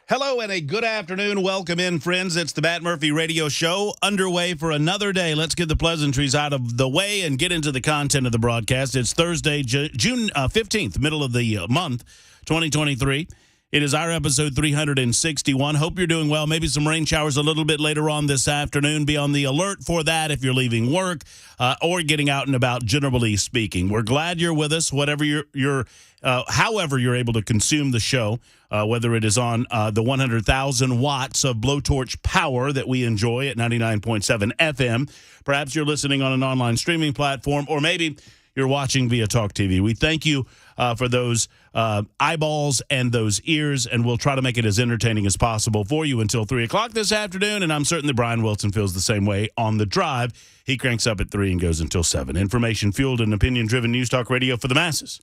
Hello and a good afternoon. Welcome in, friends. It's the Matt Murphy Radio Show underway for another day. Let's get the pleasantries out of the way and get into the content of the broadcast. It's Thursday, June 15th, middle of the month, 2023. It is our episode 361. Hope you're doing well. Maybe some rain showers a little bit later on this afternoon. Be on the alert for that if you're leaving work or getting out and about, generally speaking. We're glad you're with us, whatever however you're able to consume the show, whether it is on the 100,000 watts of blowtorch power that we enjoy at 99.7 FM. Perhaps you're listening on an online streaming platform, or maybe you're watching via Talk TV. We thank you for those eyeballs and those ears, and we'll try to make it as entertaining as possible for you until 3 o'clock this afternoon, and I'm certain that Brian Wilson feels the same way on the drive. He cranks up at 3 and goes until 7. Information-fueled and opinion-driven news talk radio for the masses.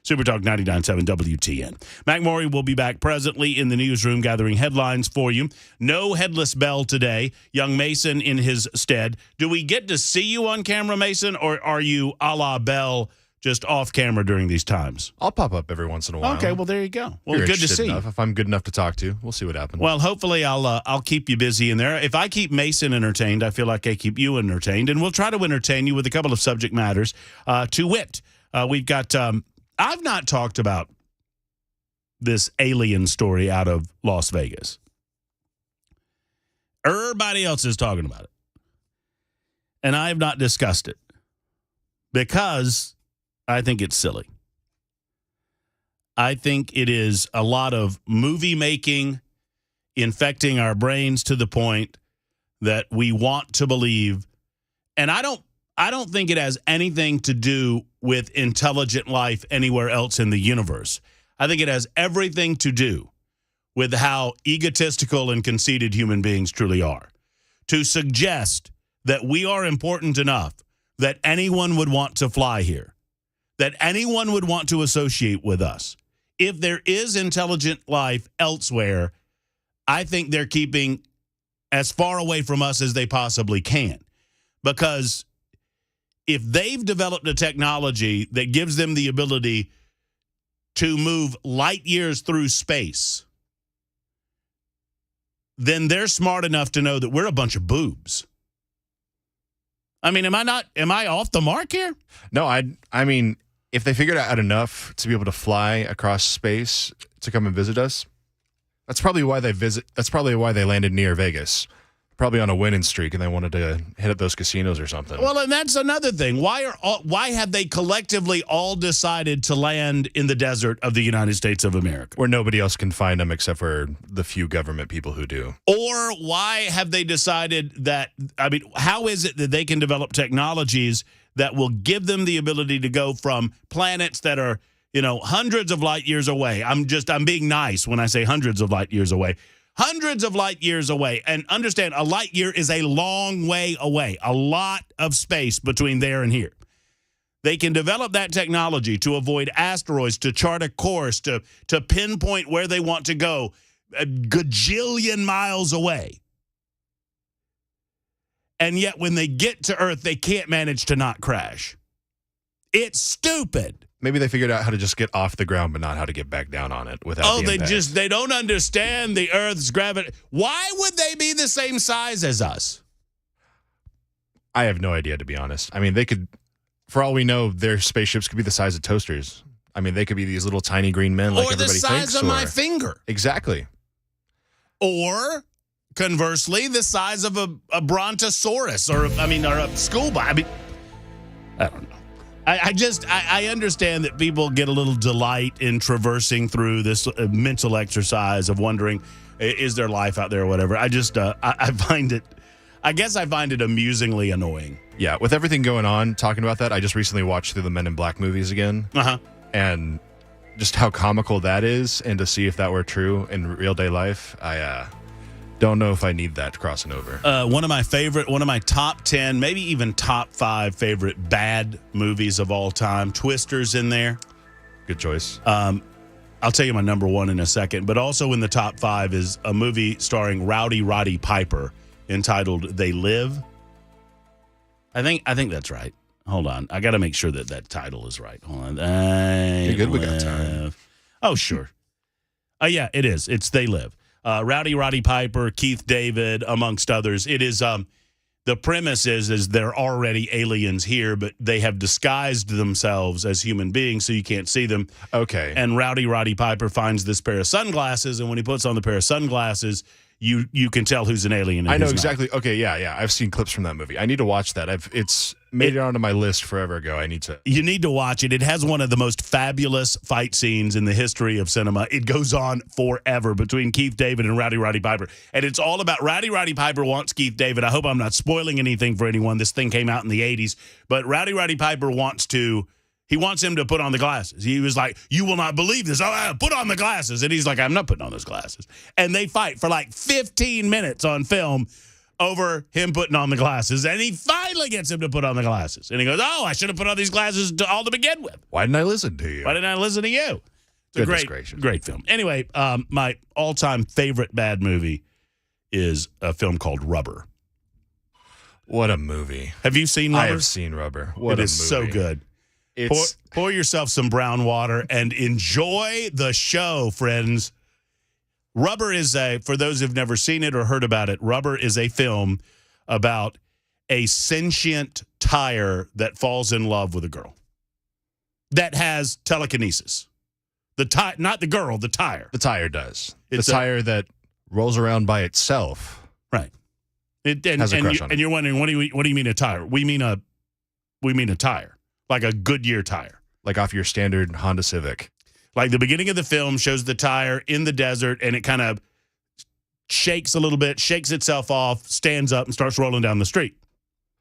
Super Talk 99.7 WTN. Mac Maury will be back presently in the newsroom gathering headlines for you. No Headless Bell today. Young Mason in his stead. Do we get to see you on camera, Mason, or are you a la Bell just off camera during these times? I'll pop up every once in a while. Okay, well, there you go. Well, You're good to see you. If I'm good enough to talk to, we'll see what happens. Well, hopefully I'll keep you busy in there. If I keep Mason entertained, I feel like I keep you entertained, and we'll try to entertain you with a couple of subject matters. To wit, we've got... I've not talked about this alien story out of Las Vegas. Everybody else is talking about it. And I have not discussed it because I think it's silly. I think it is a lot of movie making infecting our brains to the point that we want to believe. And I don't think it has anything to do with intelligent life anywhere else in the universe. I think it has everything to do with how egotistical and conceited human beings truly are. To suggest that we are important enough that anyone would want to fly here, that anyone would want to associate with us. If there is intelligent life elsewhere, I think they're keeping as far away from us as they possibly can. Because if they've developed a technology that gives them the ability to move light years through space, then they're smart enough to know that we're a bunch of boobs. I mean, am I off the mark here? No, I mean, if they figured out enough to be able to fly across space to come and visit us, that's probably why they landed near Vegas. Probably on a winning streak, and they wanted to hit up those casinos or something. Well, and that's another thing. Why have they collectively all decided to land in the desert of the United States of America? Where nobody else can find them except for the few government people who do. Or why have they decided that, I mean, how is it that they can develop technologies that will give them the ability to go from planets that are, hundreds of light years away? I'm being nice when I say hundreds of light years away. Hundreds of light years away. And understand, a light year is a long way away. A lot of space between there and here. They can develop that technology to avoid asteroids, to chart a course, to pinpoint where they want to go a gajillion miles away. And yet when they get to Earth, they can't manage to not crash. It's stupid. Maybe they figured out how to just get off the ground, but not how to get back down on it without the impact. They don't understand the Earth's gravity. Why would they be the same size as us? I have no idea, to be honest. I mean, they could, for all we know, their spaceships could be the size of toasters. I mean, they could be these little tiny green men like everybody thinks. Or the size of my finger. Exactly. Or, conversely, the size of a brontosaurus or a school bus. I mean, I don't know. I understand that people get a little delight in traversing through this mental exercise of wondering, is there life out there or whatever. I find it amusingly annoying. Yeah, with everything going on, talking about that, I just recently watched through the Men in Black movies again. Uh-huh. And just how comical that is, and to see if that were true in real day life, I don't know if I need that crossing over. One of my top 10, maybe even top 5 favorite bad movies of all time. Twister's in there. Good choice. I'll tell you my number 1 in a second, but also in the top 5 is a movie starring Rowdy Roddy Piper entitled They Live. I think that's right. Hold on. I got to make sure that title is right. Hold on. You're good. We got time. Oh, sure. Yeah, it is. It's They Live. Rowdy Roddy Piper, Keith David, amongst others. It is the premise is they're already aliens here, but they have disguised themselves as human beings so you can't see them. Okay. And Rowdy Roddy Piper finds this pair of sunglasses, and when he puts on the pair of sunglasses, you can tell who's an alien. And I know who's exactly. not. Okay, yeah. I've seen clips from that movie. I need to watch that. It's made it onto my list forever ago. I need to. You need to watch it. It has one of the most fabulous fight scenes in the history of cinema. It goes on forever between Keith David and Rowdy Roddy Piper. And it's all about Rowdy Roddy Piper wants Keith David. I hope I'm not spoiling anything for anyone. This thing came out in the 80s. But Rowdy Roddy Piper wants him to put on the glasses. He was like, you will not believe this. Oh, put on the glasses. And he's like, I'm not putting on those glasses. And they fight for like 15 minutes on film over him putting on the glasses. And he finally gets him to put on the glasses. And he goes, oh, I should have put on these glasses to begin with. Why didn't I listen to you? Why didn't I listen to you? It's Goodness a gracious. great film. Anyway, my all-time favorite bad movie is a film called Rubber. What a movie. Have you seen Rubber? I have seen Rubber. What It a is movie. so good. It's Pour yourself some brown water and enjoy the show, friends. Rubber is for those who've never seen it or heard about it, Rubber is a film about a sentient tire that falls in love with a girl that has telekinesis. Not the girl, the tire. The tire does. It's the tire that rolls around by itself. Right. Has a crush on it. And you're wondering, what do you mean a tire? We mean a tire. Like a Goodyear tire. Like off your standard Honda Civic. Like the beginning of the film shows the tire in the desert, and it kind of shakes a little bit, shakes itself off, stands up, and starts rolling down the street.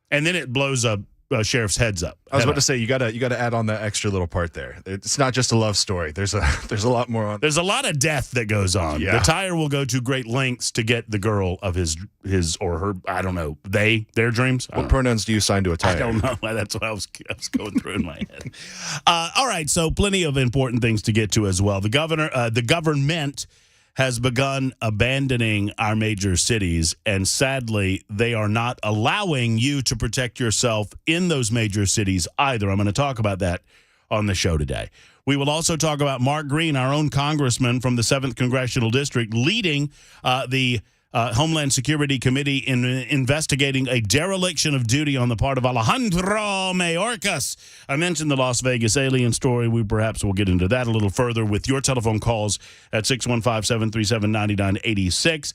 And then it blows a sheriff's heads up. I was about to say, you gotta add on that extra little part there. It's not just a love story. There's a lot more on. There's a lot of death that goes on. Yeah. The tire will go to great lengths to get the girl of his or her, I don't know, their dreams. What pronouns do you assign to a tire? I don't know. That's what I was going through in my head. All right, so plenty of important things to get to as well. The government has begun abandoning our major cities, and sadly, they are not allowing you to protect yourself in those major cities either. I'm going to talk about that on the show today. We will also talk about Mark Green, our own congressman from the 7th Congressional District, leading the Homeland Security Committee in investigating a dereliction of duty on the part of Alejandro Mayorkas. I mentioned the Las Vegas alien story. We perhaps will get into that a little further with your telephone calls at 615-737-9986.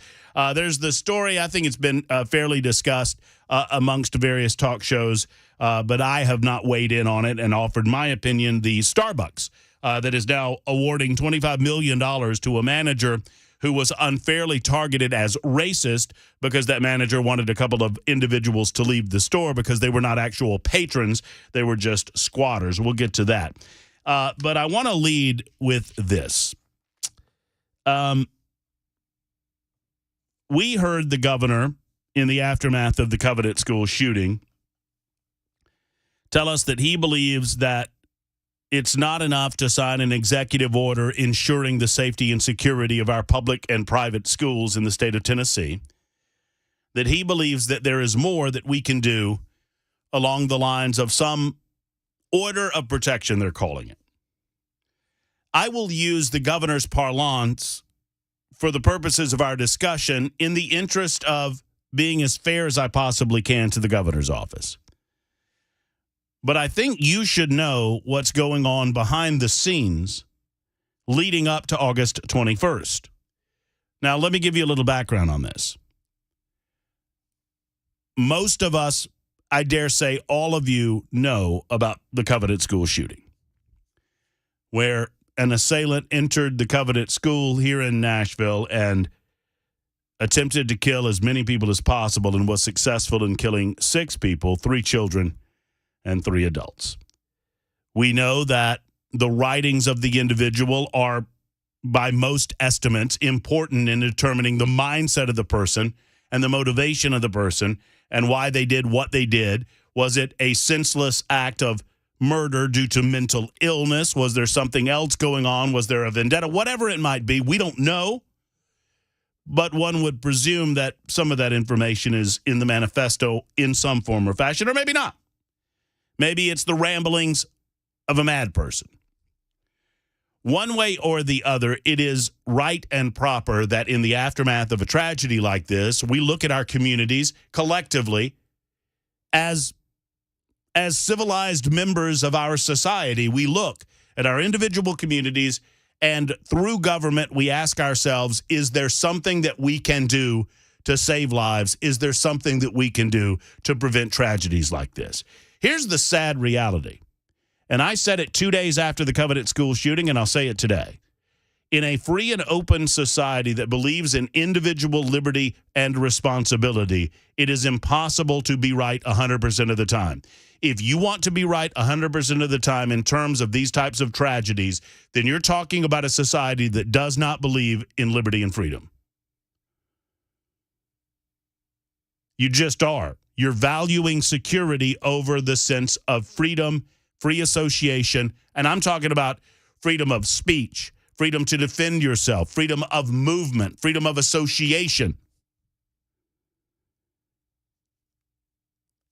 There's the story. I think it's been fairly discussed amongst various talk shows, but I have not weighed in on it and offered my opinion. The Starbucks that is now awarding $25 million to a manager who was unfairly targeted as racist because that manager wanted a couple of individuals to leave the store because they were not actual patrons. They were just squatters. We'll get to that. But I want to lead with this. We heard the governor in the aftermath of the Covenant School shooting tell us that he believes that it's not enough to sign an executive order ensuring the safety and security of our public and private schools in the state of Tennessee, that he believes that there is more that we can do along the lines of some order of protection, they're calling it. I will use the governor's parlance for the purposes of our discussion in the interest of being as fair as I possibly can to the governor's office. But I think you should know what's going on behind the scenes leading up to August 21st. Now, let me give you a little background on this. Most of us, I dare say all of you, know about the Covenant School shooting, where an assailant entered the Covenant School here in Nashville and attempted to kill as many people as possible and was successful in killing 6 people, 3 children, and 3 adults. We know that the writings of the individual are, by most estimates, important in determining the mindset of the person and the motivation of the person and why they did what they did. Was it a senseless act of murder due to mental illness? Was there something else going on? Was there a vendetta? Whatever it might be, we don't know. But one would presume that some of that information is in the manifesto in some form or fashion, or maybe not. Maybe it's the ramblings of a mad person. One way or the other, it is right and proper that in the aftermath of a tragedy like this, we look at our communities collectively as civilized members of our society. We look at our individual communities, and through government, we ask ourselves, is there something that we can do to save lives? Is there something that we can do to prevent tragedies like this? Here's the sad reality. And I said it 2 days after the Covenant School shooting, and I'll say it today. In a free and open society that believes in individual liberty and responsibility, it is impossible to be right 100% of the time. If you want to be right 100% of the time in terms of these types of tragedies, then you're talking about a society that does not believe in liberty and freedom. You just are. You're valuing security over the sense of freedom, free association, and I'm talking about freedom of speech, freedom to defend yourself, freedom of movement, freedom of association.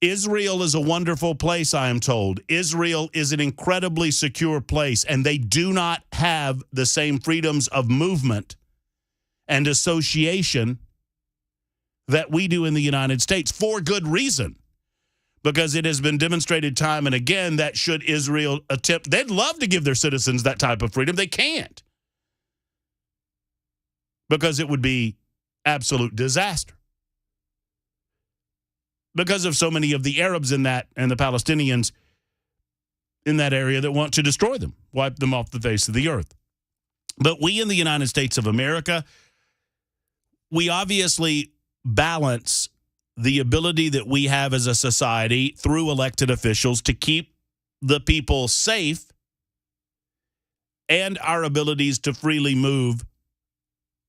Israel is a wonderful place, I am told. Israel is an incredibly secure place, and they do not have the same freedoms of movement and association that we do in the United States, for good reason. Because it has been demonstrated time and again that should Israel attempt, they'd love to give their citizens that type of freedom. They can't. Because it would be absolute disaster. Because of so many of the Arabs in that and the Palestinians in that area that want to destroy them, wipe them off the face of the earth. But we in the United States of America, we obviously balance the ability that we have as a society through elected officials to keep the people safe and our abilities to freely move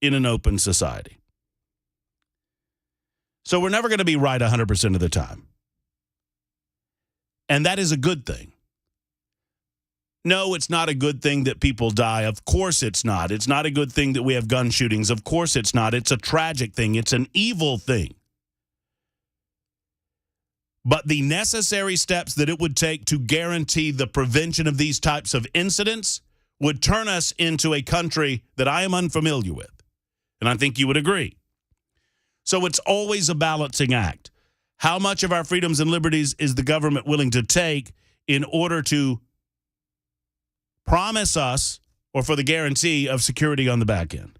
in an open society. So we're never going to be right 100% of the time. And that is a good thing. No, it's not a good thing that people die. Of course it's not. It's not a good thing that we have gun shootings. Of course it's not. It's a tragic thing. It's an evil thing. But the necessary steps that it would take to guarantee the prevention of these types of incidents would turn us into a country that I am unfamiliar with. And I think you would agree. So it's always a balancing act. How much of our freedoms and liberties is the government willing to take in order to promise us or for the guarantee of security on the back end?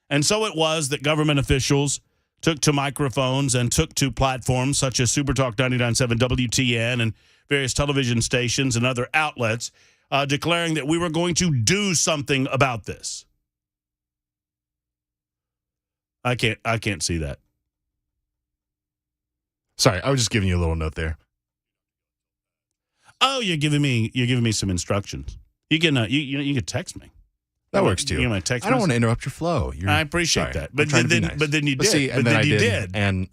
And so it was that government officials took to microphones and took to platforms such as Supertalk 99.7 WTN and various television stations and other outlets declaring that we were going to do something about this. I can't see that. Sorry, I was just giving you a little note there. Oh, you're giving me some instructions. You can you can text me. That works too. You know, text I don't want to interrupt your flow. I appreciate that, but then you did. See, and then you did, and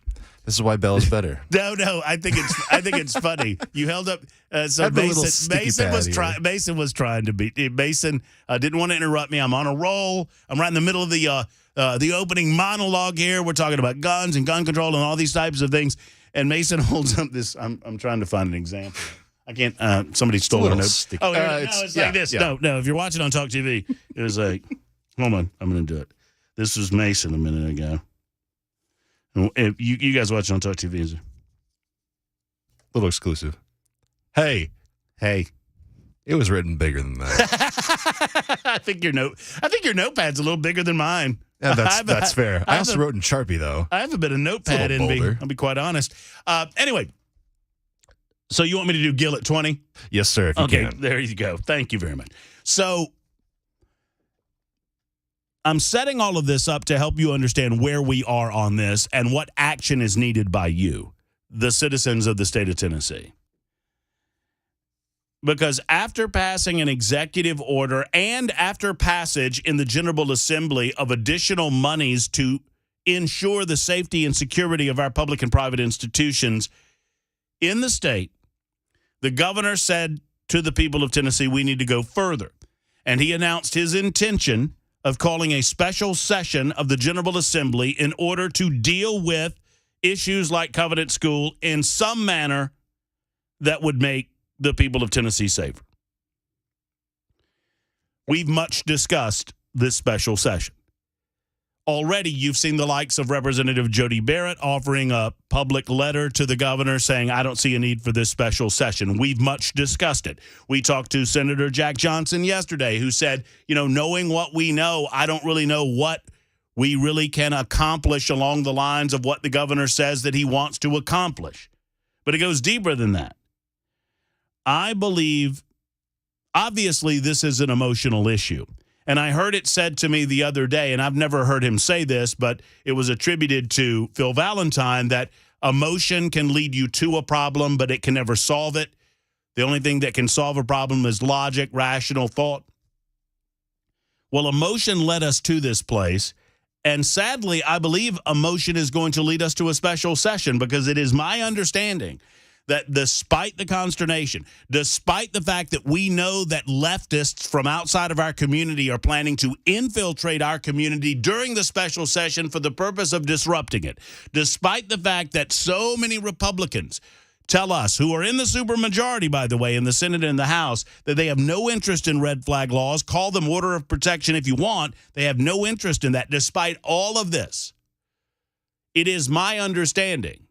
this is why Bell is better. No, I think it's funny. You held up. So Mason was trying to beat Mason. Didn't want to interrupt me. I'm on a roll. I'm right in the middle of the opening monologue here. We're talking about guns and gun control and all these types of things. And Mason holds up this. I'm trying to find an example. I can't. Somebody stole a note. Oh, no, it's like this. Yeah. No. If you're watching on Talk TV, it was like, hold on, I'm going to do it. This was Mason a minute ago. If you guys watching on Talk TV, is it? Little exclusive. Hey, it was written bigger than that. I think your notepad's a little bigger than mine. Yeah, that's fair. I also wrote in Sharpie though. I have a bit of notepad in me. I'll be quite honest. Anyway. So you want me to do Gill at 20? Yes, sir, if you can. Okay, there you go. Thank you very much. So I'm setting all of this up to help you understand where we are on this and what action is needed by you, the citizens of the state of Tennessee. Because after passing an executive order and after passage in the General Assembly of additional monies to ensure the safety and security of our public and private institutions in the state, the governor said to the people of Tennessee, we need to go further. And he announced his intention of calling a special session of the General Assembly in order to deal with issues like Covenant School in some manner that would make the people of Tennessee safer. We've much discussed this special session. Already, you've seen the likes of Representative Jody Barrett offering a public letter to the governor saying, I don't see a need for this special session. We've much discussed it. We talked to Senator Jack Johnson yesterday, who said, knowing what we know, I don't really know what we really can accomplish along the lines of what the governor says that he wants to accomplish. But it goes deeper than that. I believe, obviously, this is an emotional issue. And I heard it said to me the other day, and I've never heard him say this, but it was attributed to Phil Valentine, that emotion can lead you to a problem, but it can never solve it. The only thing that can solve a problem is logic, rational thought. Well, emotion led us to this place. And sadly, I believe emotion is going to lead us to a special session, because it is my understanding that despite the consternation, despite the fact that we know that leftists from outside of our community are planning to infiltrate our community during the special session for the purpose of disrupting it, despite the fact that so many Republicans tell us, who are in the supermajority, by the way, in the Senate and the House, that they have no interest in red flag laws. Call them order of protection if you want. They have no interest in that. Despite all of this, it is my understanding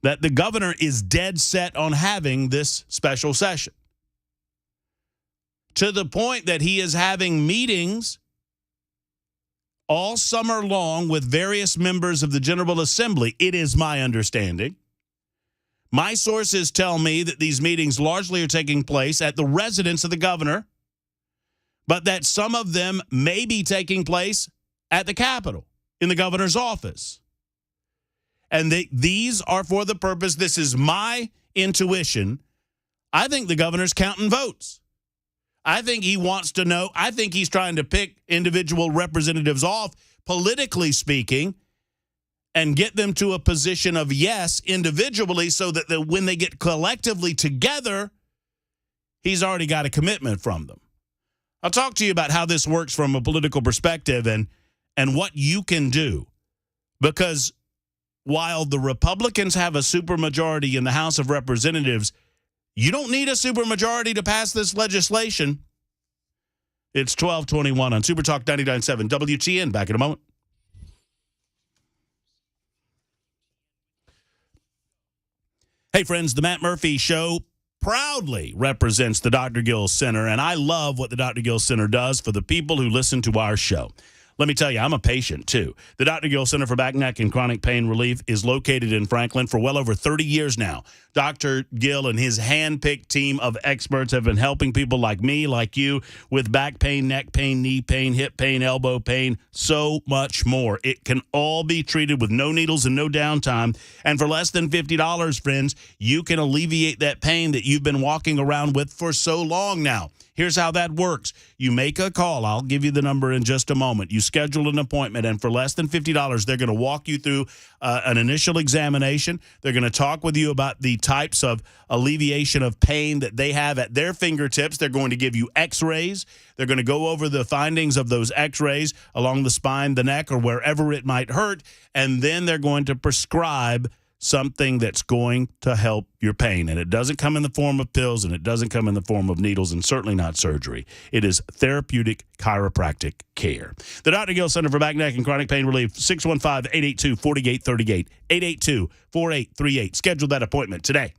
that the governor is dead set on having this special session, to the point that he is having meetings all summer long with various members of the General Assembly. It is my understanding. My sources tell me that these meetings largely are taking place at the residence of the governor, but that some of them may be taking place at the Capitol, in the governor's office. And these are for the purpose, this is my intuition, I think the governor's counting votes. I think he wants to know, I think he's trying to pick individual representatives off, politically speaking, and get them to a position of yes individually, so that when they get collectively together, he's already got a commitment from them. I'll talk to you about how this works from a political perspective and what you can do, because while the Republicans have a supermajority in the House of Representatives, you don't need a supermajority to pass this legislation. It's 12:21 on Super Talk 99.7 WTN. Back in a moment. Hey, friends, the Matt Murphy Show proudly represents the Dr. Gill Center, and I love what the Dr. Gill Center does for the people who listen to our show. Let me tell you, I'm a patient, too. The Dr. Gill Center for Back, Neck, and Chronic Pain Relief is located in Franklin for well over 30 years now. Dr. Gill and his hand-picked team of experts have been helping people like me, like you, with back pain, neck pain, knee pain, hip pain, elbow pain, so much more. It can all be treated with no needles and no downtime. And for less than $50, friends, you can alleviate that pain that you've been walking around with for so long now. Here's how that works. You make a call. I'll give you the number in just a moment. You schedule an appointment, and for less than $50, they're going to walk you through an initial examination. They're going to talk with you about the types of alleviation of pain that they have at their fingertips. They're going to give you x-rays. They're going to go over the findings of those x-rays along the spine, the neck, or wherever it might hurt, and then they're going to prescribe something that's going to help your pain. And it doesn't come in the form of pills, and it doesn't come in the form of needles, and certainly not surgery. It is therapeutic chiropractic care. The Dr. Gill Center for Back, Neck, and Chronic Pain Relief, 615-882-4838, 882-4838. Schedule that appointment today.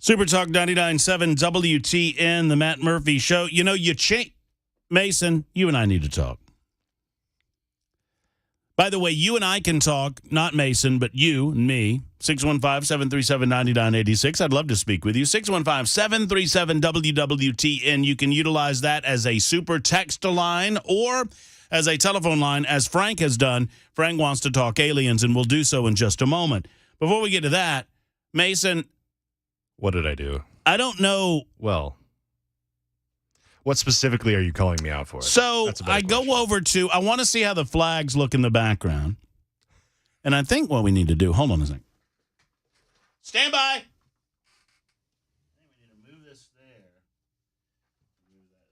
Super Talk 99.7 WTN, the Matt Murphy Show. You know, Mason, you and I need to talk. By the way, you and I can talk, not Mason, but you and me, 615-737-9986. I'd love to speak with you. 615-737-WWTN. You can utilize that as a super text line or as a telephone line, as Frank has done. Frank wants to talk aliens, and we'll do so in just a moment. Before we get to that, Mason. What did I do? I don't know. Well, what specifically are you calling me out for? So I go over to, I want to see how the flags look in the background. And I think what we need to do, hold on a second. Stand by. I think we need to move this there. Move that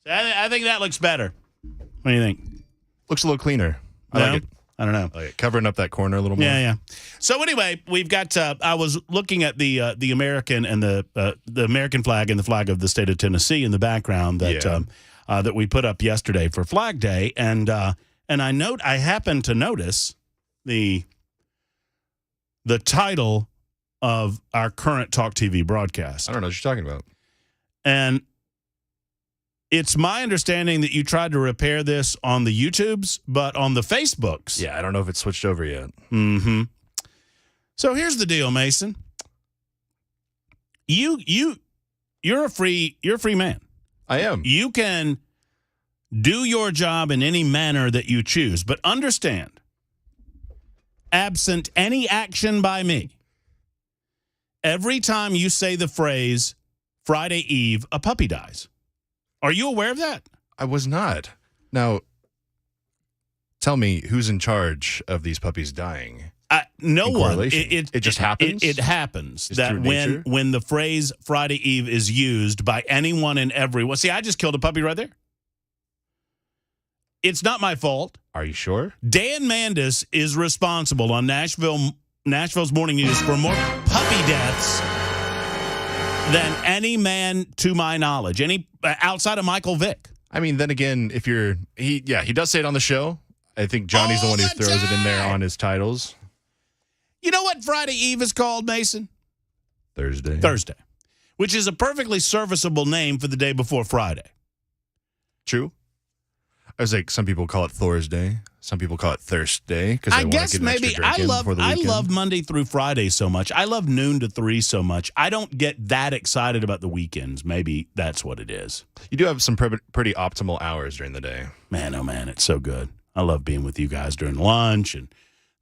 there. So I think that looks better. What do you think? Looks a little cleaner. I like it. I don't know. Like covering up that corner a little more. Yeah. So anyway, we've got. I was looking at the American and the American flag and the flag of the state of Tennessee in the background that we put up yesterday for Flag Day, and I happened to notice the title of our current Talk TV broadcast. I don't know what you're talking about. And it's my understanding that you tried to repair this on the YouTubes, but on the Facebooks. Yeah, I don't know if it's switched over yet. Mm-hmm. So here's the deal, Mason. You're a free man. I am. You can do your job in any manner that you choose, but understand, absent any action by me, every time you say the phrase Friday Eve, a puppy dies. Are you aware of that? I was not. Now, tell me, who's in charge of these puppies dying? No one. It just happens? It happens It's that through nature? when the phrase Friday Eve is used by anyone and everyone. See, I just killed a puppy right there. It's not my fault. Are you sure? Dan Mandis is responsible on Nashville's Morning News for more puppy deaths than any man to my knowledge, any outside of Michael Vick. I mean, then again, he does say it on the show. I think Johnny's the one who throws it in there on his titles. You know what Friday Eve is called, Mason? Thursday. Which is a perfectly serviceable name for the day before Friday. True. I was like, some people call it Thorsday. Some people call it Thursday because they want to get an extra drink in before the weekend. I love Monday through Friday so much. I love noon to 3 so much. I don't get that excited about the weekends. Maybe that's what it is. You do have some pretty optimal hours during the day. Man, oh man, it's so good. I love being with you guys during lunch and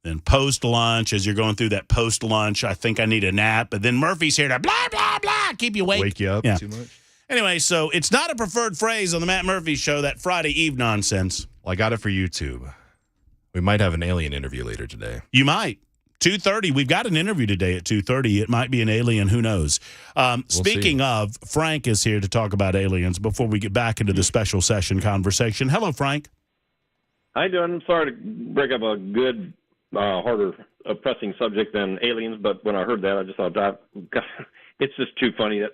then post-lunch. As you're going through that post-lunch, I think I need a nap. But then Murphy's here to blah, blah, blah, keep you awake. Wake you up too much. Anyway, so it's not a preferred phrase on the Matt Murphy Show, that Friday Eve nonsense. Well, I got it for YouTube. We might have an alien interview later today. You might. 2:30. We've got an interview today at 2:30. It might be an alien. Who knows? Speaking of, Frank is here to talk about aliens before we get back into the special session conversation. Hello, Frank. How you doing? I'm sorry to break up a good, harder, pressing subject than aliens, but when I heard that, I just thought, God, it's just too funny that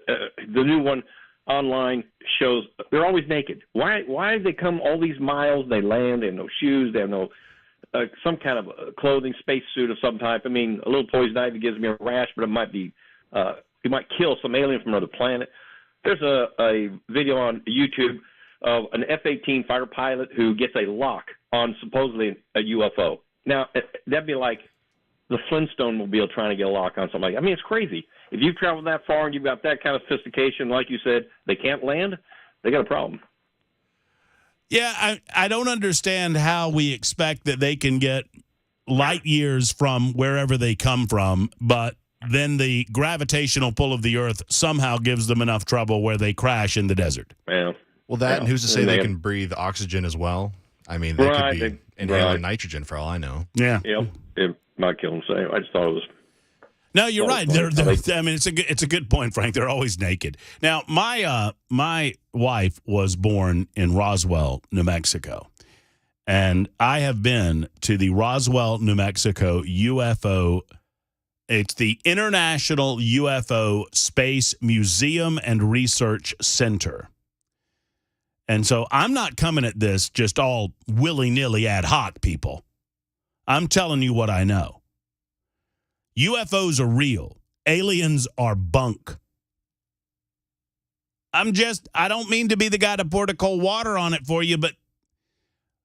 the new one online shows they're always naked. Why do they come all these miles? They land. They have no shoes. They have no some kind of clothing, space suit of some type. I mean, a little poison ivy gives me a rash, but it might be it might kill some alien from another planet. There's a video on YouTube of an F-18 fighter pilot who gets a lock on supposedly a UFO. Now, that'd be like the Flintstone mobile trying to get a lock on something. I mean, it's crazy. If you've traveled that far and you've got that kind of sophistication, like you said, they can't land, they got a problem. Yeah, I don't understand how we expect that they can get light years from wherever they come from, but then the gravitational pull of the Earth somehow gives them enough trouble where they crash in the desert. Yeah. Well, that and who's to say they can breathe oxygen as well? I mean, they could be inhaling nitrogen for all I know. Yeah. Yep. It might kill them. So I just thought it was. No, you're right. I mean, it's a good point, Frank. They're always naked. Now, my wife was born in Roswell, New Mexico, and I have been to the Roswell, New Mexico UFO. It's the International UFO Space Museum and Research Center. And so I'm not coming at this just all willy-nilly ad hoc, people. I'm telling you what I know. UFOs are real. Aliens are bunk. I don't mean to be the guy to pour the cold water on it for you, but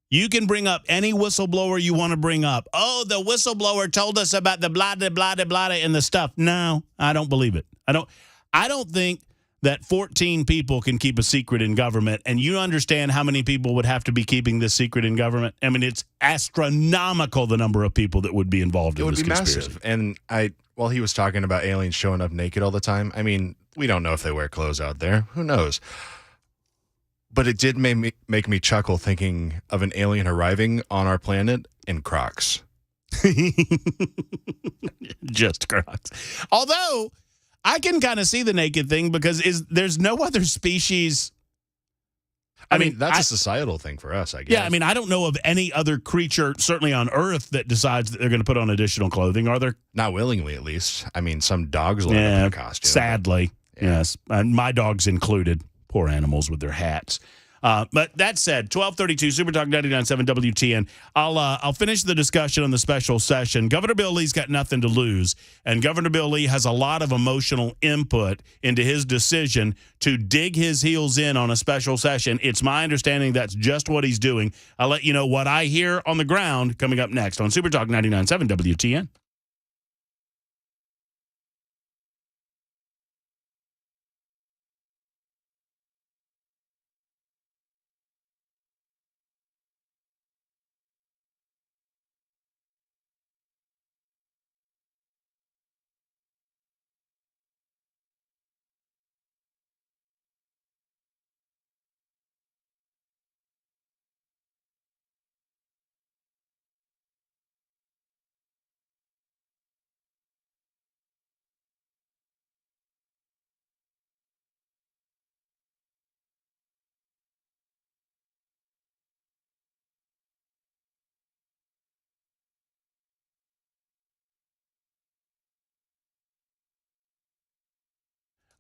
you can bring up any whistleblower you want to bring up. Oh, the whistleblower told us about the blah, blah, blah, blah, blah, and the stuff. No, I don't believe it. I don't think that 14 people can keep a secret in government, and you understand how many people would have to be keeping this secret in government? I mean, it's astronomical, the number of people that would be involved in this conspiracy. It would be massive. And while he was talking about aliens showing up naked all the time, I mean, we don't know if they wear clothes out there. Who knows? But it did make me chuckle thinking of an alien arriving on our planet in Crocs. Just Crocs. Although I can kind of see the naked thing because there's no other species. I mean, that's a societal thing for us, I guess. Yeah, I mean, I don't know of any other creature, certainly on Earth, that decides that they're going to put on additional clothing. Are there? Not willingly, at least. I mean, some dogs line up in a costume. Sadly, yes. And my dogs included. Poor animals with their hats. But that said, 1232 Super Talk 99.7 WTN. I'll finish the discussion on the special session. Governor Bill Lee's got nothing to lose, and Governor Bill Lee has a lot of emotional input into his decision to dig his heels in on a special session. It's my understanding that's just what he's doing. I'll let you know what I hear on the ground coming up next on Super Talk 99.7 WTN.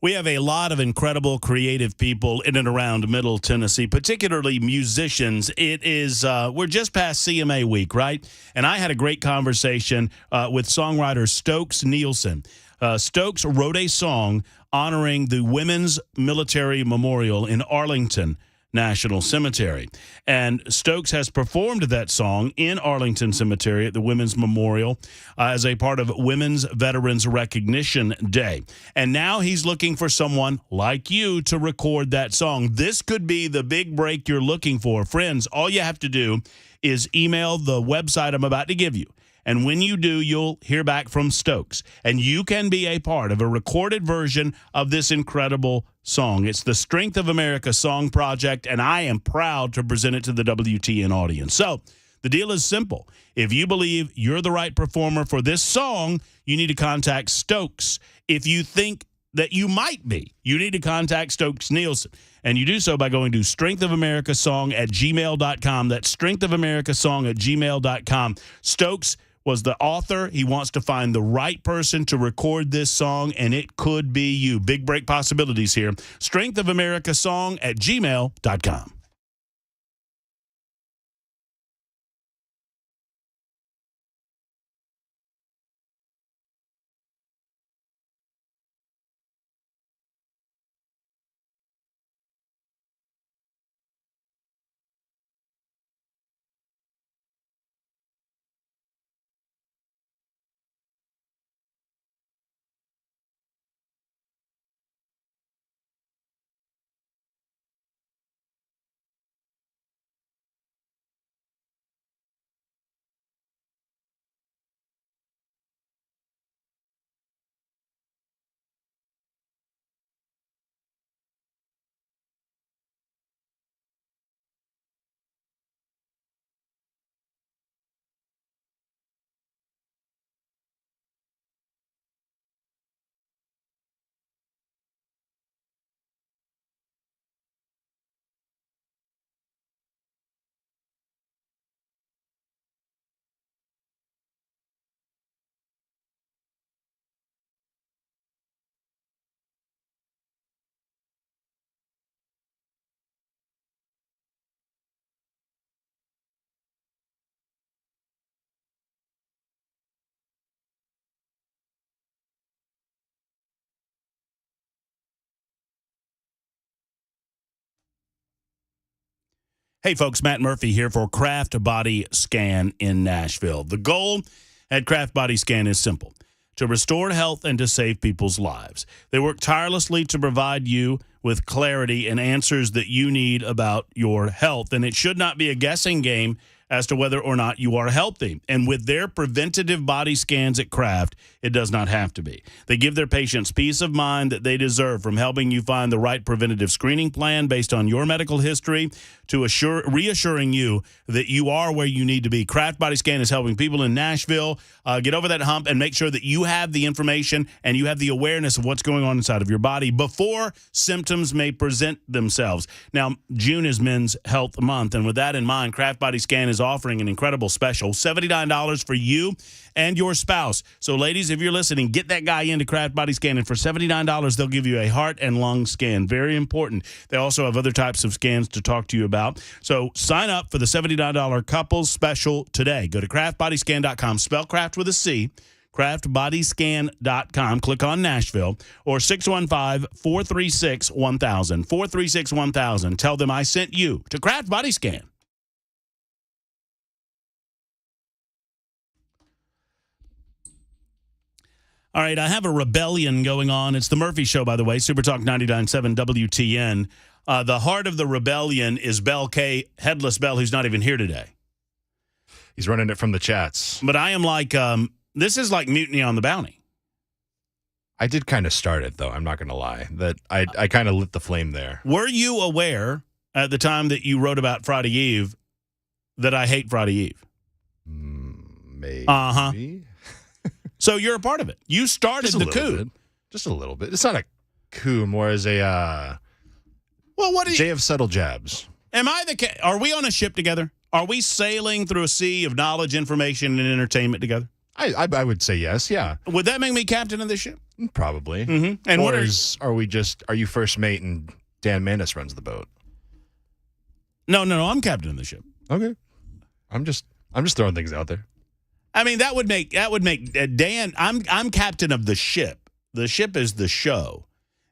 We have a lot of incredible creative people in and around Middle Tennessee, particularly musicians. It is, we're just past CMA week, right? And I had a great conversation with songwriter Stokes Nielsen. Stokes wrote a song honoring the Women's Military Memorial in Arlington National Cemetery. And Stokes has performed that song in Arlington Cemetery at the Women's Memorial as a part of Women's Veterans Recognition Day. And now he's looking for someone like you to record that song. This could be the big break you're looking for. Friends, all you have to do is email the website I'm about to give you. And when you do, you'll hear back from Stokes. And you can be a part of a recorded version of this incredible song. It's the Strength of America Song Project, and I am proud to present it to the WTN audience. So the deal is simple. If you believe you're the right performer for this song, you need to contact Stokes. If you think that you might be, you need to contact Stokes Nielsen. And you do so by going to strengthofamericasong@gmail.com. That's strengthofamericasong@gmail.com. Stokes was the author. He wants to find the right person to record this song, and it could be you. Big break possibilities here. Strengthofamericasong@gmail.com. Hey, folks, Matt Murphy here for Craft Body Scan in Nashville. The goal at Craft Body Scan is simple: to restore health and to save people's lives. They work tirelessly to provide you with clarity and answers that you need about your health, and it should not be a guessing game as to whether or not you are healthy. And with their preventative body scans at Kraft, it does not have to be. They give their patients peace of mind that they deserve, from helping you find the right preventative screening plan based on your medical history to reassuring you that you are where you need to be. Kraft Body Scan is helping people in Nashville get over that hump and make sure that you have the information and you have the awareness of what's going on inside of your body before symptoms may present themselves. Now, June is Men's Health Month, and with that in mind, Kraft Body Scan is offering an incredible special, $79 for you and your spouse. So, ladies, if you're listening, get that guy into Kraft Body Scan, and for $79, they'll give you a heart and lung scan. Very important. They also have other types of scans to talk to you about. So, sign up for the $79 couples special today. Go to craftbodyscan.com, spell craft with a C, craftbodyscan.com, click on Nashville, or 615-436-1000, 436-1000. Tell them I sent you to Kraft Body Scan. All right, I have a rebellion going on. It's the Murphy Show, by the way, Super Talk 99.7 WTN. The heart of the rebellion is Bell K, Headless Bell, who's not even here today. He's running it from the chats. But I am like, this is like Mutiny on the Bounty. I did kind of start it, though. I'm not going to lie. That I kind of lit the flame there. Were you aware at the time that you wrote about Friday Eve that I hate Friday Eve? Maybe. Uh-huh. So you're a part of it. You started the coup. Bit. Just a little bit. It's not a coup, more as a well, what day of subtle jabs. Am I are we on a ship together? Are we sailing through a sea of knowledge, information, and entertainment together? I would say yes, yeah. Would that make me captain of this ship? Probably. Mm-hmm. And or are you first mate and Dan Mandis runs the boat? No, I'm captain of the ship. Okay. I'm just throwing things out there. I mean, that would make Dan. I'm captain of the ship. The ship is the show.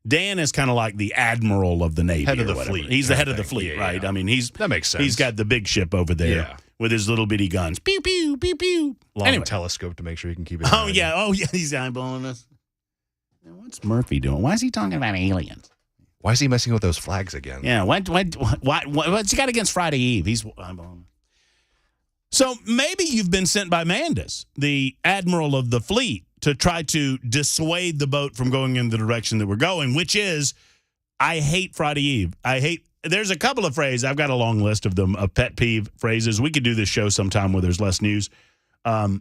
Dan is kind of like the admiral of the Navy, head of the fleet. He's the head of the fleet, right? Yeah. I mean, that makes sense. He's got the big ship over there with his little bitty guns. Pew pew pew pew. Long telescope to make sure he can keep it. Oh yeah. He's eyeballing us. Now, what's Murphy doing? Why is he talking about aliens? Why is he messing with those flags again? Yeah. What's he got against Friday Eve? He's eyeballing. So maybe you've been sent by Mandis, the admiral of the fleet, to try to dissuade the boat from going in the direction that we're going, which is, I hate Friday Eve. There's a couple of phrases. I've got a long list of them, of pet peeve phrases. We could do this show sometime where there's less news. High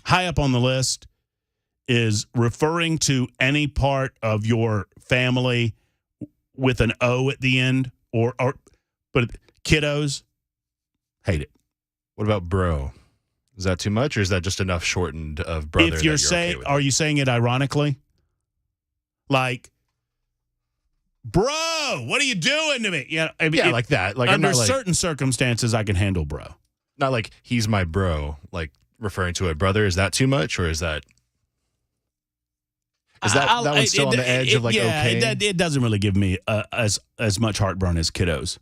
up on the list is referring to any part of your family with an O at the end, but kiddos, hate it. What about bro? Is that too much, or is that just enough shortened of brother? If you're saying, okay, are you saying it ironically? Like, bro, what are you doing to me? Yeah, like that. Like under certain circumstances, I can handle bro. Not like he's my bro, like referring to a brother. Is that too much, or is that that one's still on the edge of like okay? It doesn't really give me as much heartburn as kiddos,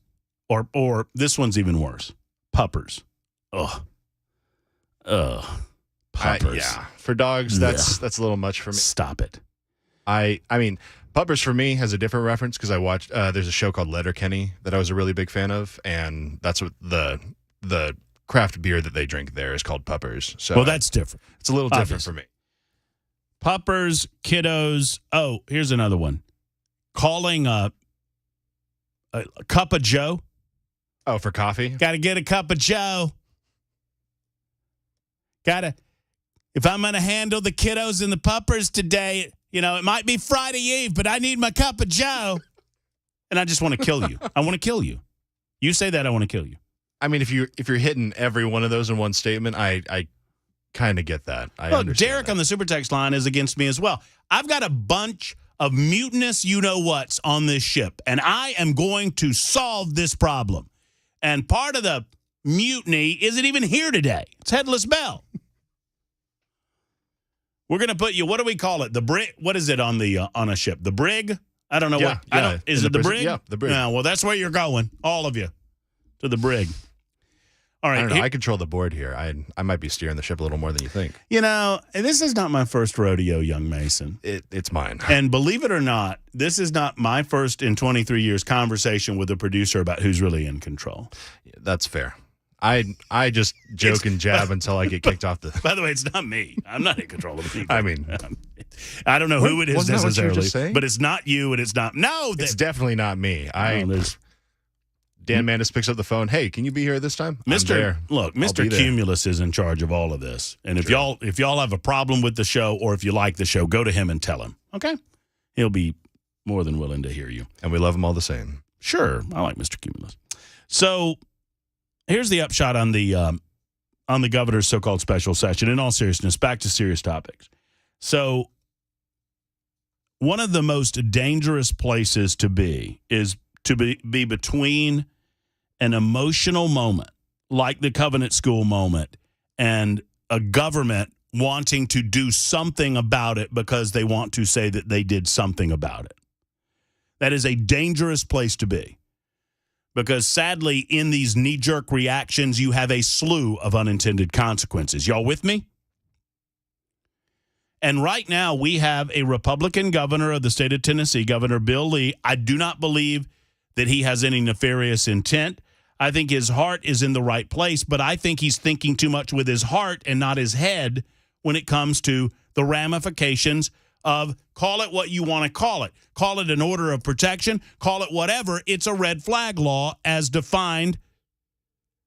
or this one's even worse. Puppers. Puppers. For dogs, that's a little much for me. Stop it. I mean, Puppers for me has a different reference because I watched. There's a show called Letterkenny that I was a really big fan of, and that's what the craft beer that they drink there is called Puppers. So well, that's different. It's a little different for me. Puppers, kiddos. Oh, here's another one. Calling a cup of Joe. Oh, for coffee? Got to get a cup of Joe. If I'm going to handle the kiddos and the puppers today, it might be Friday Eve, but I need my cup of Joe. And I just want to kill you. I want to kill you. You say that, I want to kill you. I mean, if you're hitting every one of those in one statement, I kind of get that. I understand Derek that. On the super text line is against me as well. I've got a bunch of mutinous you-know-whats on this ship, and I am going to solve this problem. And part of the mutiny isn't even here today. It's Headless Bell. We're going to put you, what do we call it? The brig? What is it on a ship? The brig? I don't know what. Is it the brig? Yeah, the brig. Yeah, well, that's where you're going, all of you. to the brig. All right. I don't know. I control the board here. I might be steering the ship a little more than you think. You know, this is not my first rodeo, young Mason. It's mine. And believe it or not, this is not my first in 23 years conversation with a producer about who's really in control. That's fair. I just joke and jab until I get kicked off the. By the way, it's not me. I'm not in control of the people. I mean, I don't know who it is wasn't that what you were necessarily, just saying? but it's not you, and it's not. No, It's definitely not me. Dan Mandis picks up the phone. Hey, can you be here this time? Mr. I'll be there. Cumulus is in charge of all of this, and if y'all have a problem with the show or if you like the show, go to him and tell him. Okay, he'll be more than willing to hear you. And we love him all the same. Sure, I like Mr. Cumulus. So here's the upshot on the governor's so-called special session. In all seriousness, back to serious topics. So one of the most dangerous places to be is to be between an emotional moment like the Covenant School moment and a government wanting to do something about it because they want to say that they did something about it. That is a dangerous place to be because sadly in these knee-jerk reactions you have a slew of unintended consequences. Y'all with me? And right now we have a Republican governor of the state of Tennessee, Governor Bill Lee. I do not believe that he has any nefarious intent. I think his heart is in the right place, but I think he's thinking too much with his heart and not his head when it comes to the ramifications of call it what you want to call it. Call it an order of protection, call it whatever. It's a red flag law as defined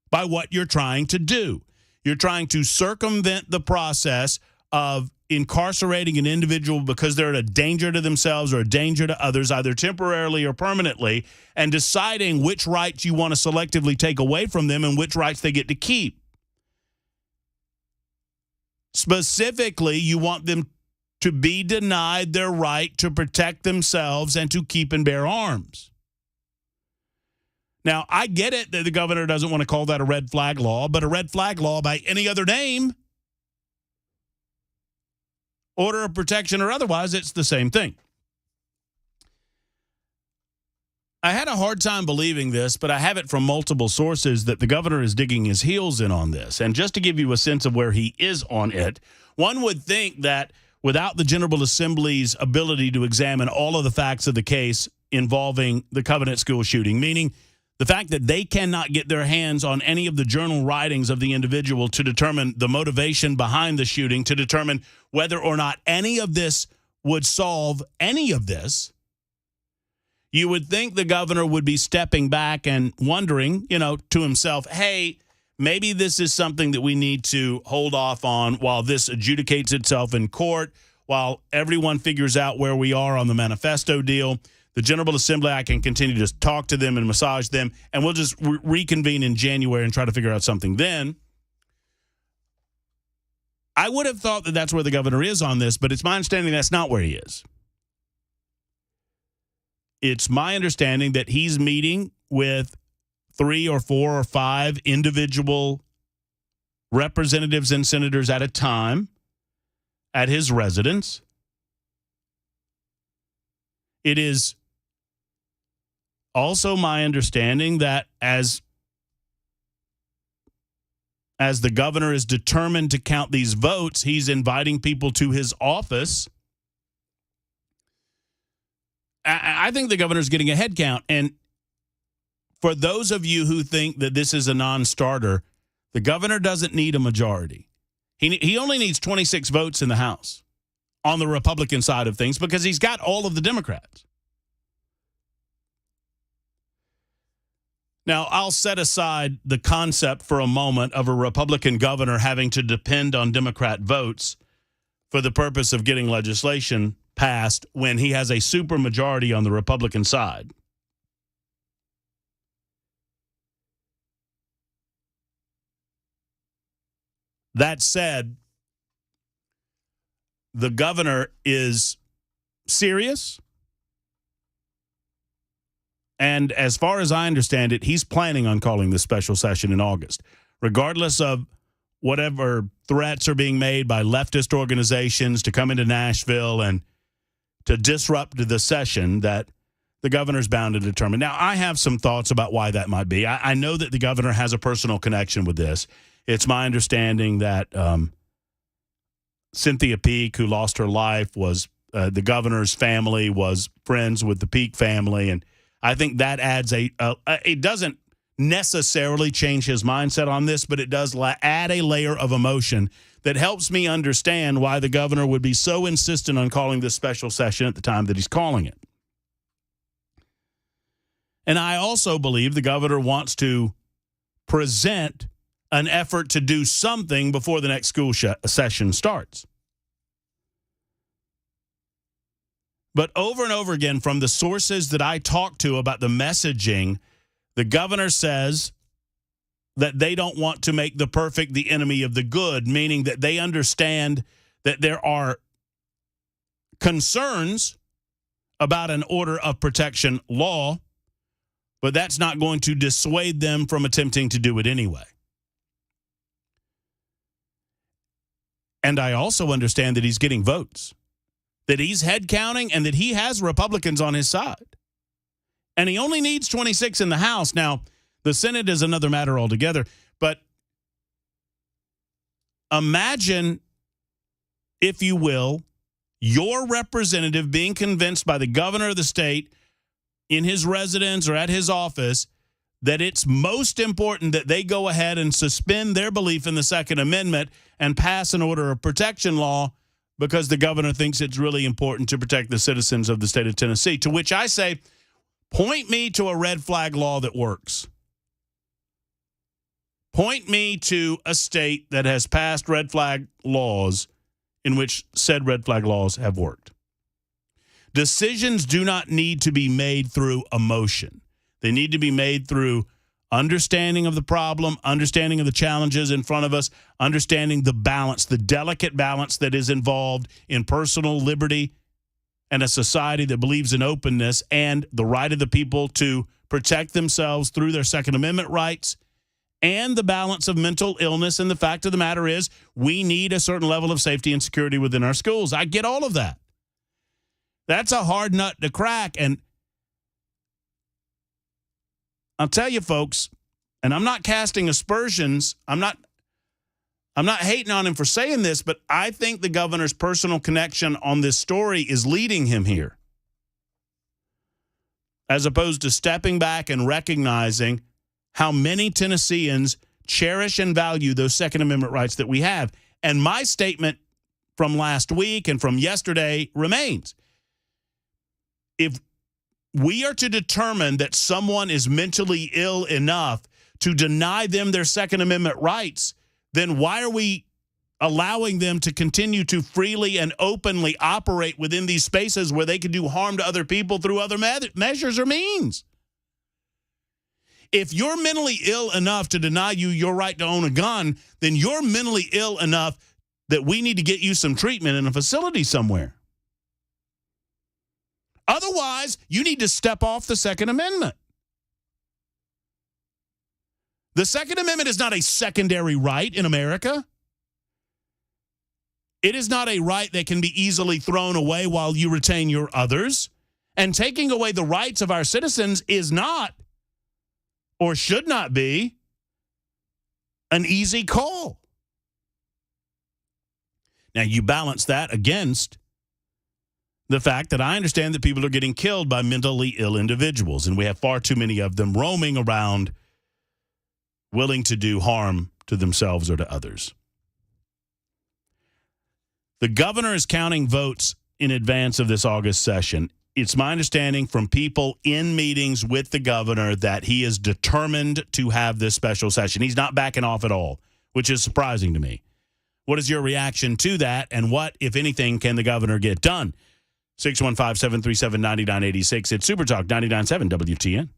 by what you're trying to do. You're trying to circumvent the process of incarcerating an individual because they're a danger to themselves or a danger to others, either temporarily or permanently, and deciding which rights you want to selectively take away from them and which rights they get to keep. Specifically, you want them to be denied their right to protect themselves and to keep and bear arms. Now, I get it that the governor doesn't want to call that a red flag law, but a red flag law by any other name, order of protection or otherwise, it's the same thing. I had a hard time believing this, but I have it from multiple sources that the governor is digging his heels in on this. And just to give you a sense of where he is on it, one would think that without the General Assembly's ability to examine all of the facts of the case involving the Covenant School shooting, meaning the fact that they cannot get their hands on any of the journal writings of the individual to determine the motivation behind the shooting, to determine whether or not any of this would solve any of this, you would think the governor would be stepping back and wondering, to himself, hey, maybe this is something that we need to hold off on while this adjudicates itself in court, while everyone figures out where we are on the manifesto deal. The General Assembly, I can continue to just talk to them and massage them, and we'll just reconvene in January and try to figure out something then. I would have thought that that's where the governor is on this, but it's my understanding that's not where he is. It's my understanding that he's meeting with 3 or 4 or 5 individual representatives and senators at a time at his residence. It is also my understanding that as the governor is determined to count these votes, he's inviting people to his office. I think the governor's getting a head count. And for those of you who think that this is a non-starter, the governor doesn't need a majority. He only needs 26 votes in the House on the Republican side of things because he's got all of the Democrats. Now, I'll set aside the concept for a moment of a Republican governor having to depend on Democrat votes for the purpose of getting legislation passed when he has a supermajority on the Republican side. That said, the governor is serious. And as far as I understand it, he's planning on calling this special session in August, regardless of whatever threats are being made by leftist organizations to come into Nashville and to disrupt the session that the governor's bound to determine. Now, I have some thoughts about why that might be. I know that the governor has a personal connection with this. It's my understanding that Cynthia Peak, who lost her life, was the governor's family was friends with the Peak family, and I think that adds it doesn't necessarily change his mindset on this, but it does add a layer of emotion that helps me understand why the governor would be so insistent on calling this special session at the time that he's calling it. And I also believe the governor wants to present an effort to do something before the next school session starts. But over and over again, from the sources that I talk to about the messaging, the governor says that they don't want to make the perfect the enemy of the good, meaning that they understand that there are concerns about an order of protection law, but that's not going to dissuade them from attempting to do it anyway. And I also understand that he's getting votes, that he's head counting, and that he has Republicans on his side. And he only needs 26 in the House. Now, the Senate is another matter altogether, but imagine, if you will, your representative being convinced by the governor of the state in his residence or at his office that it's most important that they go ahead and suspend their belief in the Second Amendment and pass an order of protection law because the governor thinks it's really important to protect the citizens of the state of Tennessee. To which I say, point me to a red flag law that works. Point me to a state that has passed red flag laws in which said red flag laws have worked. Decisions do not need to be made through emotion. They need to be made through understanding of the problem, understanding of the challenges in front of us, understanding the balance, the delicate balance that is involved in personal liberty and a society that believes in openness and the right of the people to protect themselves through their Second Amendment rights, and the balance of mental illness. And the fact of the matter is, we need a certain level of safety and security within our schools. I get all of that. That's a hard nut to crack. And I'll tell you, folks, and I'm not casting aspersions. I'm not hating on him for saying this, but I think the governor's personal connection on this story is leading him here, as opposed to stepping back and recognizing how many Tennesseans cherish and value those Second Amendment rights that we have. And my statement from last week and from yesterday remains. If we are to determine that someone is mentally ill enough to deny them their Second Amendment rights, then why are we allowing them to continue to freely and openly operate within these spaces where they can do harm to other people through other measures or means? If you're mentally ill enough to deny you your right to own a gun, then you're mentally ill enough that we need to get you some treatment in a facility somewhere. Otherwise, you need to step off the Second Amendment. The Second Amendment is not a secondary right in America. It is not a right that can be easily thrown away while you retain your others. And taking away the rights of our citizens is not, or should not be, an easy call. Now, you balance that against the fact that I understand that people are getting killed by mentally ill individuals, and we have far too many of them roaming around willing to do harm to themselves or to others. The governor is counting votes in advance of this August session. It's my understanding from people in meetings with the governor that he is determined to have this special session. He's not backing off at all, which is surprising to me. What is your reaction to that, and what, if anything, can the governor get done? 615-737-9986. It's Super Talk 99.7 WTN.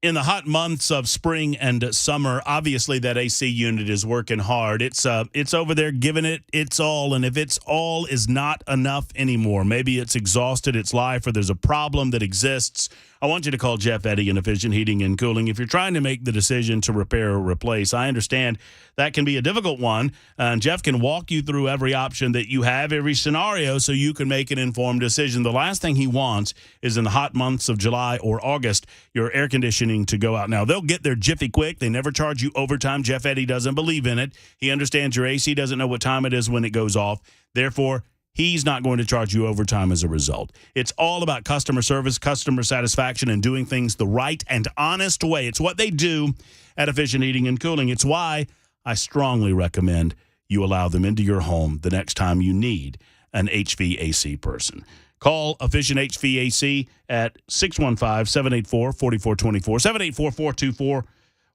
in the hot months of spring and summer, obviously that AC unit is working hard. It's over there giving it its all, and if its all is not enough anymore, maybe it's exhausted its life or there's a problem that exists, I want you to call Jeff Eddy in Efficient Heating and Cooling. If you're trying to make the decision to repair or replace, I understand that can be a difficult one, and Jeff can walk you through every option that you have, every scenario, so you can make an informed decision. The last thing he wants is in the hot months of July or August, your air conditioning to go out. Now, they'll get there jiffy quick. They never charge you overtime. Jeff Eddy doesn't believe in it. He understands your AC doesn't know what time it is when it goes off. Therefore, he's not going to charge you overtime as a result. It's all about customer service, customer satisfaction, and doing things the right and honest way. It's what they do at Efficient Heating and Cooling. It's why I strongly recommend you allow them into your home the next time you need an HVAC person. Call Efficient HVAC at 615-784-4424, 784-424,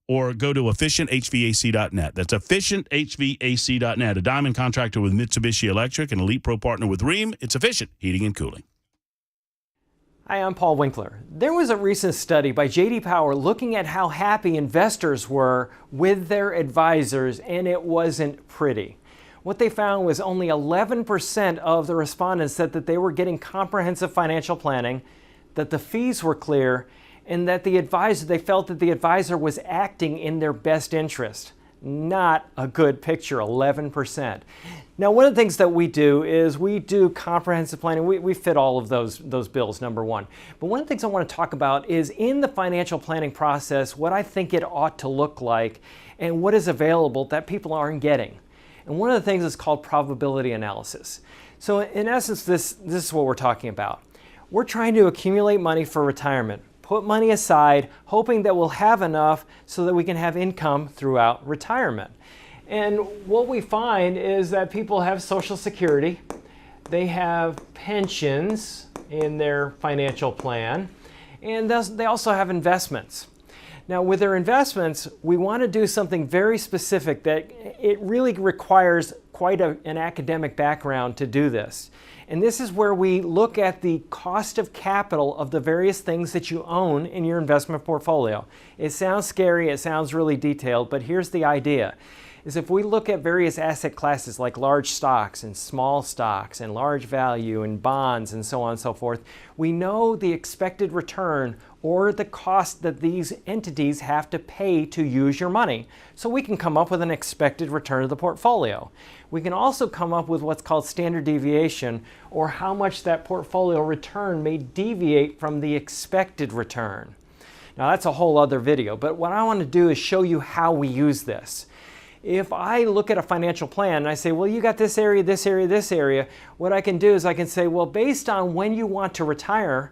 or go to efficienthvac.net. That's efficienthvac.net, a Diamond contractor with Mitsubishi Electric and Elite Pro partner with Rheem. It's Efficient Heating and Cooling. Hi, I'm Paul Winkler. There was a recent study by J.D. Power looking at how happy investors were with their advisors, and it wasn't pretty. What they found was only 11% of the respondents said that they were getting comprehensive financial planning, that the fees were clear, and that they felt that the advisor was acting in their best interest. Not a good picture, 11%. Now, one of the things that we do is we do comprehensive planning. We fit all of those bills, number one. But one of the things I want to talk about is in the financial planning process, what I think it ought to look like and what is available that people aren't getting. And one of the things is called probability analysis. So in essence, this is what we're talking about. We're trying to accumulate money for retirement, put money aside, hoping that we'll have enough so that we can have income throughout retirement. And what we find is that people have Social Security, they have pensions in their financial plan, and they also have investments. Now, with their investments, we want to do something very specific that it really requires quite an academic background to do this. And this is where we look at the cost of capital of the various things that you own in your investment portfolio. It sounds scary, it sounds really detailed, but here's the idea. Is if we look at various asset classes like large stocks and small stocks and large value and bonds and so on and so forth, we know the expected return or the cost that these entities have to pay to use your money. So we can come up with an expected return of the portfolio. We can also come up with what's called standard deviation, or how much that portfolio return may deviate from the expected return. Now that's a whole other video, but what I want to do is show you how we use this. If I look at a financial plan and I say, well, you got this area, this area, this area, what I can do is I can say, well, based on when you want to retire,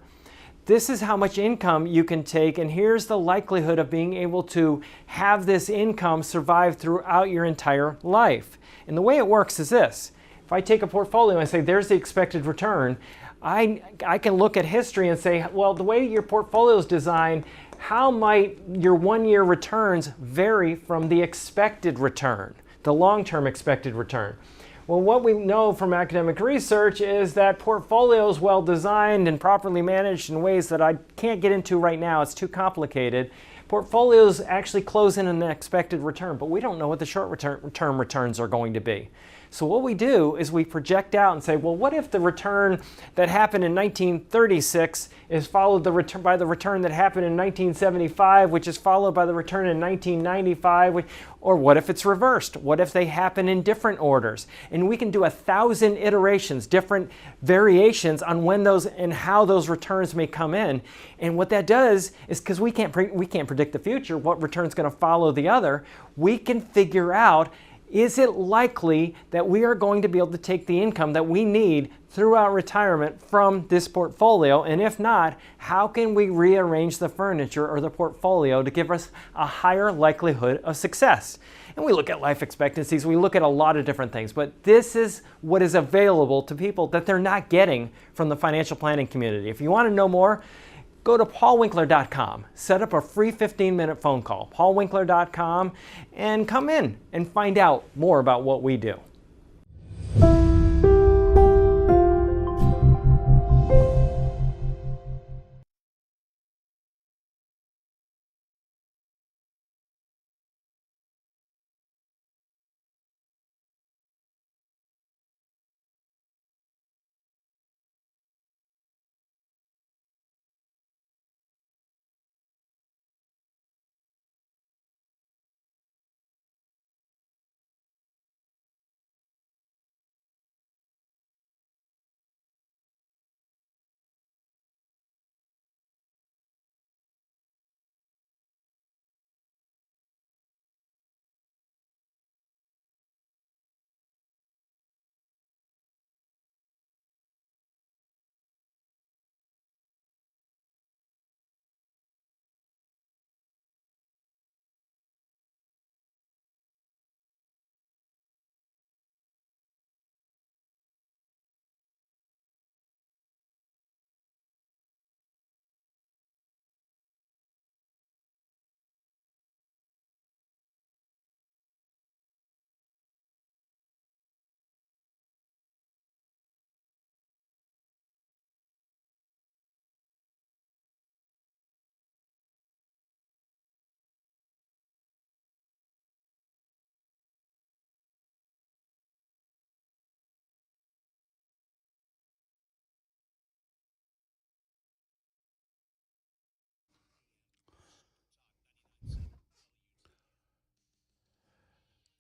this is how much income you can take, and here's the likelihood of being able to have this income survive throughout your entire life. And the way it works is this. If I take a portfolio and say, there's the expected return, I can look at history and say, well, the way your portfolio is designed, how might your one-year returns vary from the expected return, the long-term expected return? Well, what we know from academic research is that portfolios well designed and properly managed in ways that I can't get into right now, it's too complicated, portfolios actually close in an expected return, but we don't know what the short-term returns are going to be. So what we do is we project out and say, well, what if the return that happened in 1936 is followed by the return that happened in 1975, which is followed by the return in 1995, or what if it's reversed? What if they happen in different orders? And we can do 1,000 iterations, different variations on when those and how those returns may come in. And what that does is, because we can't predict the future, what return is going to follow the other, we can figure out, is it likely that we are going to be able to take the income that we need throughout retirement from this portfolio? And if not, how can we rearrange the furniture or the portfolio to give us a higher likelihood of success? And we look at life expectancies, we look at a lot of different things, but this is what is available to people that they're not getting from the financial planning community. If you want to know more, go to paulwinkler.com, set up a free 15-minute phone call, paulwinkler.com, and come in and find out more about what we do.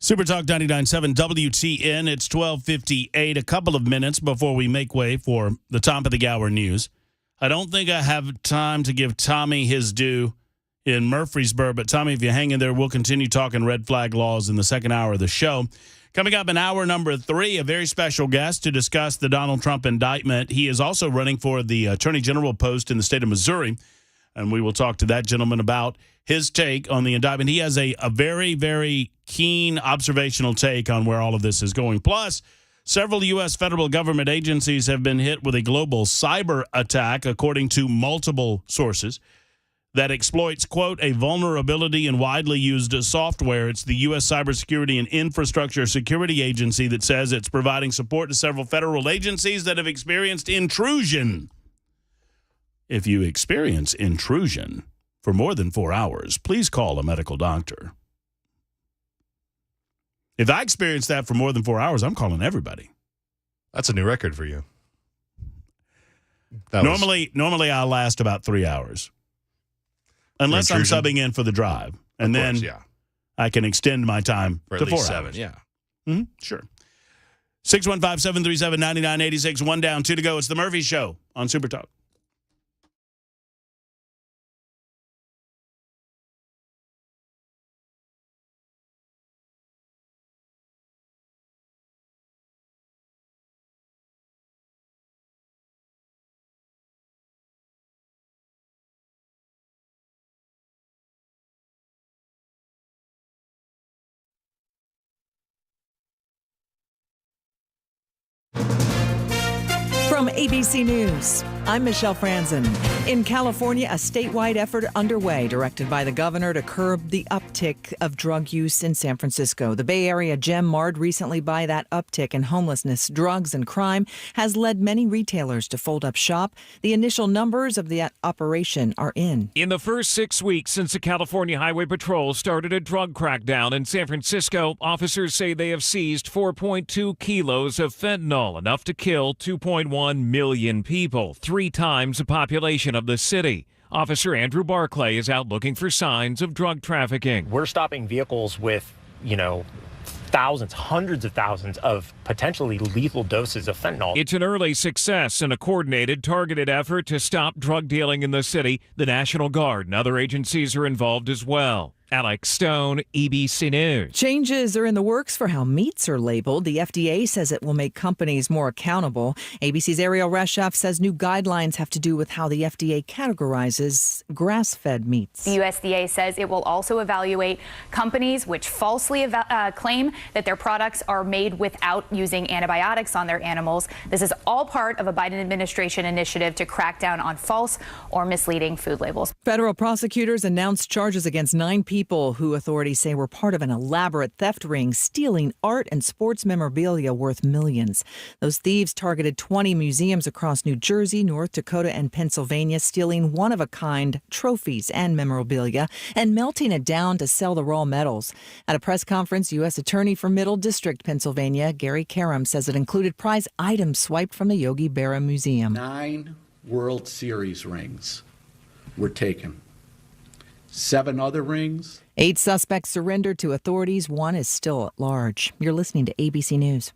Super Talk 99.7 WTN. It's 12:58, a couple of minutes before we make way for the top of the hour news. I don't think I have time to give Tommy his due in Murfreesboro, but Tommy, if you hang in there, we'll continue talking red flag laws in the second hour of the show. Coming up in hour number 3, a very special guest to discuss the Donald Trump indictment. He is also running for the Attorney General post in the state of Missouri, and we will talk to that gentleman about his take on the indictment. He has a very, very keen observational take on where all of this is going. Plus, several U.S. federal government agencies have been hit with a global cyber attack, according to multiple sources, that exploits, quote, a vulnerability in widely used software. It's the U.S. Cybersecurity and Infrastructure Security Agency that says it's providing support to several federal agencies that have experienced intrusion. If you experience intrusion for more than 4 hours, please call a medical doctor. If I experience that for more than 4 hours, I'm calling everybody. That's a new record for you. Normally I'll last about 3 hours. Unless I'm subbing in for the drive. And then I can extend my time for to at 4 least 7, hours. yeah. Mm-hmm, sure. 615-737-9986. 1 down, 2 to go. It's the Murphy Show on Super Talk. From ABC News, I'm Michelle Franzen. In California, a statewide effort underway directed by the governor to curb the uptick of drug use in San Francisco. The Bay Area gem marred recently by that uptick in homelessness, drugs, and crime has led many retailers to fold up shop. The initial numbers of the operation are in. In the first 6 weeks since the California Highway Patrol started a drug crackdown in San Francisco, officers say they have seized 4.2 kilos of fentanyl, enough to kill 2.1 million people, 3 times the population of the city. Officer Andrew Barclay is out looking for signs of drug trafficking. We're stopping vehicles with, thousands, hundreds of thousands of potentially lethal doses of fentanyl. It's an early success in a coordinated, targeted effort to stop drug dealing in the city. The National Guard and other agencies are involved as well. Alex Stone, ABC News. Changes are in the works for how meats are labeled. The FDA says it will make companies more accountable. ABC's Ariel Reshef says new guidelines have to do with how the FDA categorizes grass-fed meats. The USDA says it will also evaluate companies which falsely claim that their products are made without using antibiotics on their animals. This is all part of a Biden administration initiative to crack down on false or misleading food labels. Federal prosecutors announced charges against 9 people who authorities say were part of an elaborate theft ring, stealing art and sports memorabilia worth millions. Those thieves targeted 20 museums across New Jersey, North Dakota, and Pennsylvania, stealing one-of-a-kind trophies and memorabilia and melting it down to sell the raw metals. At a press conference, U.S. Attorney for Middle District, Pennsylvania, Gary Karam, says it included prize items swiped from the Yogi Berra Museum. 9 World Series rings were taken. 7 other rings. 8 suspects surrendered to authorities. 1 is still at large. You're listening to ABC News.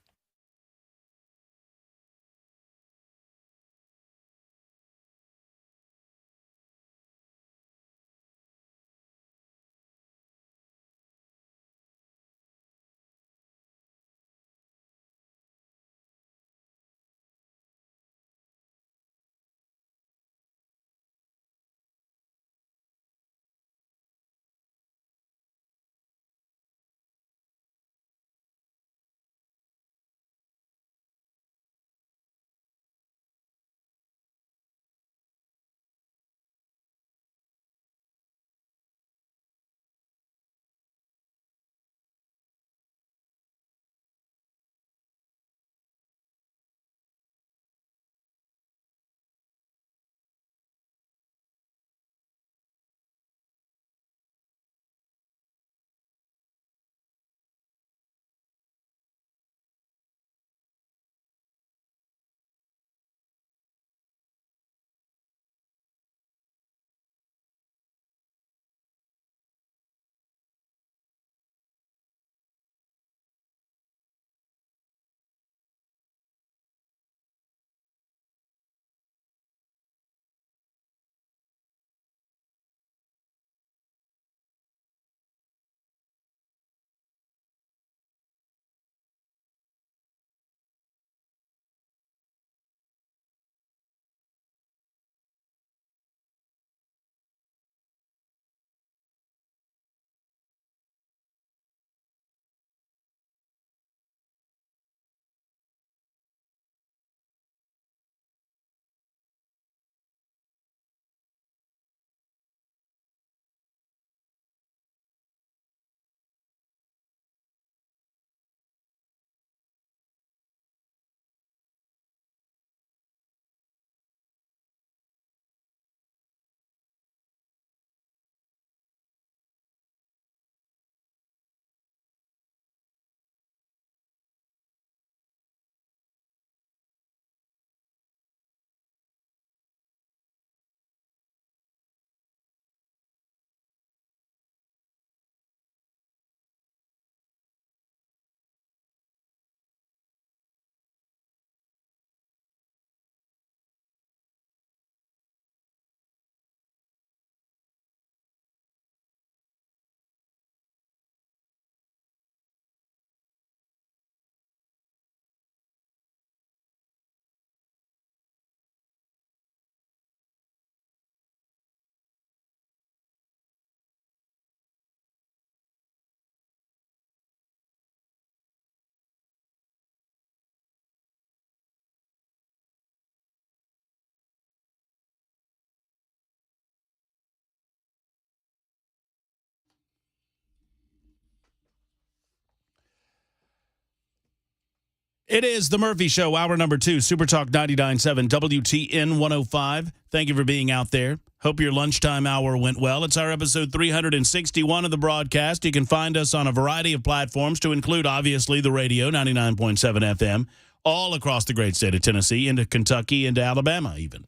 It is the Murphy Show, hour number 2, Super Talk 99.7 WTN 105. Thank you for being out there. Hope your lunchtime hour went well. It's our episode 361 of the broadcast. You can find us on a variety of platforms, to include, obviously, the radio, 99.7 FM, all across the great state of Tennessee, into Kentucky, into Alabama even.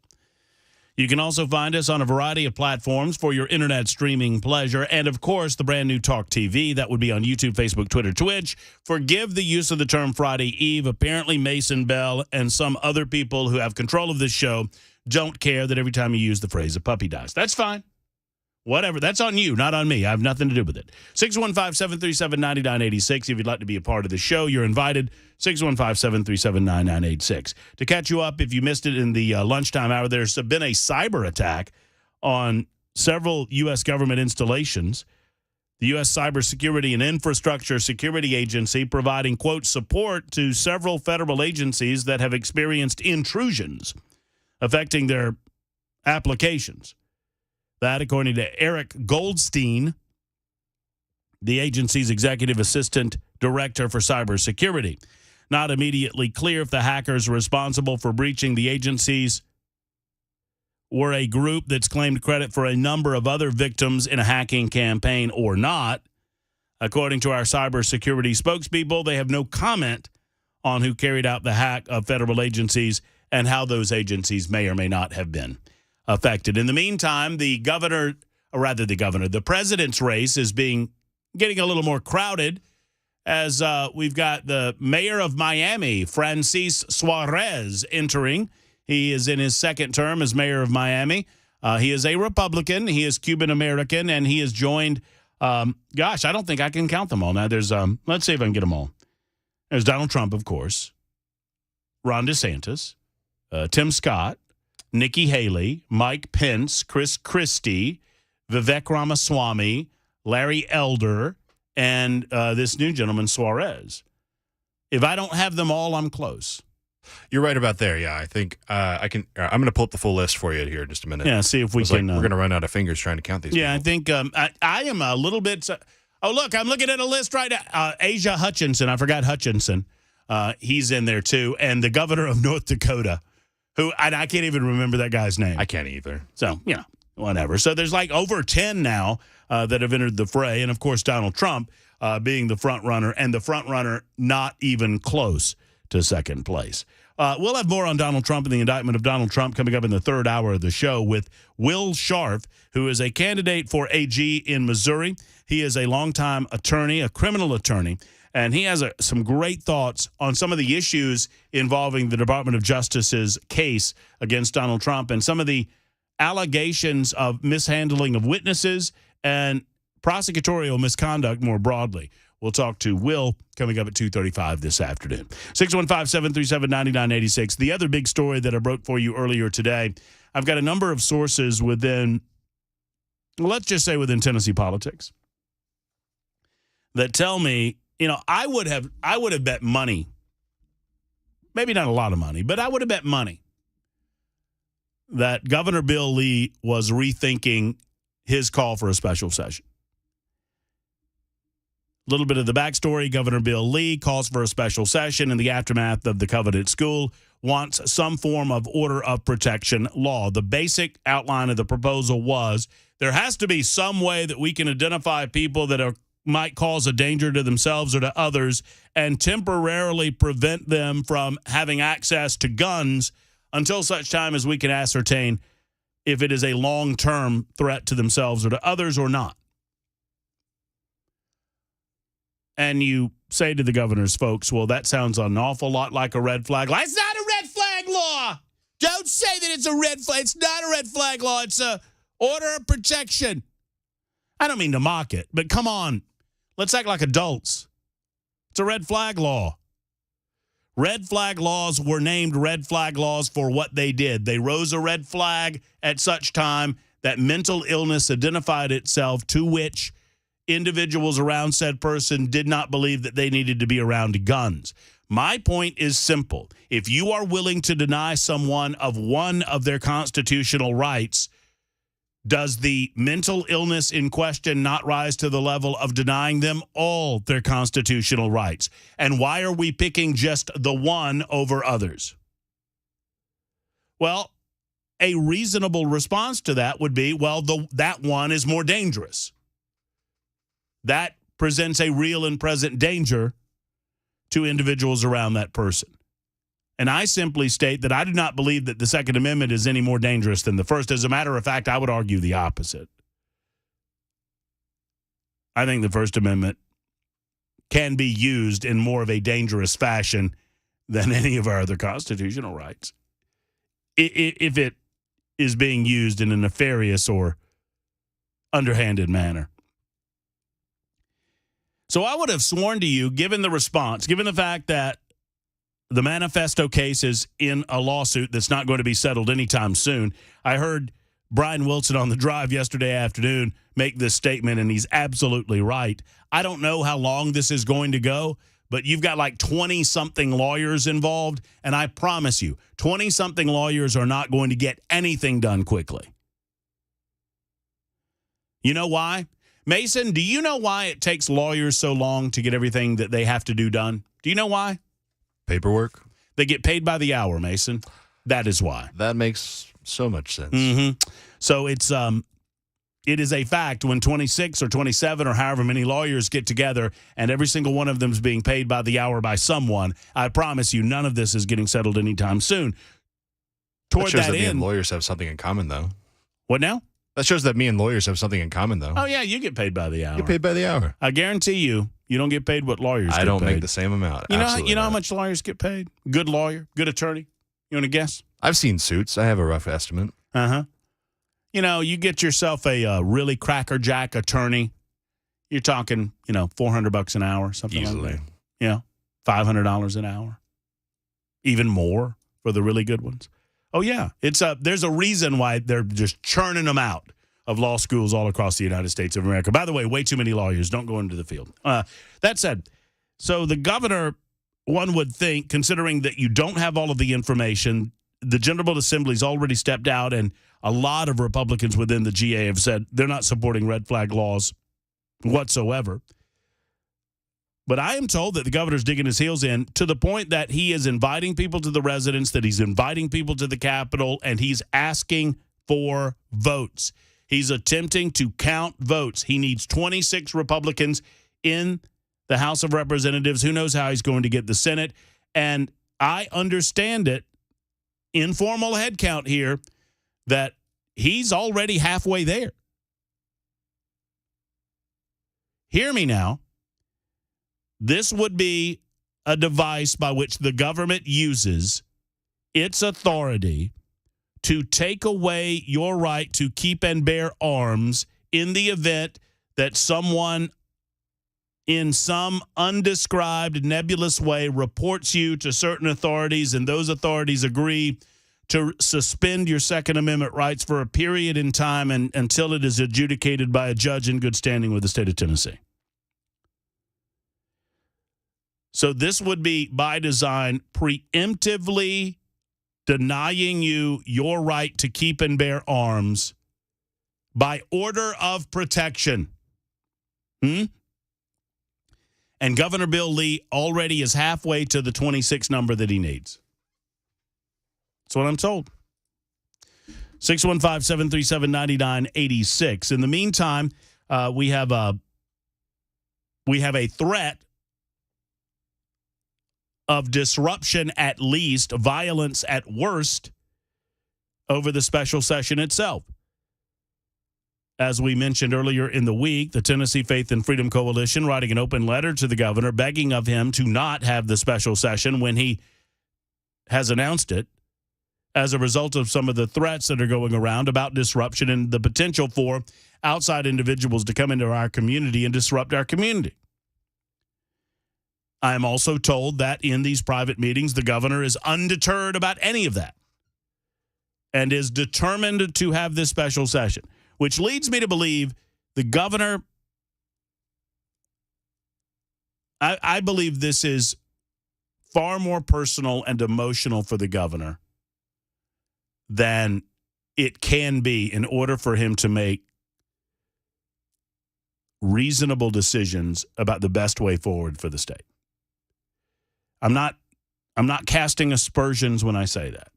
You can also find us on a variety of platforms for your internet streaming pleasure. And, of course, the brand new Talk TV. That would be on YouTube, Facebook, Twitter, Twitch. Forgive the use of the term Friday Eve. Apparently, Mason Bell and some other people who have control of this show don't care that every time you use the phrase, a puppy dies. That's fine. Whatever. That's on you, not on me. I have nothing to do with it. 615-737-9986. If you'd like to be a part of the show, you're invited. 615-737-9986. To catch you up, if you missed it in the lunchtime hour, there's been a cyber attack on several U.S. government installations. The U.S. Cybersecurity and Infrastructure Security Agency providing, quote, support to several federal agencies that have experienced intrusions affecting their applications. That, according to Eric Goldstein, the agency's executive assistant director for cybersecurity. Not immediately clear if the hackers responsible for breaching the agencies were a group that's claimed credit for a number of other victims in a hacking campaign or not. According to our cybersecurity spokespeople, they have no comment on who carried out the hack of federal agencies and how those agencies may or may not have been affected. In the meantime, the president's race is getting a little more crowded, as we've got the mayor of Miami, Francis Suarez, entering. He is in his second term as mayor of Miami. He is a Republican. He is Cuban-American, and he has joined, I don't think I can count them all. Now, there's, let's see if I can get them all. There's Donald Trump, of course, Ron DeSantis, Tim Scott, Nikki Haley, Mike Pence, Chris Christie, Vivek Ramaswamy, Larry Elder, and this new gentleman, Suarez. If I don't have them all, I'm close. You're right about there. Yeah, I think I can. I'm going to pull up the full list for you here in just a minute. Yeah, see if we can. We're going to run out of fingers trying to count these. Yeah, people. I think I am a little bit. Oh, look, I'm looking at a list right now. Asia Hutchinson. I forgot Hutchinson. He's in there too, and the governor of North Dakota, and I can't even remember that guy's name. I can't either. So whatever. So there's like over 10 now that have entered the fray, and of course Donald Trump being the front runner, and the front runner not even close to second place. We'll have more on Donald Trump and the indictment of Donald Trump coming up in the third hour of the show with Will Scharf, who is a candidate for AG in Missouri. He is a longtime attorney, a criminal attorney, and he has some great thoughts on some of the issues involving the Department of Justice's case against Donald Trump and some of the allegations of mishandling of witnesses and prosecutorial misconduct more broadly. We'll talk to Will coming up at 2:35 this afternoon. 615-737-9986. The other big story that I broke for you earlier today, I've got a number of sources within, let's just say within Tennessee politics, that tell me, I would have bet money, maybe not a lot of money, but I would have bet money that Governor Bill Lee was rethinking his call for a special session. A little bit of the backstory: Governor Bill Lee calls for a special session in the aftermath of the Covenant School, wants some form of order of protection law. The basic outline of the proposal was there has to be some way that we can identify people that might cause a danger to themselves or to others and temporarily prevent them from having access to guns until such time as we can ascertain if it is a long-term threat to themselves or to others or not. And you say to the governor's folks, well, that sounds an awful lot like a red flag law. It's not a red flag law. Don't say that it's a red flag. It's not a red flag law. It's a order of protection. I don't mean to mock it, but come on. Let's act like adults. It's a red flag law. Red flag laws were named red flag laws for what they did. They rose a red flag at such time that mental illness identified itself, to which individuals around said person did not believe that they needed to be around guns. My point is simple. If you are willing to deny someone of one of their constitutional rights, Does the mental illness in question not rise to the level of denying them all their constitutional rights? And why are we picking just the one over others? Well, a reasonable response to that would be, well, that one is more dangerous. That presents a real and present danger to individuals around that person. And I simply state that I do not believe that the Second Amendment is any more dangerous than the First. As a matter of fact, I would argue the opposite. I think the First Amendment can be used in more of a dangerous fashion than any of our other constitutional rights, if it is being used in a nefarious or underhanded manner. So I would have sworn to you, given the response, given the fact that the manifesto case is in a lawsuit that's not going to be settled anytime soon. I heard Brian Wilson on the drive yesterday afternoon make this statement, and he's absolutely right. I don't know how long this is going to go, but you've got like 20-something lawyers involved, and I promise you, 20-something lawyers are not going to get anything done quickly. You know why? Mason, do you know why it takes lawyers so long to get everything that they have to do done? Do you know why? Paperwork? They get paid by the hour, Mason. That is why. That makes so much sense. Mm-hmm. So it is a fact when 26 or 27 or however many lawyers get together and every single one of them is being paid by the hour by someone, I promise you none of this is getting settled anytime soon. That shows that me and lawyers have something in common, though. What now? That shows that me and lawyers have something in common, though. Oh, yeah, you get paid by the hour. You get paid by the hour. I guarantee you don't get paid what lawyers get paid. I don't make the same amount. You know how much lawyers get paid? Good lawyer, good attorney. You want to guess? I've seen suits. I have a rough estimate. Uh-huh. You know, you get yourself a really crackerjack attorney. You're talking, $400 an hour, something Easily. like that. $500 an hour. Even more for the really good ones. Oh, yeah. There's a reason why they're just churning them out of law schools all across the United States of America. By the way, way too many lawyers. Don't go into the field. That said, so the governor, one would think, considering that you don't have all of the information, the General Assembly's already stepped out, and a lot of Republicans within the GA have said they're not supporting red flag laws whatsoever. But I am told that the governor's digging his heels in to the point that he is inviting people to the residence, that he's inviting people to the Capitol, and he's asking for votes. He's attempting to count votes. He needs 26 Republicans in the House of Representatives. Who knows how he's going to get the Senate? And I understand it, informal head count here, that he's already halfway there. Hear me now. This would be a device by which the government uses its authority to take away your right to keep and bear arms in the event that someone in some undescribed nebulous way reports you to certain authorities and those authorities agree to suspend your Second Amendment rights for a period in time and until it is adjudicated by a judge in good standing with the state of Tennessee. So this would be, by design, preemptively denying you your right to keep and bear arms by order of protection. And Governor Bill Lee already is halfway to the 26 number that he needs. That's what I'm told. 615-737-9986. In the meantime, we have a threat of disruption at least, violence at worst, over the special session itself. As we mentioned earlier in the week, the Tennessee Faith and Freedom Coalition writing an open letter to the governor begging of him to not have the special session when he has announced it, as a result of some of the threats that are going around about disruption and the potential for outside individuals to come into our community and disrupt our community. I am also told that in these private meetings, the governor is undeterred about any of that and is determined to have this special session, which leads me to believe the governor, I believe this is far more personal and emotional for the governor than it can be in order for him to make reasonable decisions about the best way forward for the state. I'm not casting aspersions when I say that.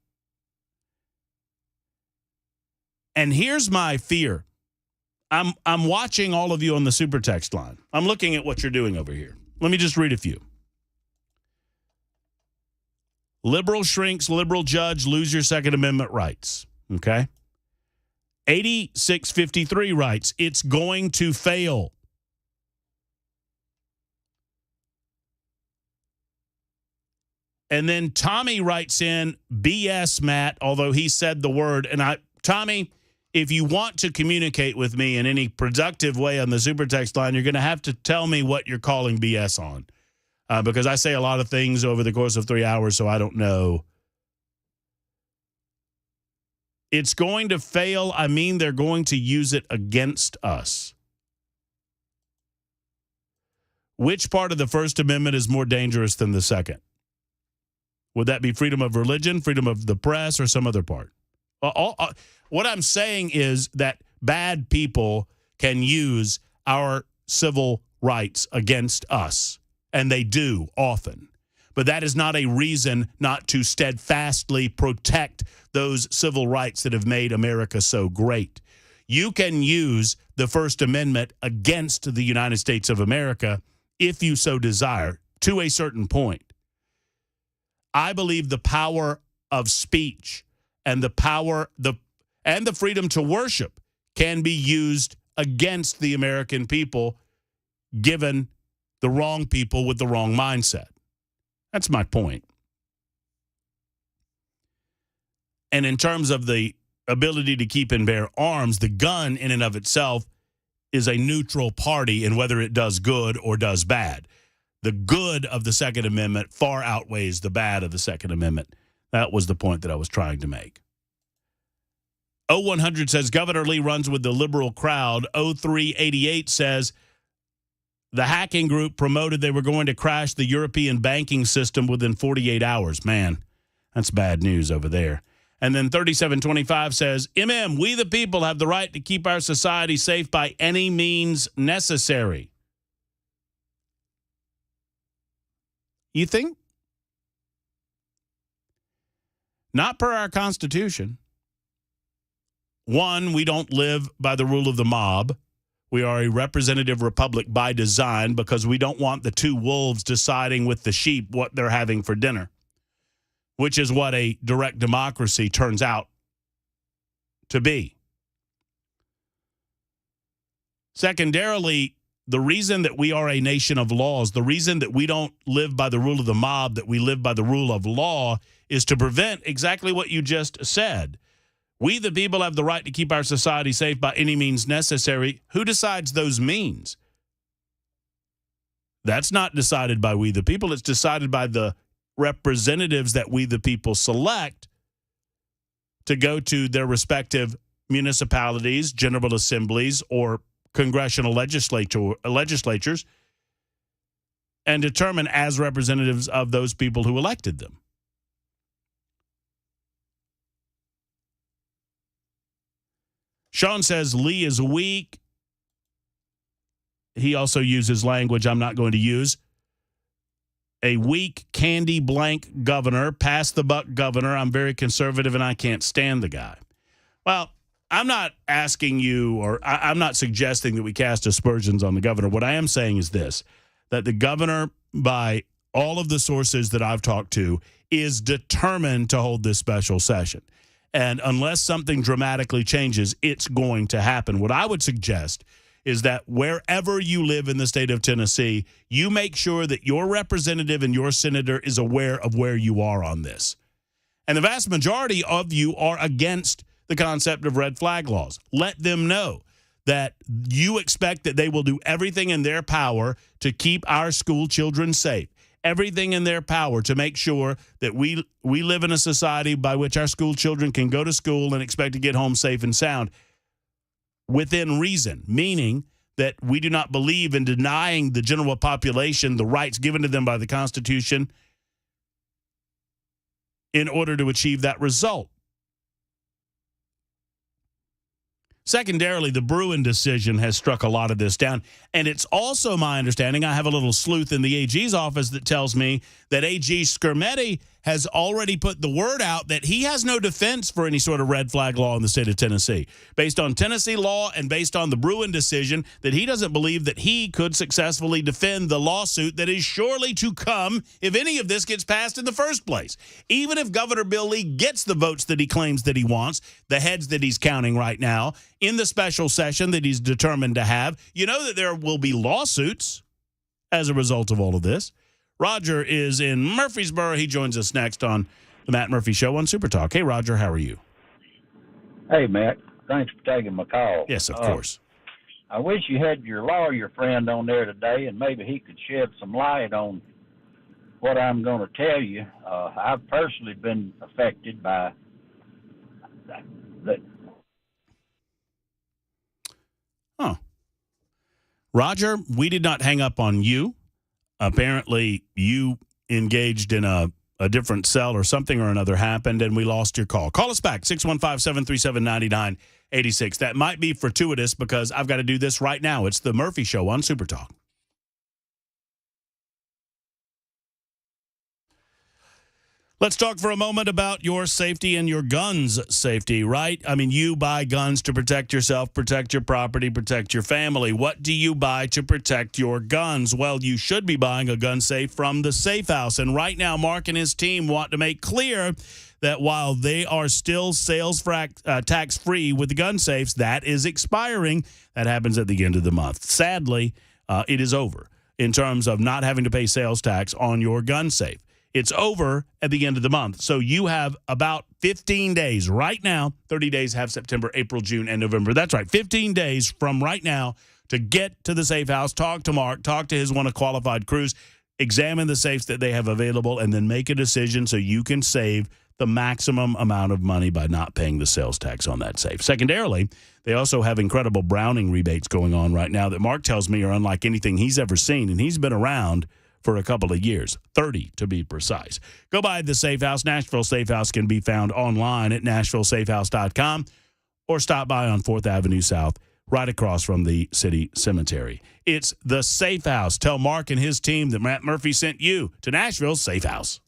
And here's my fear. I'm watching all of you on the super text line. I'm looking at what you're doing over here. Let me just read a few. Liberal shrinks, liberal judge, lose your Second Amendment rights. Okay? 8653 writes, it's going to fail. And then Tommy writes in, BS, Matt, although he said the word. And Tommy, if you want to communicate with me in any productive way on the super text line, you're going to have to tell me what you're calling BS on. Because I say a lot of things over the course of 3 hours, so I don't know. It's going to fail. I mean, they're going to use it against us. Which part of the First Amendment is more dangerous than the second? Would that be freedom of religion, freedom of the press, or some other part? What I'm saying is that bad people can use our civil rights against us, and they do often. But that is not a reason not to steadfastly protect those civil rights that have made America so great. You can use the First Amendment against the United States of America if you so desire, to a certain point. I believe the power of speech and the freedom to worship can be used against the American people, given the wrong people with the wrong mindset. That's my point. And in terms of the ability to keep and bear arms, the gun in and of itself is a neutral party in whether it does good or does bad. The good of the Second Amendment far outweighs the bad of the Second Amendment. That was the point that I was trying to make. 0100 says Governor Lee runs with the liberal crowd. 0388 says the hacking group promoted they were going to crash the European banking system within 48 hours. Man, that's bad news over there. And then 3725 says, we the people have the right to keep our society safe by any means necessary. You think? Not per our Constitution. One, we don't live by the rule of the mob. We are a representative republic by design because we don't want the two wolves deciding with the sheep what they're having for dinner, which is what a direct democracy turns out to be. Secondarily, the reason that we are a nation of laws, the reason that we don't live by the rule of the mob, that we live by the rule of law, is to prevent exactly what you just said. We, the people, have the right to keep our society safe by any means necessary. Who decides those means? That's not decided by we, the people. It's decided by the representatives that we, the people, select to go to their respective municipalities, general assemblies, or congressional legislatures and determine as representatives of those people who elected them. Sean says Lee is weak. He also uses language I'm not going to use. A weak candy blank governor, pass the buck governor. I'm very conservative and I can't stand the guy. Well, I'm not asking you, or I'm not suggesting that we cast aspersions on the governor. What I am saying is this, that the governor, by all of the sources that I've talked to, is determined to hold this special session. And unless something dramatically changes, it's going to happen. What I would suggest is that wherever you live in the state of Tennessee, you make sure that your representative and your senator is aware of where you are on this. And the vast majority of you are against the concept of red flag laws. Let them know that you expect that they will do everything in their power to keep our school children safe, everything in their power to make sure that we live in a society by which our school children can go to school and expect to get home safe and sound within reason, meaning that we do not believe in denying the general population the rights given to them by the Constitution in order to achieve that result. Secondarily, the Bruin decision has struck a lot of this down. And it's also my understanding, I have a little sleuth in the AG's office that tells me that AG Skermetti has already put the word out that he has no defense for any sort of red flag law in the state of Tennessee. Based on Tennessee law and based on the Bruin decision, that he doesn't believe that he could successfully defend the lawsuit that is surely to come if any of this gets passed in the first place. Even if Governor Bill Lee gets the votes that he claims that he wants, the heads that he's counting right now, in the special session that he's determined to have, you know that there will be lawsuits as a result of all of this. Roger is in Murfreesboro. He joins us next on the Matt Murphy Show on Super Talk. Hey, Roger, how are you? Hey, Matt. Thanks for taking my call. Yes, of course. I wish you had your lawyer friend on there today, and maybe he could shed some light on what I'm going to tell you. I've personally been affected by that. Oh. Roger, we did not hang up on you. Apparently, you engaged in a different cell or something or another happened, and we lost your call. Call us back, 615-737-9986. That might be fortuitous because I've got to do this right now. It's the Murphy Show on Super Talk. Let's talk for a moment about your safety and your guns' safety, right? I mean, you buy guns to protect yourself, protect your property, protect your family. What do you buy to protect your guns? Well, you should be buying a gun safe from the Safe House. And right now, Mark and his team want to make clear that while they are still sales tax-free with the gun safes, that is expiring. That happens at the end of the month. Sadly, it is over in terms of not having to pay sales tax on your gun safe. It's over at the end of the month. So you have about 15 days right now. 30 days have September, April, June, and November. That's right. 15 days from right now to get to the Safe House, talk to Mark, talk to his one of qualified crews, examine the safes that they have available, and then make a decision so you can save the maximum amount of money by not paying the sales tax on that safe. Secondarily, they also have incredible Browning rebates going on right now that Mark tells me are unlike anything he's ever seen, and he's been around for a couple of years, 30 to be precise. Go by the Safe House. Nashville Safe House can be found online at NashvilleSafeHouse.com or stop by on 4th Avenue South, right across from the city cemetery. It's the Safe House. Tell Mark and his team that Matt Murphy sent you to Nashville Safe House.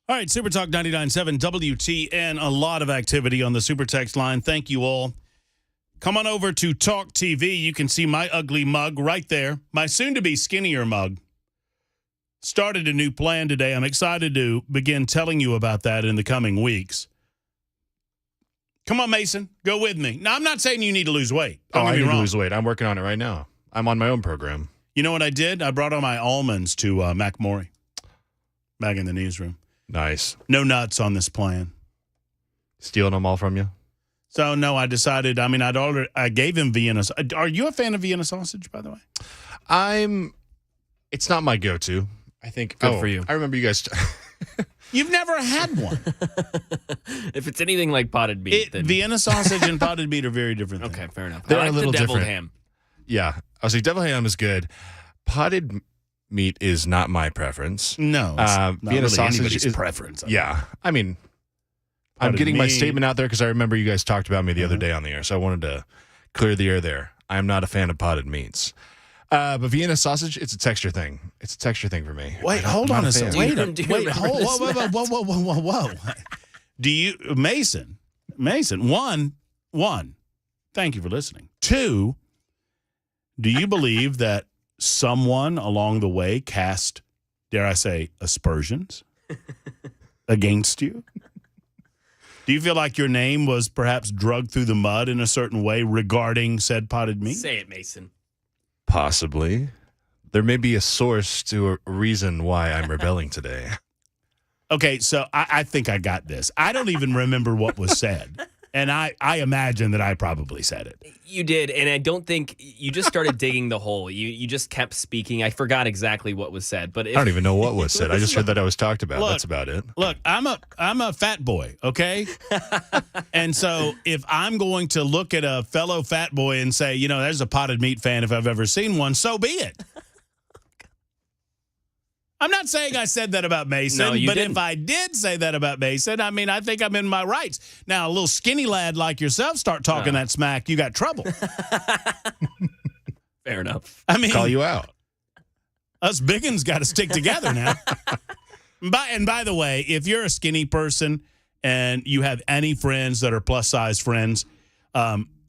All right, Super Talk 99.7 WTN. A lot of activity on the Super Text line. Thank you all. Come on over to Talk TV. You can see my ugly mug right there. My soon-to-be skinnier mug. Started a new plan today. I'm excited to begin telling you about that in the coming weeks. Come on, Mason. Go with me. Now, I'm not saying you need to lose weight. Don't I get me need wrong. to lose weight. I'm working on it right now. I'm on my own program. You know what I did? I brought all my almonds to Mac Maury back in the newsroom. Nice. No nuts on this plan. Stealing them all from you? So, no, I decided, I gave him Vienna. Are you a fan of Vienna sausage, by the way? It's not my go-to. I think. Good for you. I remember you guys. You've never had one. If it's anything like potted meat, then Vienna sausage and potted meat are very different things. okay, fair enough. They're I like a little the deviled different. ham. Yeah. I was like, deviled ham is good. Potted meat is not my preference. No, it's not Vienna really sausage anybody's is preference. Yeah. I mean, I'm Potted getting my meat. statement out there because I remember you guys talked about me the other day on the air, so I wanted to clear the air there. I'm not a fan of potted meats. But Vienna sausage, it's a texture thing. It's a texture thing for me. Wait, hold on a second. Wait, Do you wait, remember hold, this, whoa. Do you, Mason, one, thank you for listening. 2, do you believe that someone along the way cast, dare I say, aspersions against you? Do you feel like your name was perhaps drugged through the mud in a certain way regarding said potted meat? Say it, Mason. Possibly. There may be a source to a reason why I'm rebelling today. Okay, so I think I got this. I don't even remember what was said. And I imagine that I probably said it. You did, and I don't think you just started digging the hole. You just kept speaking. I forgot exactly what was said, but I don't even know what was said. I just heard that I was talked about. Look, That's about it. Look, I'm a fat boy, okay? And so if I'm going to look at a fellow fat boy and say, you know, there's a potted meat fan if I've ever seen one, so be it. I'm not saying I said that about Mason, No, you but didn't. if I did say that about Mason, I mean, I think I'm in my rights. Now, a little skinny lad like yourself start talking that smack, you got trouble. Fair enough. I mean, Call you out. us biggins got to stick together now. By the way, if you're a skinny person and you have any friends that are plus-size friends,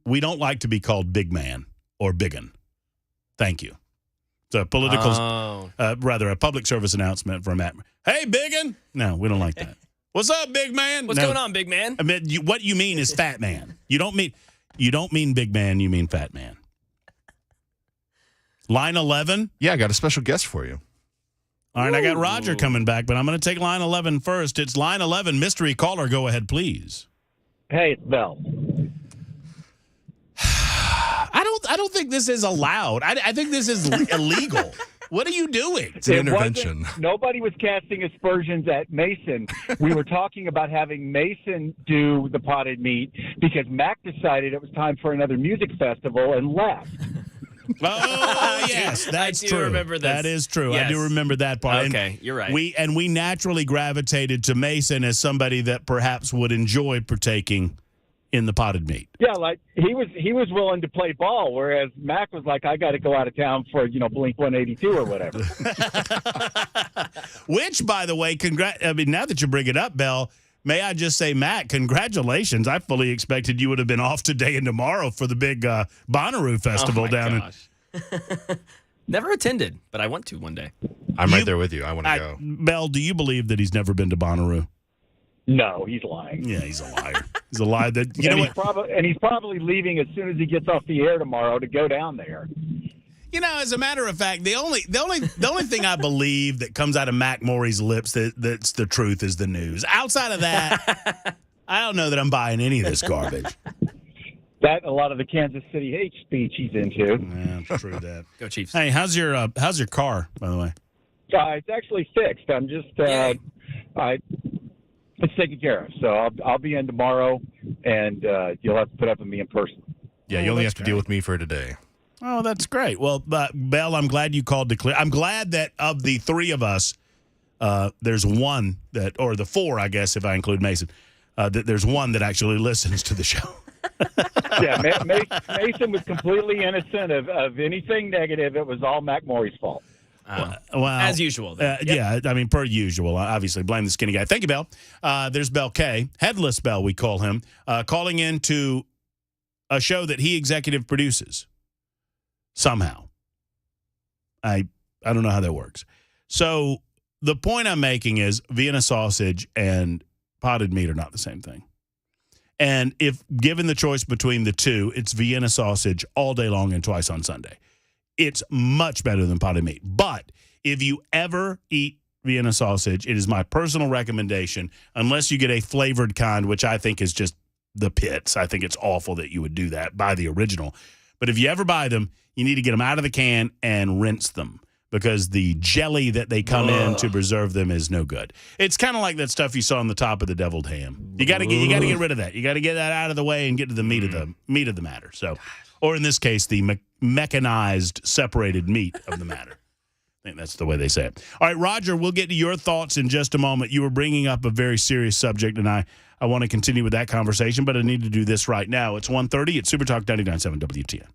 we don't like to be called big man or biggin. Thank you. It's a political, a public service announcement from Matt. Hey, biggin. No, we don't like that. What's up, big man? What's going on, big man? I mean, what you mean is fat man. You don't mean big man. You mean fat man. Line 11. Yeah, I got a special guest for you. All right, I got Roger coming back, but I'm going to take line 11 first. It's line 11, mystery caller. Go ahead, please. Hey, it's Bell. I don't think this is allowed. I think this is illegal. What are you doing? It's an intervention. Nobody was casting aspersions at Mason. We were talking about having Mason do the potted meat because Mac decided it was time for another music festival and left. Oh, yes, that's I do true. remember this. That is true. Yes. I do remember that part. Okay, And you're right. We naturally gravitated to Mason as somebody that perhaps would enjoy partaking in the potted meat. Yeah, like he was willing to play ball, whereas Mac was like, I got to go out of town for Blink 182 or whatever. Which, by the way, now that you bring it up, Bell, may I just say, Mac, congratulations. I fully expected you would have been off today and tomorrow for the big Bonnaroo Festival down in. Never attended, but I want to one day. I'm right there with you. I want to go. Bell, do you believe that he's never been to Bonnaroo? No, he's lying. Yeah, he's a liar. He's a liar. That you know what? He's probably leaving as soon as he gets off the air tomorrow to go down there. You know, as a matter of fact, the only thing I believe that comes out of Mac Maury's lips that's the truth is the news. Outside of that, I don't know that I'm buying any of this garbage. That a lot of the Kansas City hate speech he's into. Yeah, true that. Go Chiefs. Hey, how's your car, by the way? It's actually fixed. I'm just it's taken care of. So I'll be in tomorrow, and you'll have to put up with me in person. Yeah, you only have to deal with me for today. Oh, that's great. Well, Bell, I'm glad you called to clear. I'm glad that of the three of us, there's one that, or the four, I guess, if I include Mason, that there's one that actually listens to the show. Yeah, Mason was completely innocent of anything negative. It was all Mac Maury's fault. Well, as usual. Yeah, I mean, per usual. Obviously, blame the skinny guy. Thank you, Bell. There's Bell K, Headless Bell, we call him, calling in to a show that he executive produces somehow. I don't know how that works. So the point I'm making is Vienna sausage and potted meat are not the same thing. And if given the choice between the two, it's Vienna sausage all day long and twice on Sunday. It's much better than potted meat. But if you ever eat Vienna sausage, it is my personal recommendation, unless you get a flavored kind, which I think is just the pits. I think it's awful that you would do that. Buy the original. But if you ever buy them, you need to get them out of the can and rinse them, because the jelly that they come in to preserve them is no good. It's kind of like that stuff you saw on the top of the deviled ham. You got to get rid of that. You got to get that out of the way and get to the meat of the matter. So, or in this case, the mechanized separated meat of the matter. I think that's the way they say it. All right, Roger, we'll get to your thoughts in just a moment. You were bringing up a very serious subject, and I want to continue with that conversation, but I need to do this right now. It's 1:30 at Super Talk 99.7 WTN.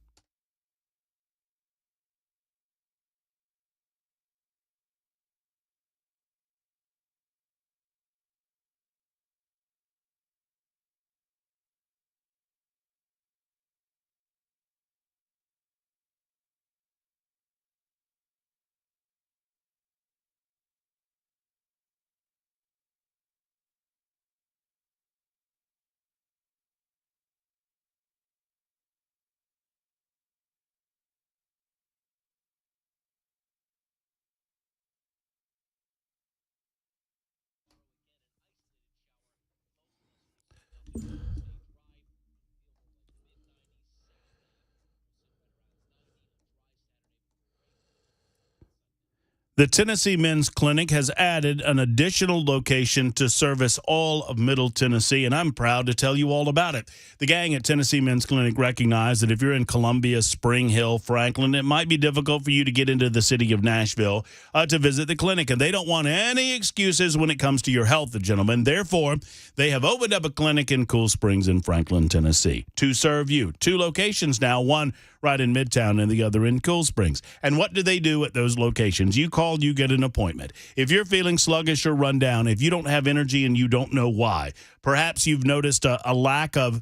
The Tennessee Men's Clinic has added an additional location to service all of Middle Tennessee, and I'm proud to tell you all about it. The gang at Tennessee Men's Clinic recognize that if you're in Columbia, Spring Hill, Franklin, it might be difficult for you to get into the city of Nashville to visit the clinic, and they don't want any excuses when it comes to your health, gentlemen. Therefore, they have opened up a clinic in Cool Springs in Franklin, Tennessee, to serve you. 2 locations now, one right in Midtown and the other in Cool Springs. And what do they do at those locations? You call, you get an appointment. If you're feeling sluggish or run down, if you don't have energy and you don't know why, perhaps you've noticed a lack of,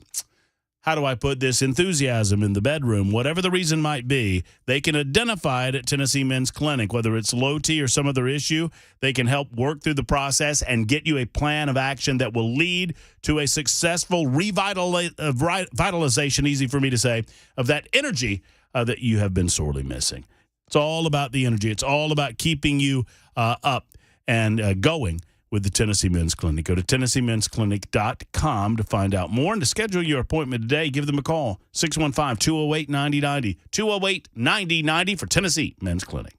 how do I put this, enthusiasm in the bedroom, whatever the reason might be, they can identify it at Tennessee Men's Clinic. Whether it's low T or some other issue, they can help work through the process and get you a plan of action that will lead to a successful revitalization, easy for me to say, of that energy that you have been sorely missing. It's all about the energy. It's all about keeping you up and going with the Tennessee Men's Clinic. Go to TennesseeMen'sClinic.com to find out more and to schedule your appointment today. Give them a call, 615-208-9090, 208-9090 for Tennessee Men's Clinic.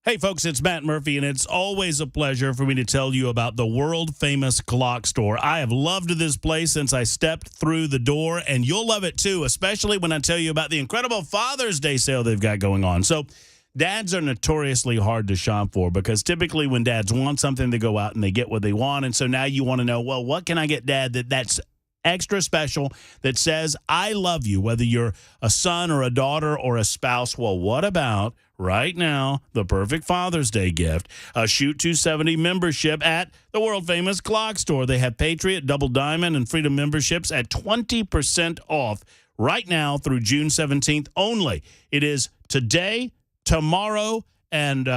Hey, folks, it's Matt Murphy, and it's always a pleasure for me to tell you about the world-famous Clock Store. I have loved this place since I stepped through the door, and you'll love it, too, especially when I tell you about the incredible Father's Day sale they've got going on. So dads are notoriously hard to shop for because typically when dads want something, they go out and they get what they want, and so now you want to know, well, what can I get Dad that's extra special that says, I love you, whether you're a son or a daughter or a spouse. Well, what about right now, the perfect Father's Day gift, a Shoot 270 membership at the world-famous Glock Store. They have Patriot, Double Diamond, and Freedom memberships at 20% off right now through June 17th only. It is today, tomorrow, and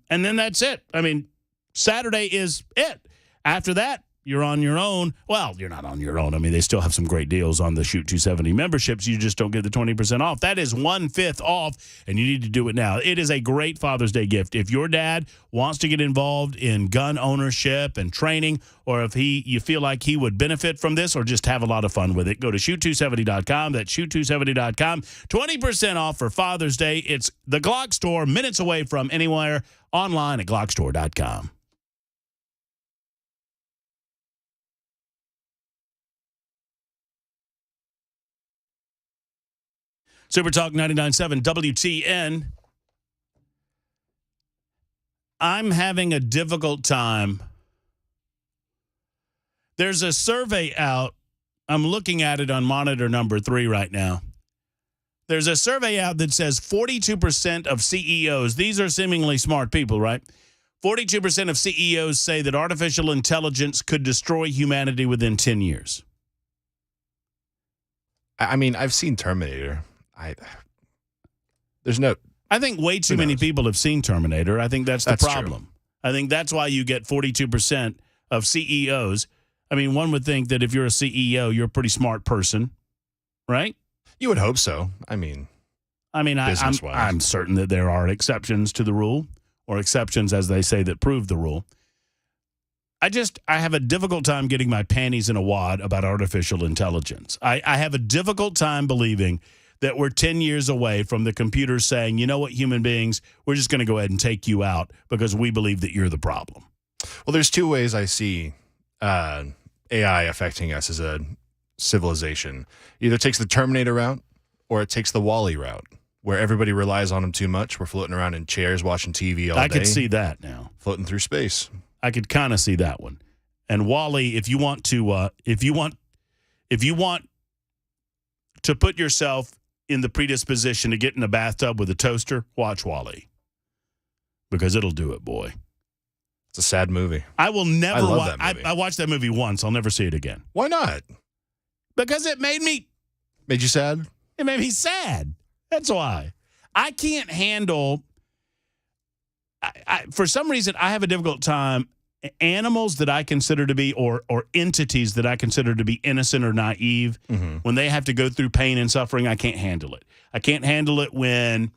then that's it. I mean, Saturday is it. After that, you're on your own. Well, you're not on your own. I mean, they still have some great deals on the Shoot 270 memberships. You just don't get the 20% off. That is 1/5 off, and you need to do it now. It is a great Father's Day gift. If your dad wants to get involved in gun ownership and training, or if you feel like he would benefit from this or just have a lot of fun with it, go to shoot270.com. That's shoot270.com. 20% off for Father's Day. It's the Glock Store, minutes away from anywhere, online at glockstore.com. Super Talk 99.7 WTN. I'm having a difficult time. There's a survey out. I'm looking at it on monitor number 3 right now. There's a survey out that says 42% of CEOs, these are seemingly smart people, right? 42% of CEOs say that artificial intelligence could destroy humanity within 10 years. I mean, I've seen Terminator. I think way too many people have seen Terminator. I think that's the problem. True. I think that's why you get 42% of CEOs. I mean, one would think that if you're a CEO, you're a pretty smart person, right? You would hope so. I mean, I'm certain that there are exceptions to the rule, or exceptions, as they say, that prove the rule. I have a difficult time getting my panties in a wad about artificial intelligence. I have a difficult time believing that we're 10 years away from the computer saying, you know what, human beings, we're just going to go ahead and take you out because we believe that you're the problem. Well, there's two ways I see AI affecting us as a civilization. Either it takes the Terminator route or it takes the WALL-E route, where everybody relies on them too much. We're floating around in chairs watching TV all day. I could see that now. Floating through space. I could kind of see that one. And WALL-E, if you want to put yourself in the predisposition to get in a bathtub with a toaster, watch WALL-E. Because it'll do it, boy. It's a sad movie. I will never watch that movie. I watched that movie once. I'll never see it again. Why not? Because it made you sad? It made me sad. That's why. I can't handle for some reason I have a difficult time animals that I consider to be or entities that I consider to be innocent or naive, when they have to go through pain and suffering, I can't handle it. I can't handle it when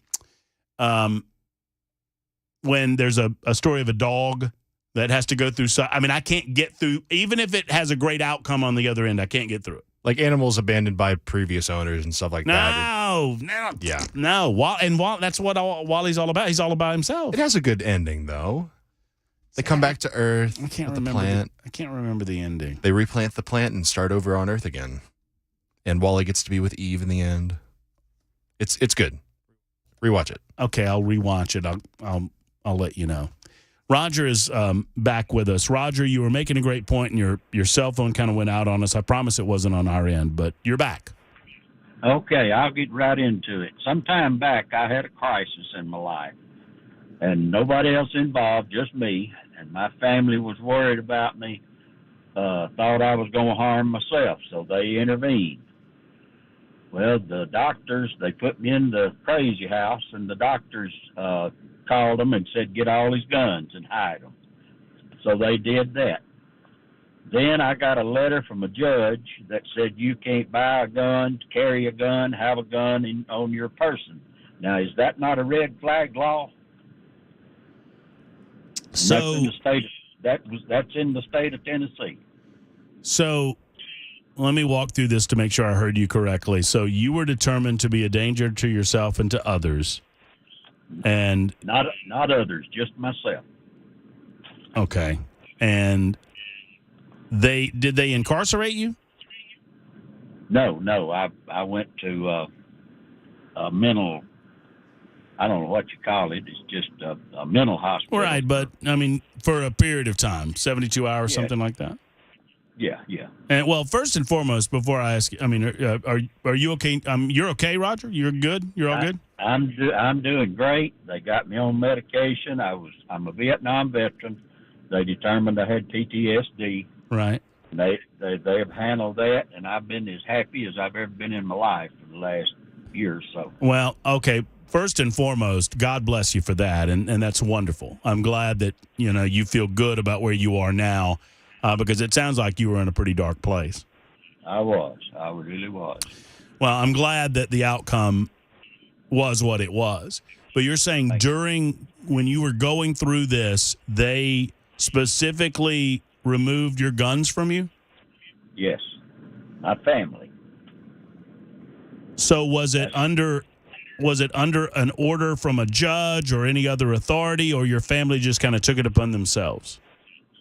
there's a story of a dog that has to go through. I can't get through, even if it has a great outcome on the other end, I can't get through it. Like animals abandoned by previous owners and stuff like that. No. That's what WALL-E's all about. He's all about himself. It has a good ending, though. They come back to Earth. I can't remember the ending. They replant the plant and start over on Earth again. And WALL-E gets to be with Eve in the end. It's good. Rewatch it. Okay, I'll rewatch it. I'll let you know. Roger is back with us. Roger, you were making a great point, and your cell phone kind of went out on us. I promise it wasn't on our end, but you're back. Okay, I'll get right into it. Some time back, I had a crisis in my life, and nobody else involved, just me, and my family was worried about me, thought I was going to harm myself, so they intervened. Well, the doctors, they put me in the crazy house, and the doctors called them and said, get all his guns and hide them. So they did that. Then I got a letter from a judge that said you can't buy a gun, carry a gun, have a gun on your person. Now, is that not a red flag law? So that's in the state of Tennessee. So let me walk through this to make sure I heard you correctly. So you were determined to be a danger to yourself and to others. And not others, just myself. Okay. And did they incarcerate you? No. I went to a mental, I don't know what you call it. It's just a mental hospital. Right, but I mean for a period of time, 72 hours, something like that. Yeah, yeah. And well, first and foremost, before I ask, I mean, are you okay? You're okay, Roger. You're good. You're all good. I'm doing great. They got me on medication. I'm a Vietnam veteran. They determined I had PTSD. Right. They have handled that, and I've been as happy as I've ever been in my life for the last year or so. Well, okay. First and foremost, God bless you for that, and that's wonderful. I'm glad that you feel good about where you are now, because it sounds like you were in a pretty dark place. I really was. Well, I'm glad that the outcome was what it was. But you're saying when you were going through this, they specifically removed your guns from you? Yes, my family. So was it under an order from a judge or any other authority, or your family just kind of took it upon themselves?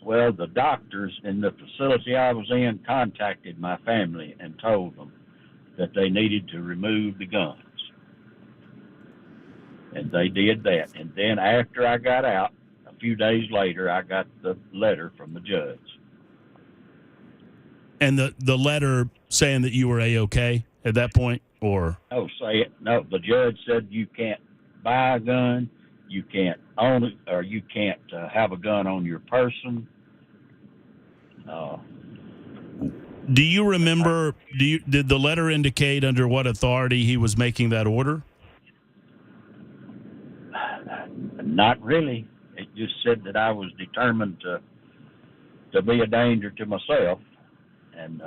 Well, the doctors in the facility I was in contacted my family and told them that they needed to remove the guns. And they did that. And then after I got out, a few days later, I got the letter from the judge. And the letter saying that you were A-okay at that point, or? No, the judge said you can't buy a gun, you can't own it, or you can't have a gun on your person. Do you remember, did the letter indicate under what authority he was making that order? Not really. It just said that I was determined to be a danger to myself, and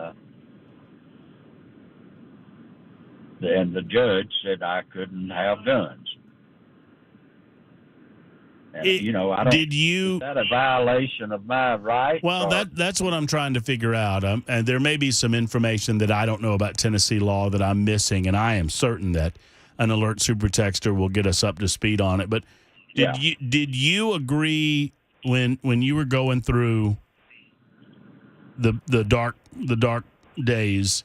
the judge said I couldn't have guns. And, I don't. Is that a violation of my rights? Well, that's what I'm trying to figure out. And there may be some information that I don't know about Tennessee law that I'm missing, and I am certain that an alert super texter will get us up to speed on it. But did you agree when you were going through the dark days?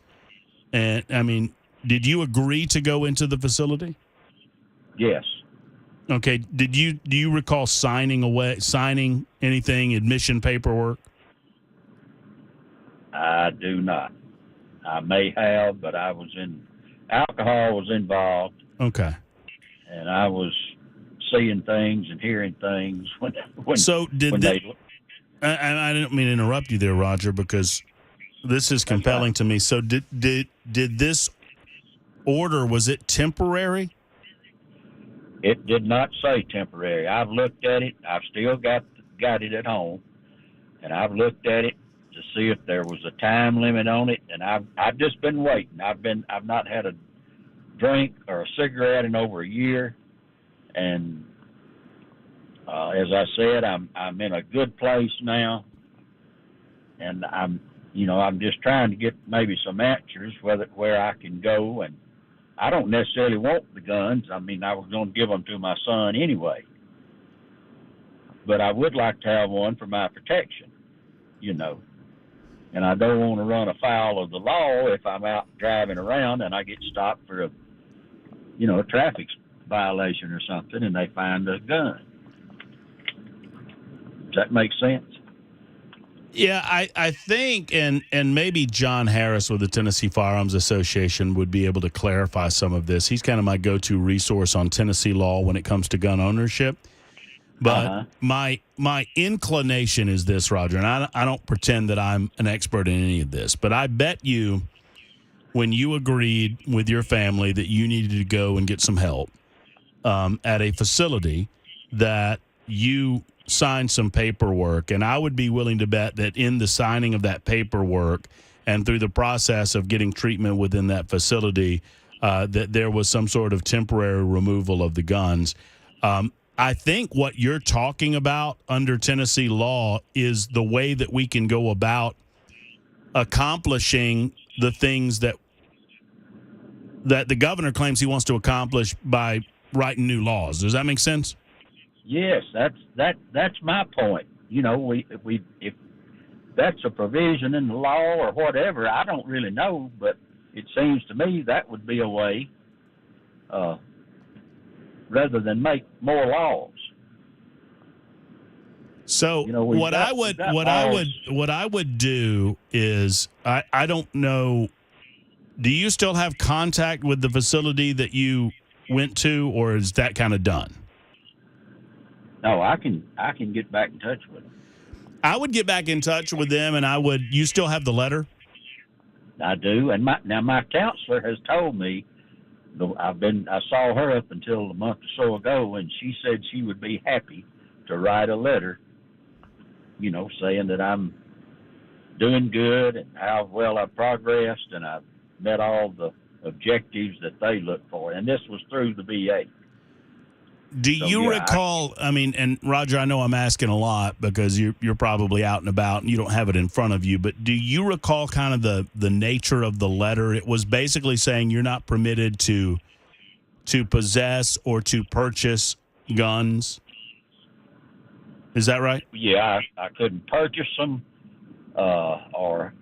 And I mean, did you agree to go into the facility? Yes. Okay. Do you recall signing anything, admission paperwork? I do not. I may have, but alcohol was involved. Okay. And I was seeing things and hearing things when I didn't mean to interrupt you there, Roger, because this is compelling to me. So did this order, was it temporary? It did not say temporary. I've looked at it. I've still got it at home, and I've looked at it to see if there was a time limit on it. And I've just been waiting. I've not had a drink or a cigarette in over a year, and as I said, I'm in a good place now, and I'm just trying to get maybe some answers where I can go. And I don't necessarily want the guns. I mean, I was going to give them to my son anyway. But I would like to have one for my protection, And I don't want to run afoul of the law if I'm out driving around and I get stopped for a traffic violation or something and they find a gun. Does that make sense? Yeah, I think, and maybe John Harris with the Tennessee Firearms Association would be able to clarify some of this. He's kind of my go-to resource on Tennessee law when it comes to gun ownership. But my inclination is this, Roger, and I don't pretend that I'm an expert in any of this, but I bet you when you agreed with your family that you needed to go and get some help at a facility that you signed some paperwork, and I would be willing to bet that in the signing of that paperwork and through the process of getting treatment within that facility, that there was some sort of temporary removal of the guns. I think what you're talking about under Tennessee law is the way that we can go about accomplishing the things that the governor claims he wants to accomplish by writing new laws. Does that make sense? Yes, that's my point. If that's a provision in the law or whatever, I don't really know, but it seems to me that would be a way, rather than make more laws. So what I would do is I don't know. Do you still have contact with the facility that you went to, or is that kind of done? No, I can get back in touch with them. I would get back in touch with them, and you still have the letter? I do, and my counselor has told me. I saw her up until a month or so ago, and she said she would be happy to write a letter, saying that I'm doing good and how well I've progressed and I've met all the objectives that they look for. And this was through the VA. Do you recall, and Roger, I know I'm asking a lot because you're probably out and about and you don't have it in front of you, but do you recall kind of the nature of the letter? It was basically saying you're not permitted to possess or to purchase guns. Is that right? Yeah, I couldn't purchase them or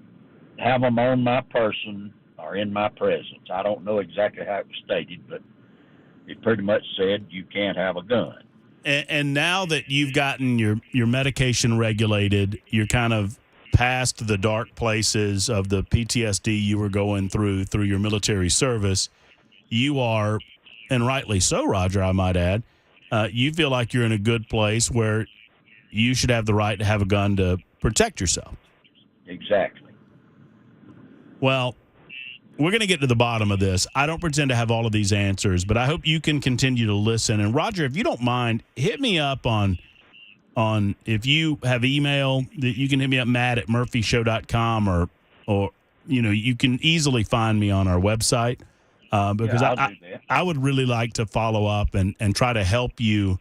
have them on my person or in my presence. I don't know exactly how it was stated, but it pretty much said you can't have a gun. And now that you've gotten your medication regulated, you're kind of past the dark places of the PTSD you were going through your military service. You are, and rightly so, Roger, I might add, you feel like you're in a good place where you should have the right to have a gun to protect yourself. Exactly. Well, we're going to get to the bottom of this. I don't pretend to have all of these answers, but I hope you can continue to listen. And Roger, if you don't mind, hit me up on if you have email, that you can hit me up, matt@murphyshow.com, or you can easily find me on our website because I would really like to follow up and try to help you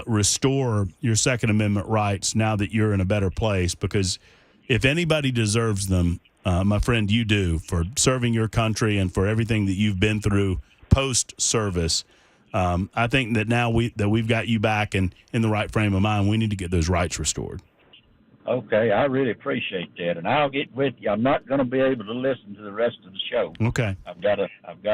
restore your Second Amendment rights now that you're in a better place, because if anybody deserves them, my friend, you do, for serving your country and for everything that you've been through post-service. I think that now we've got you back and in the right frame of mind, we need to get those rights restored. Okay, I really appreciate that, and I'll get with you. I'm not going to be able to listen to the rest of the show. Okay, I've got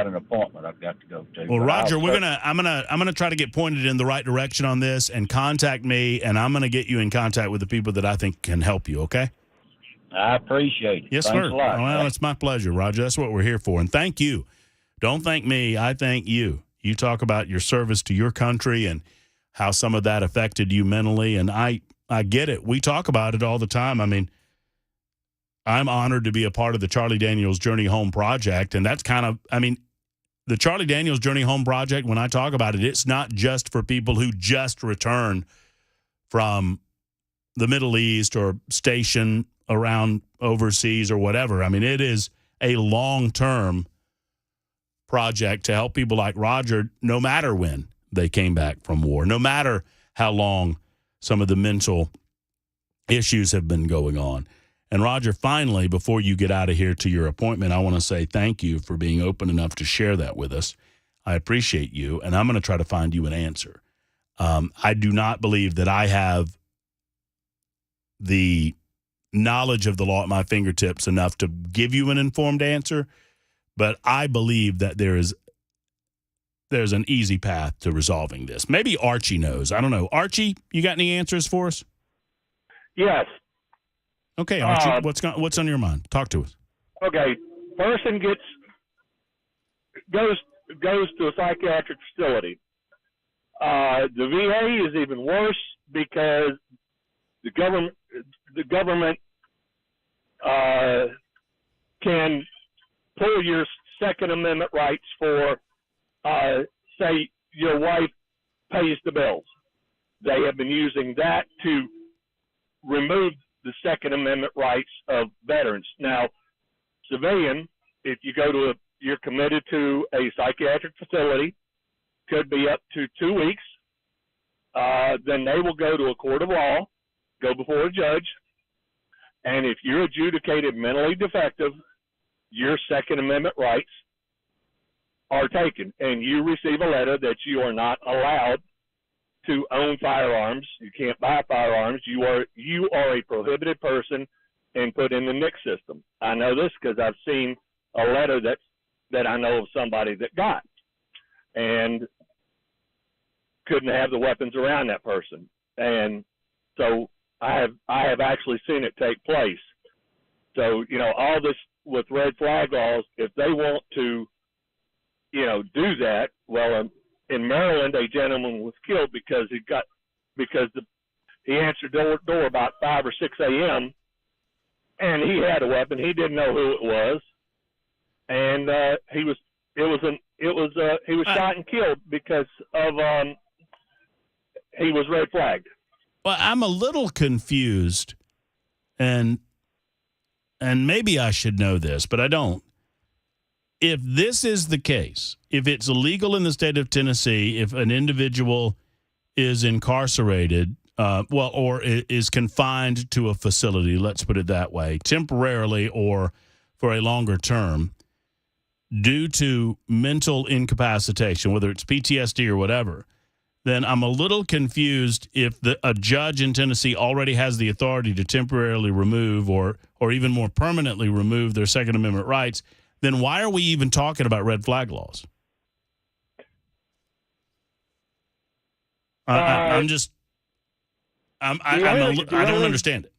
an appointment I've got to go to. Well, Roger, I'm gonna try to get pointed in the right direction on this, and contact me, and I'm gonna get you in contact with the people that I think can help you. Okay. I appreciate it. Yes, Thanks sir. a lot, well, it's my pleasure, Roger. That's what we're here for, and thank you. Don't thank me. I thank you. You talk about your service to your country and how some of that affected you mentally, and I get it. We talk about it all the time. I'm honored to be a part of the Charlie Daniels Journey Home Project, and that's kind of, the Charlie Daniels Journey Home Project, when I talk about it, it's not just for people who just return from the Middle East or station around overseas or whatever. It is a long-term project to help people like Roger, no matter when they came back from war, no matter how long some of the mental issues have been going on. And Roger, finally, before you get out of here to your appointment, I want to say thank you for being open enough to share that with us. I appreciate you, and I'm going to try to find you an answer. I do not believe that I have the knowledge of the law at my fingertips enough to give you an informed answer, but I believe that there's an easy path to resolving this. Maybe Archie knows. I don't know. Archie, you got any answers for us? Yes. Okay, Archie, what's on your mind? Talk to us. Okay, person goes to a psychiatric facility. The VA is even worse because the government can pull your Second Amendment rights for, say, your wife pays the bills. They have been using that to remove the Second Amendment rights of veterans. Now, civilian, if you you're committed to a psychiatric facility, could be up to 2 weeks. Then they will go to a court of law, go before a judge, and if you're adjudicated mentally defective, your Second Amendment rights are taken, and you receive a letter that you are not allowed to own firearms. You can't buy firearms. You are a prohibited person and put in the NICS system. I know this because I've seen a letter that I know of somebody that got, and couldn't have the weapons around that person. And so I have actually seen it take place. So, all this with red flag laws, if they want to, do that, well, in Maryland, a gentleman was killed because he answered door about 5 or 6 a.m. and he had a weapon. He didn't know who it was, and he was shot and killed because of he was red flagged. Well, I'm a little confused, and maybe I should know this, but I don't. If this is the case, if it's illegal in the state of Tennessee, if an individual is incarcerated, or is confined to a facility, let's put it that way, temporarily or for a longer term, due to mental incapacitation, whether it's PTSD or whatever, then I'm a little confused if a judge in Tennessee already has the authority to temporarily remove or even more permanently remove their Second Amendment rights, then why are we even talking about red flag laws? I don't understand it.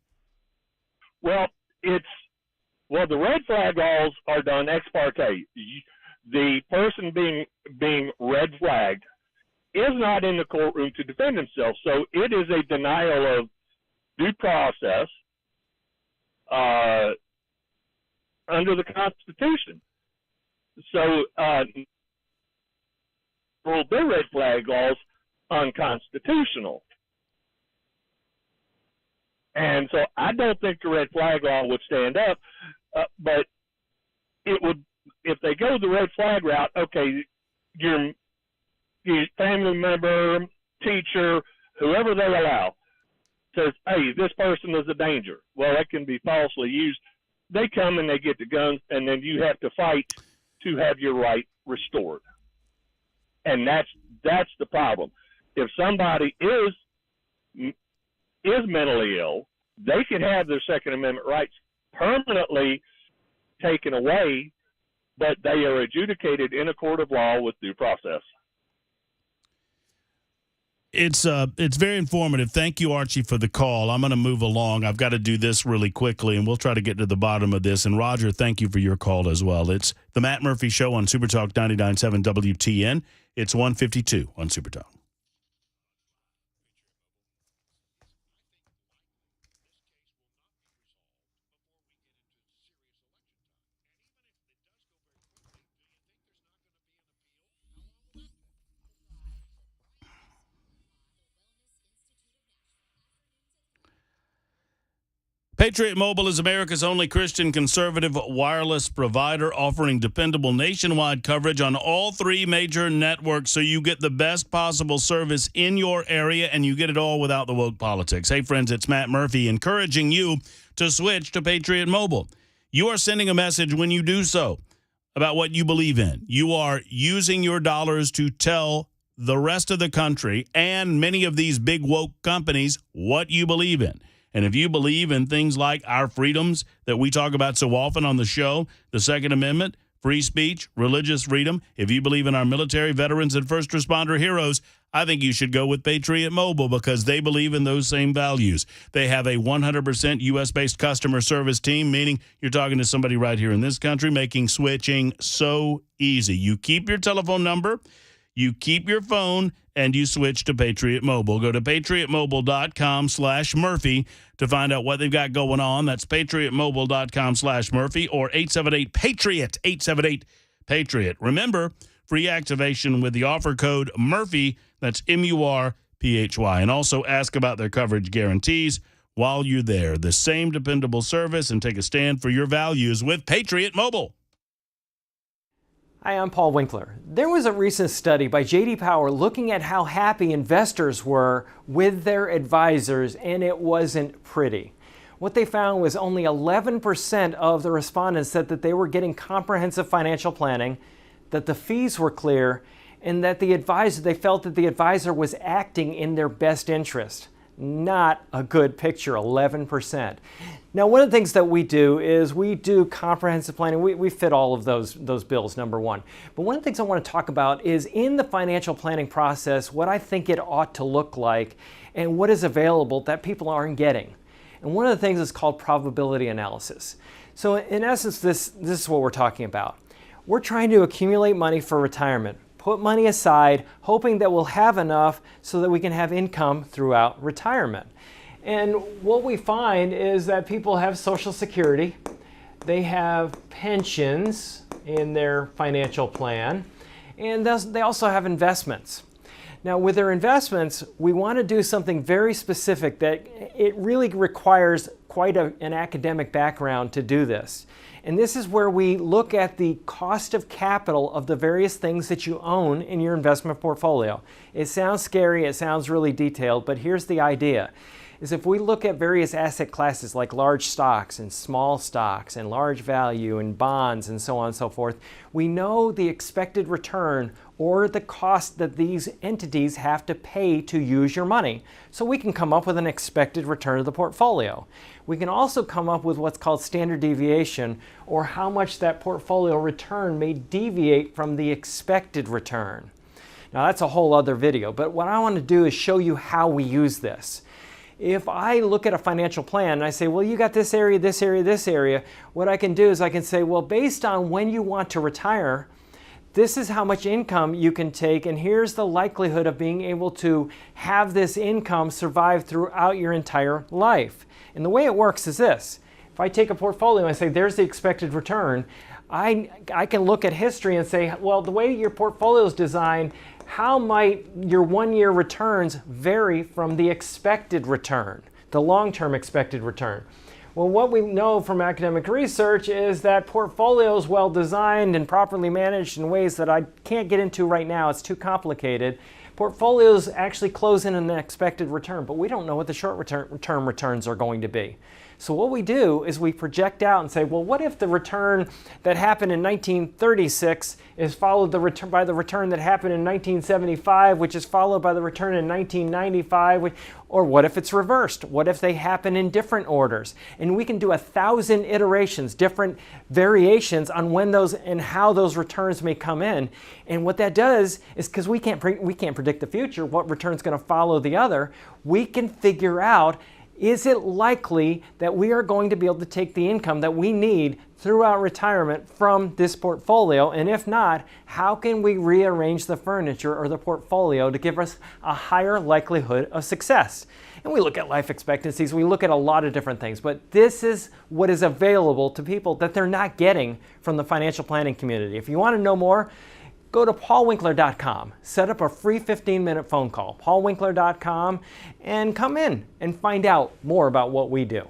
Well, the red flag laws are done ex parte. The person being red flagged is not in the courtroom to defend himself, so it is a denial of due process under the Constitution. So, ruled their red flag laws unconstitutional. And so I don't think the red flag law would stand up, but it would, if they go the red flag route, okay, your family member, teacher, whoever they allow, says, hey, this person is a danger. Well, that can be falsely used. They come and they get the guns, and then you have to fight to have your right restored. And that's the problem. If somebody is mentally ill, they can have their Second Amendment rights permanently taken away, but they are adjudicated in a court of law with due process. It's very informative. Thank you, Archie, for the call. I'm going to move along. I've got to do this really quickly, and we'll try to get to the bottom of this. And, Roger, thank you for your call as well. It's the Matt Murphy Show on SuperTalk 99.7 WTN. It's 1:52 on SuperTalk. Patriot Mobile is America's only Christian conservative wireless provider, offering dependable nationwide coverage on all 3 major networks, so you get the best possible service in your area, and you get it all without the woke politics. Hey, friends, it's Matt Murphy encouraging you to switch to Patriot Mobile. You are sending a message when you do so about what you believe in. You are using your dollars to tell the rest of the country and many of these big woke companies what you believe in. And if you believe in things like our freedoms that we talk about so often on the show, the Second Amendment, free speech, religious freedom, if you believe in our military, veterans, and first responder heroes, I think you should go with Patriot Mobile because they believe in those same values. They have a 100% U.S.-based customer service team, meaning you're talking to somebody right here in this country, making switching so easy. You keep your telephone number, you keep your phone, and you switch to Patriot Mobile. Go to patriotmobile.com/Murphy to find out what they've got going on. That's patriotmobile.com/Murphy or 878-PATRIOT, 878-PATRIOT. Remember, free activation with the offer code Murphy. That's MURPHY. And also ask about their coverage guarantees while you're there. The same dependable service, and take a stand for your values with Patriot Mobile. Hi, I'm Paul Winkler. There was a recent study by J.D. Power looking at how happy investors were with their advisors, and it wasn't pretty. What they found was only 11% of the respondents said that they were getting comprehensive financial planning, that the fees were clear, and that they felt that the advisor was acting in their best interest. Not a good picture, 11%. Now, one of the things that we do is we do comprehensive planning. We fit all of those bills, number one. But one of the things I want to talk about is in the financial planning process, what I think it ought to look like and what is available that people aren't getting. And one of the things is called probability analysis. So in essence, this is what we're talking about. We're trying to accumulate money for retirement, put money aside, hoping that we'll have enough so that we can have income throughout retirement. And what we find is that people have Social Security, they have pensions in their financial plan, and they also have investments. Now, with their investments, we want to do something very specific that it really requires quite an academic background to do this. And this is where we look at the cost of capital of the various things that you own in your investment portfolio. It sounds scary, it sounds really detailed, but here's the idea. Is if we look at various asset classes like large stocks and small stocks and large value and bonds and so on and so forth, we know the expected return or the cost that these entities have to pay to use your money. So we can come up with an expected return of the portfolio. We can also come up with what's called standard deviation, or how much that portfolio return may deviate from the expected return. Now that's a whole other video, but what I want to do is show you how we use this. If I look at a financial plan and I say, well, you got this area, this area, this area, what I can do is I can say, well, based on when you want to retire, this is how much income you can take, and here's the likelihood of being able to have this income survive throughout your entire life. And the way it works is this. If I take a portfolio and I say, there's the expected return, I can look at history and say, well, the way your portfolio is designed, how might your one-year returns vary from the expected return, the long-term expected return? Well, what we know from academic research is that portfolios well designed and properly managed in ways that I can't get into right now, it's too complicated. Portfolios actually close in an expected return, but we don't know what the short-term returns are going to be. So what we do is we project out and say, well, what if the return that happened in 1936 is followed by the return that happened in 1975, which is followed by the return in 1995, or what if it's reversed? What if they happen in different orders? And we can do 1,000 iterations, different variations on when those and how those returns may come in. And what that does is, because we can't predict the future, what return's going to follow the other, we can figure out, is it likely that we are going to be able to take the income that we need throughout retirement from this portfolio? And if not, how can we rearrange the furniture or the portfolio to give us a higher likelihood of success? And we look at life expectancies, we look at a lot of different things, but this is what is available to people that they're not getting from the financial planning community. If you want to know more, go to paulwinkler.com, set up a free 15-minute phone call, paulwinkler.com, and come in and find out more about what we do.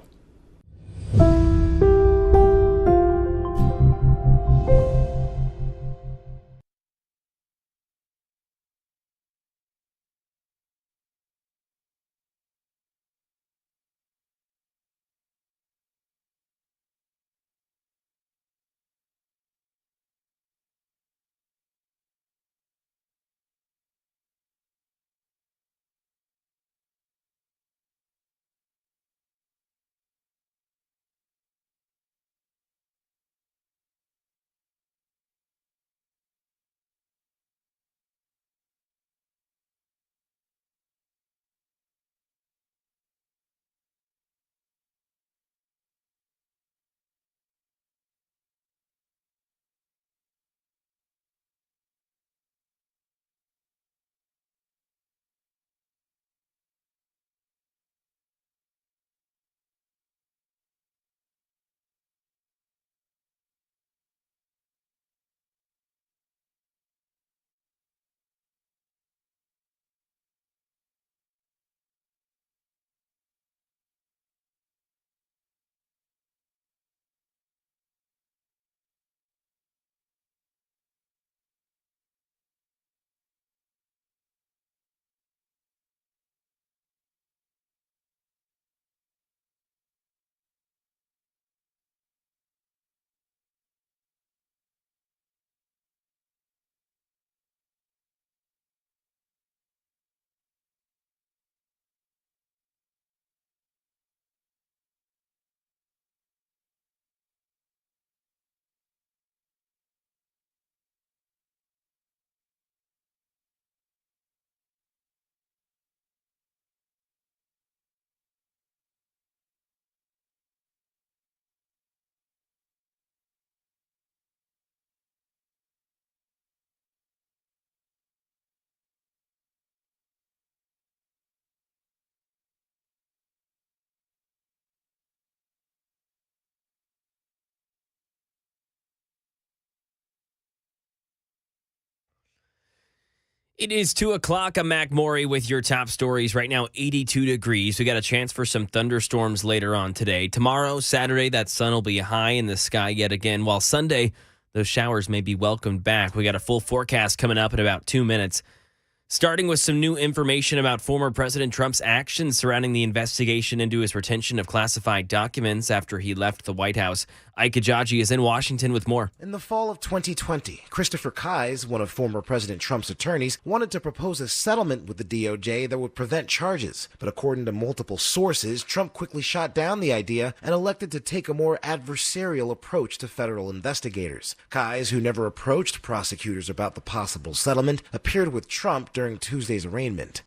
It is 2 o'clock. I'm Mac Maury with your top stories. Right now, 82 degrees. We got a chance for some thunderstorms later on today. Tomorrow, Saturday, that sun will be high in the sky yet again, while Sunday, those showers may be welcomed back. We got a full forecast coming up in about 2 minutes. Starting with some new information about former President Trump's actions surrounding the investigation into his retention of classified documents after he left the White House. Ike Ejiogi is in Washington with more. In the fall of 2020, Christopher Kise, one of former President Trump's attorneys, wanted to propose a settlement with the DOJ that would prevent charges. But according to multiple sources, Trump quickly shot down the idea and elected to take a more adversarial approach to federal investigators. Kise, who never approached prosecutors about the possible settlement, appeared with Trump during Tuesday's arraignment.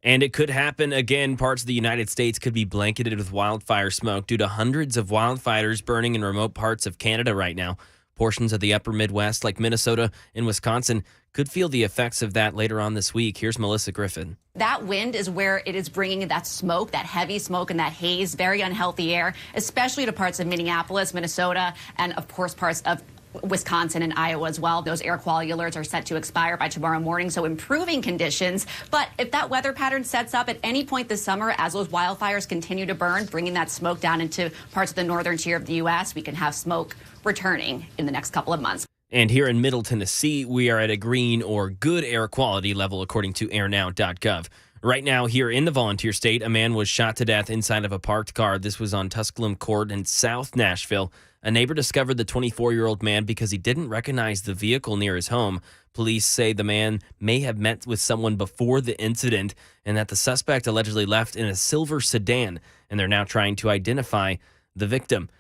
And it could happen again. Parts of the United States could be blanketed with wildfire smoke due to hundreds of wildfires burning in remote parts of Canada right now. Portions of the upper Midwest, like Minnesota and Wisconsin, could feel the effects of that later on this week. Here's Melissa Griffin. That wind is where it is bringing that smoke, that heavy smoke and that haze, very unhealthy air, especially to parts of Minneapolis, Minnesota, and of course parts of Wisconsin and Iowa as well. Those air quality alerts are set to expire by tomorrow morning, so improving conditions. But if that weather pattern sets up at any point this summer as those wildfires continue to burn, bringing that smoke down into parts of the northern tier of the U.S., we can have smoke returning in the next couple of months. And here in Middle Tennessee, we are at a green or good air quality level, according to airnow.gov. Right now, here in the Volunteer State, a man was shot to death inside of a parked car. This was on Tusculum Court in South Nashville. A neighbor discovered the 24-year-old man because he didn't recognize the vehicle near his home. Police say the man may have met with someone before the incident and that the suspect allegedly left in a silver sedan, and they're now trying to identify the victim.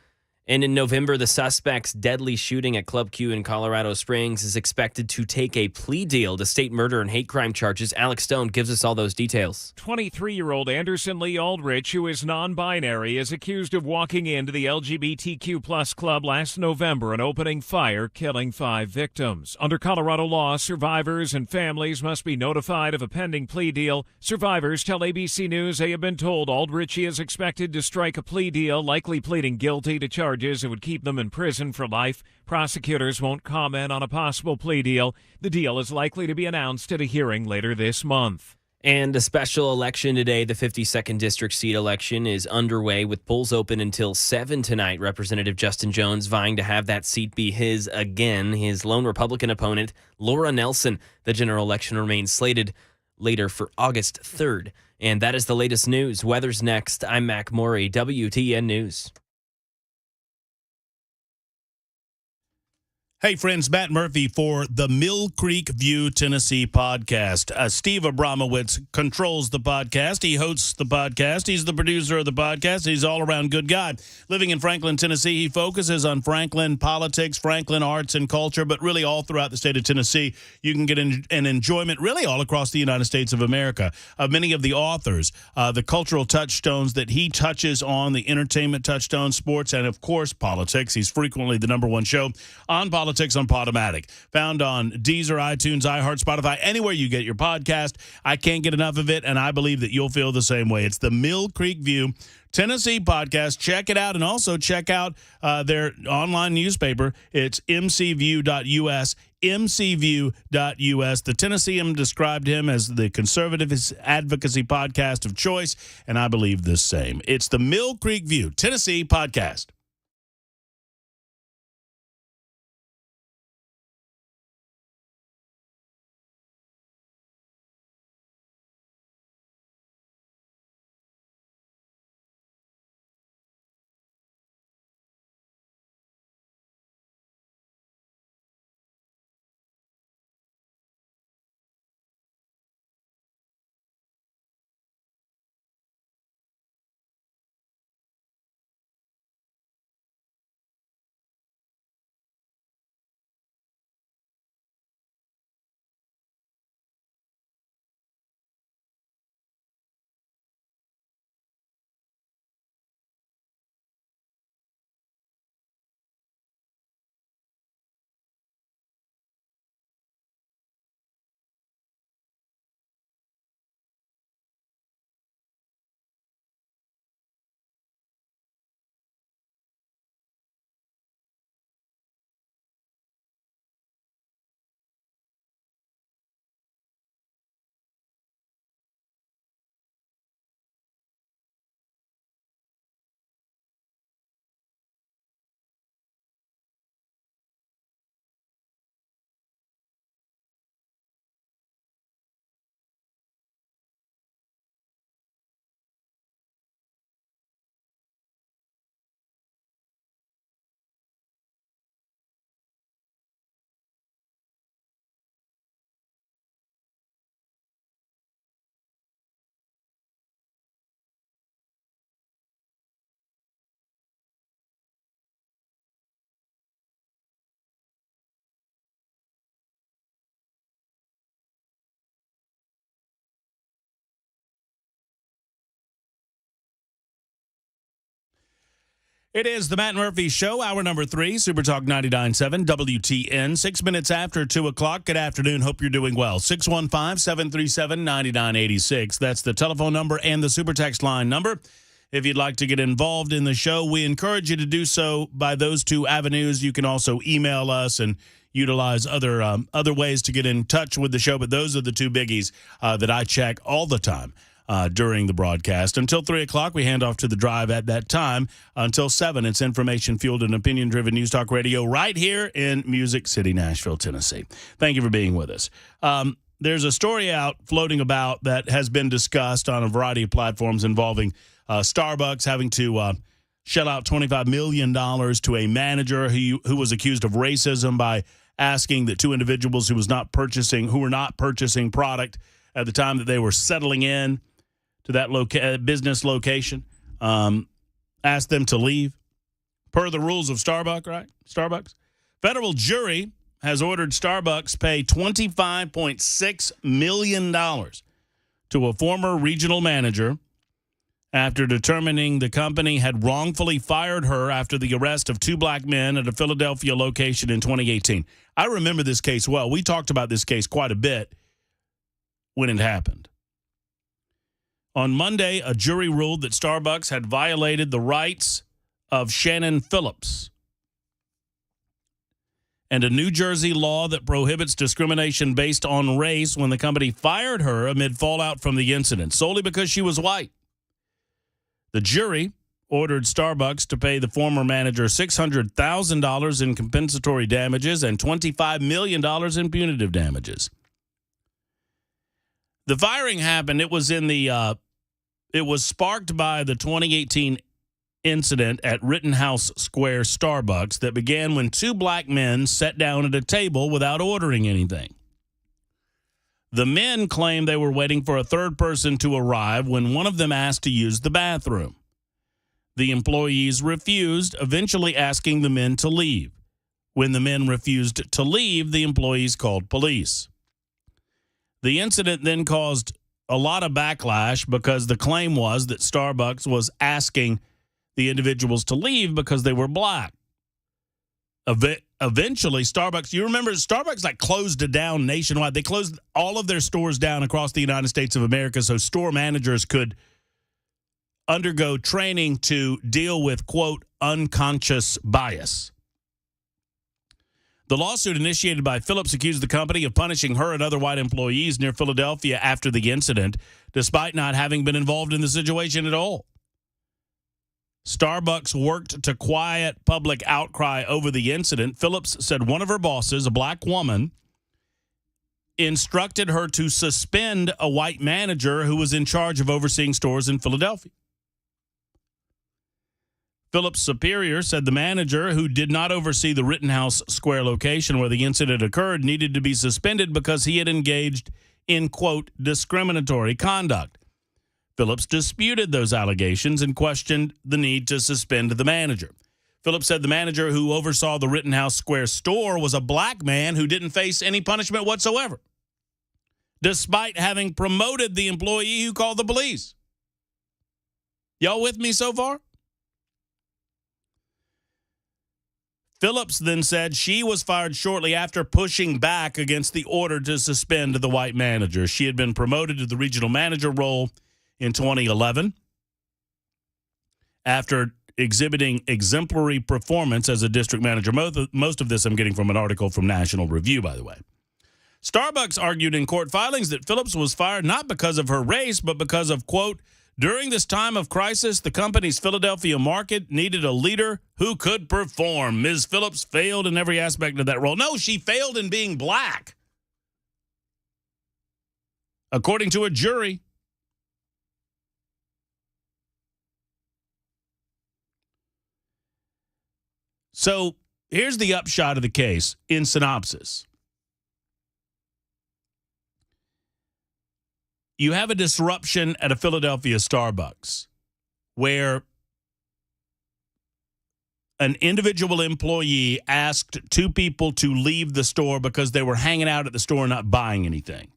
And in November, the suspect's deadly shooting at Club Q in Colorado Springs is expected to take a plea deal to state murder and hate crime charges. Alex Stone gives us all those details. 23-year-old Anderson Lee Aldrich, who is non-binary, is accused of walking into the LGBTQ plus club last November and opening fire, killing 5 victims. Under Colorado law, survivors and families must be notified of a pending plea deal. Survivors tell ABC News they have been told Aldrich is expected to strike a plea deal, likely pleading guilty to charges that would keep them in prison for life. Prosecutors won't comment on a possible plea deal. The deal is likely to be announced at a hearing later this month. And a special election today, the 52nd District seat election, is underway with polls open until 7 tonight. Representative Justin Jones vying to have that seat be his again. His lone Republican opponent, Laura Nelson. The general election remains slated later for August 3rd. And that is the latest news. Weather's next. I'm Mac Maury, WTN News. Hey, friends, Matt Murphy for the Mill Creek View, Tennessee podcast. Steve Abramowitz controls the podcast. He hosts the podcast. He's the producer of the podcast. He's all around good guy. Living in Franklin, Tennessee, he focuses on Franklin politics, Franklin arts and culture, but really all throughout the state of Tennessee. You can get an enjoyment really all across the United States of America. Many of the authors, the cultural touchstones that he touches on, the entertainment touchstones, sports, and of course, politics. He's frequently the #1 show on politics on Podomatic. Found on Deezer, iTunes, iHeart, Spotify, anywhere you get your podcast. I can't get enough of it, and I believe that you'll feel the same way. It's the Mill Creek View Tennessee podcast. Check it out, and also check out their online newspaper. It's mcview.us, mcview.us. The Tennessean described him as the conservative advocacy podcast of choice, and I believe the same. It's the Mill Creek View Tennessee podcast. It is the Matt Murphy Show, hour number 3, Super Talk 99.7, WTN, 6 minutes after 2 o'clock. Good afternoon. Hope you're doing well. 615-737-9986. That's the telephone number and the Super Text line number. If you'd like to get involved in the show, we encourage you to do so by those two avenues. You can also email us and utilize other ways to get in touch with the show, but those are the two biggies that I check all the time during the broadcast. Until 3 o'clock, we hand off to the drive at that time. Until 7, it's information-fueled and opinion-driven News Talk Radio right here in Music City, Nashville, Tennessee. Thank you for being with us. There's a story out floating about that has been discussed on a variety of platforms involving Starbucks having to shell out $25 million to a manager who was accused of racism by asking that two individuals who were not purchasing product at the time that they were settling in to that business location, asked them to leave per the rules of Starbucks, right? Starbucks. Federal jury has ordered Starbucks pay $25.6 million to a former regional manager after determining the company had wrongfully fired her after the arrest of two black men at a Philadelphia location in 2018. I remember this case well. We talked about this case quite a bit when it happened. On Monday, a jury ruled that Starbucks had violated the rights of Shannon Phillips and a New Jersey law that prohibits discrimination based on race when the company fired her amid fallout from the incident, solely because she was white. The jury ordered Starbucks to pay the former manager $600,000 in compensatory damages and $25 million in punitive damages. The firing happened. It was sparked by the 2018 incident at Rittenhouse Square Starbucks that began when two black men sat down at a table without ordering anything. The men claimed they were waiting for a third person to arrive when one of them asked to use the bathroom. The employees refused, eventually asking the men to leave. When the men refused to leave, the employees called police. The incident then caused a lot of backlash because the claim was that Starbucks was asking the individuals to leave because they were black. Eventually, Starbucks, you remember Starbucks closed it down nationwide. They closed all of their stores down across the United States of America so store managers could undergo training to deal with, quote, unconscious bias. The lawsuit initiated by Phillips accused the company of punishing her and other white employees near Philadelphia after the incident, despite not having been involved in the situation at all. Starbucks worked to quiet public outcry over the incident. Phillips said one of her bosses, a black woman, instructed her to suspend a white manager who was in charge of overseeing stores in Philadelphia. Phillips' superior said the manager, who did not oversee the Rittenhouse Square location where the incident occurred, needed to be suspended because he had engaged in, quote, discriminatory conduct. Phillips disputed those allegations and questioned the need to suspend the manager. Phillips said the manager who oversaw the Rittenhouse Square store was a black man who didn't face any punishment whatsoever, despite having promoted the employee who called the police. Y'all with me so far? Phillips then said she was fired shortly after pushing back against the order to suspend the white manager. She had been promoted to the regional manager role in 2011 after exhibiting exemplary performance as a district manager. Most of this I'm getting from an article from National Review, by the way. Starbucks argued in court filings that Phillips was fired not because of her race, but because of, quote, during this time of crisis, the company's Philadelphia market needed a leader who could perform. Ms. Phillips failed in every aspect of that role. No, she failed in being black, according to a jury. So here's the upshot of the case in synopsis. You have a disruption at a Philadelphia Starbucks where an individual employee asked two people to leave the store because they were hanging out at the store and not buying anything.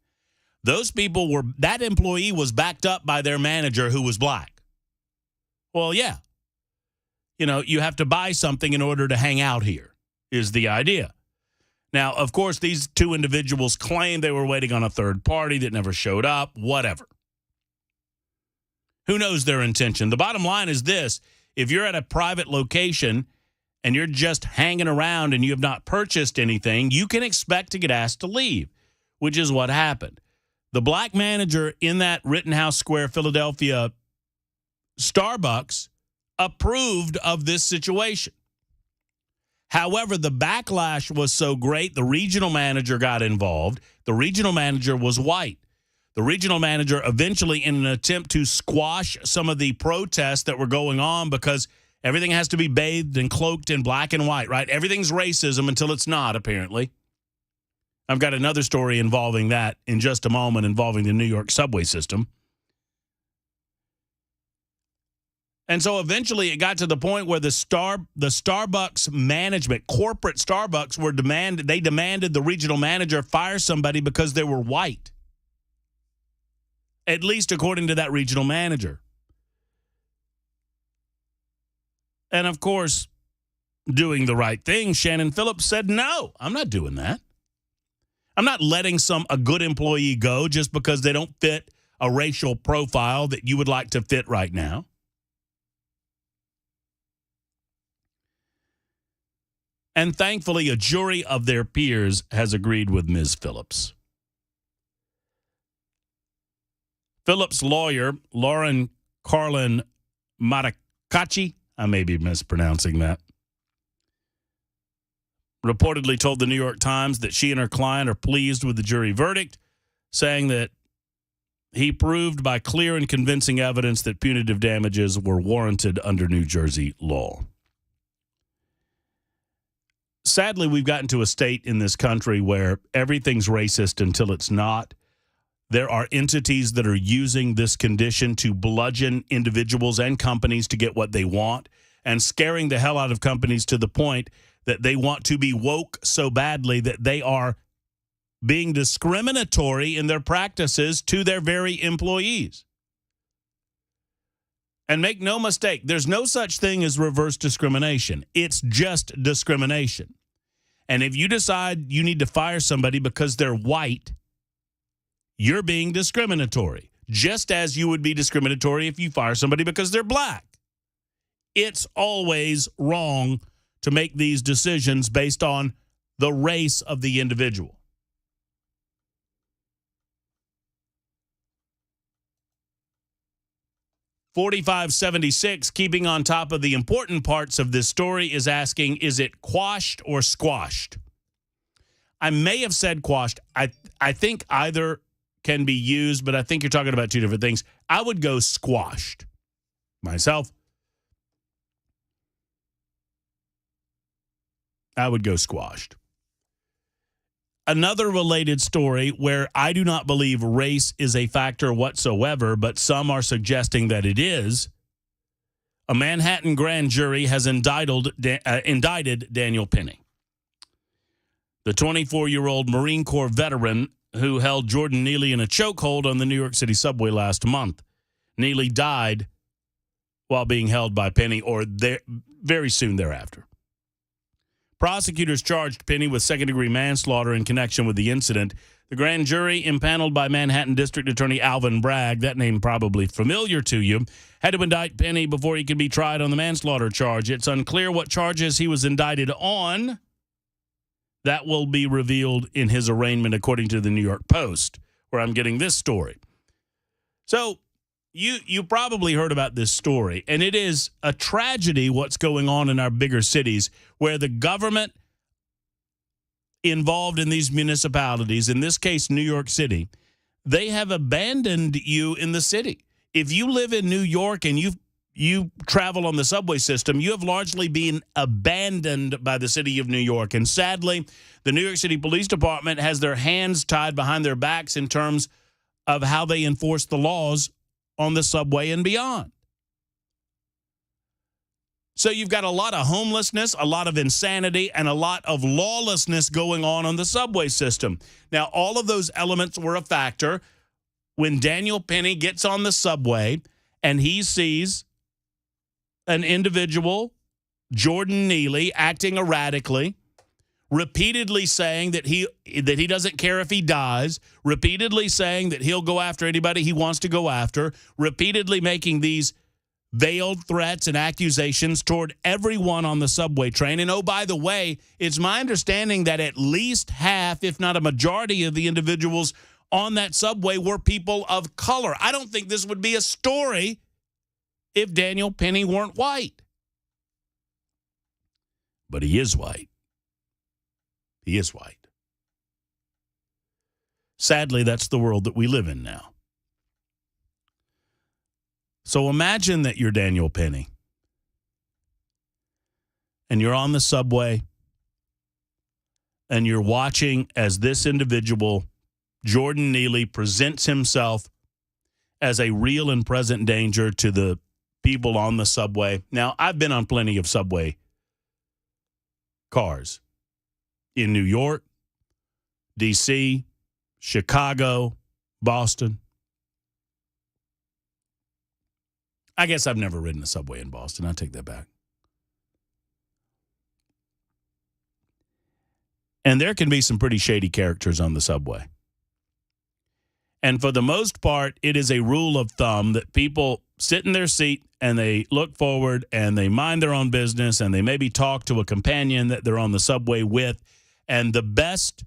That employee was backed up by their manager who was black. Well, yeah. you have to buy something in order to hang out here, is the idea. Now, of course, these two individuals claim they were waiting on a third party that never showed up, whatever. Who knows their intention? The bottom line is this. If you're at a private location and you're just hanging around and you have not purchased anything, you can expect to get asked to leave, which is what happened. The black manager in that Rittenhouse Square, Philadelphia Starbucks approved of this situation. However, the backlash was so great, the regional manager got involved. The regional manager was white. The regional manager eventually, in an attempt to squash some of the protests that were going on, because everything has to be bathed and cloaked in black and white, right? Everything's racism until it's not, apparently. I've got another story involving that in just a moment, involving the New York subway system. And so eventually it got to the point where the Starbucks management, corporate Starbucks, they demanded the regional manager fire somebody because they were white. At least according to that regional manager. And of course, doing the right thing, Shannon Phillips said, no, I'm not doing that. I'm not letting a good employee go just because they don't fit a racial profile that you would like to fit right now. And thankfully, a jury of their peers has agreed with Ms. Phillips. Phillips' lawyer, Lauren Carlin Matacachi, I may be mispronouncing that, reportedly told the New York Times that she and her client are pleased with the jury verdict, saying that he proved by clear and convincing evidence that punitive damages were warranted under New Jersey law. Sadly, we've gotten to a state in this country where everything's racist until it's not. There are entities that are using this condition to bludgeon individuals and companies to get what they want, and scaring the hell out of companies to the point that they want to be woke so badly that they are being discriminatory in their practices to their very employees. And make no mistake, there's no such thing as reverse discrimination. It's just discrimination. And if you decide you need to fire somebody because they're white, you're being discriminatory, just as you would be discriminatory if you fire somebody because they're black. It's always wrong to make these decisions based on the race of the individual. $45.76, keeping on top of the important parts of this story, is asking, is it quashed or squashed? I may have said quashed. I think either can be used, but I think you're talking about two different things. I would go squashed myself. I would go squashed. Another related story where I do not believe race is a factor whatsoever, but some are suggesting that it is. A Manhattan grand jury has indicted Daniel Penny, the 24-year-old Marine Corps veteran who held Jordan Neely in a chokehold on the New York City subway last month. Neely died while being held by Penny, or very soon thereafter. Prosecutors charged Penny with second-degree manslaughter in connection with the incident. The grand jury, impaneled by Manhattan District Attorney Alvin Bragg, that name probably familiar to you, had to indict Penny before he could be tried on the manslaughter charge. It's unclear what charges he was indicted on. That will be revealed in his arraignment, according to the New York Post, where I'm getting this story. So you probably heard about this story, and it is a tragedy what's going on in our bigger cities, where the government involved in these municipalities, in this case New York City, they have abandoned you in the city. If you live in New York and you travel on the subway system, you have largely been abandoned by the city of New York. And sadly, the New York City Police Department has their hands tied behind their backs in terms of how they enforce the laws on the subway and beyond. So you've got a lot of homelessness, a lot of insanity, and a lot of lawlessness going on the subway system. Now, all of those elements were a factor when Daniel Penny gets on the subway and he sees an individual Jordan Neely acting erratically, repeatedly saying that he doesn't care if he dies, repeatedly saying that he'll go after anybody he wants to go after, repeatedly making these veiled threats and accusations toward everyone on the subway train. And oh, by the way, it's my understanding that at least half, if not a majority of the individuals on that subway were people of color. I don't think this would be a story if Daniel Penny weren't white. But he is white. He is white. Sadly, that's the world that we live in now. So imagine that you're Daniel Penny and you're on the subway and you're watching as this individual, Jordan Neely, presents himself as a real and present danger to the people on the subway. Now, I've been on plenty of subway cars in New York, D.C., Chicago, Boston. I guess I've never ridden a subway in Boston. I take that back. And there can be some pretty shady characters on the subway. And for the most part, it is a rule of thumb that people sit in their seat and they look forward and they mind their own business and they maybe talk to a companion that they're on the subway with. And the best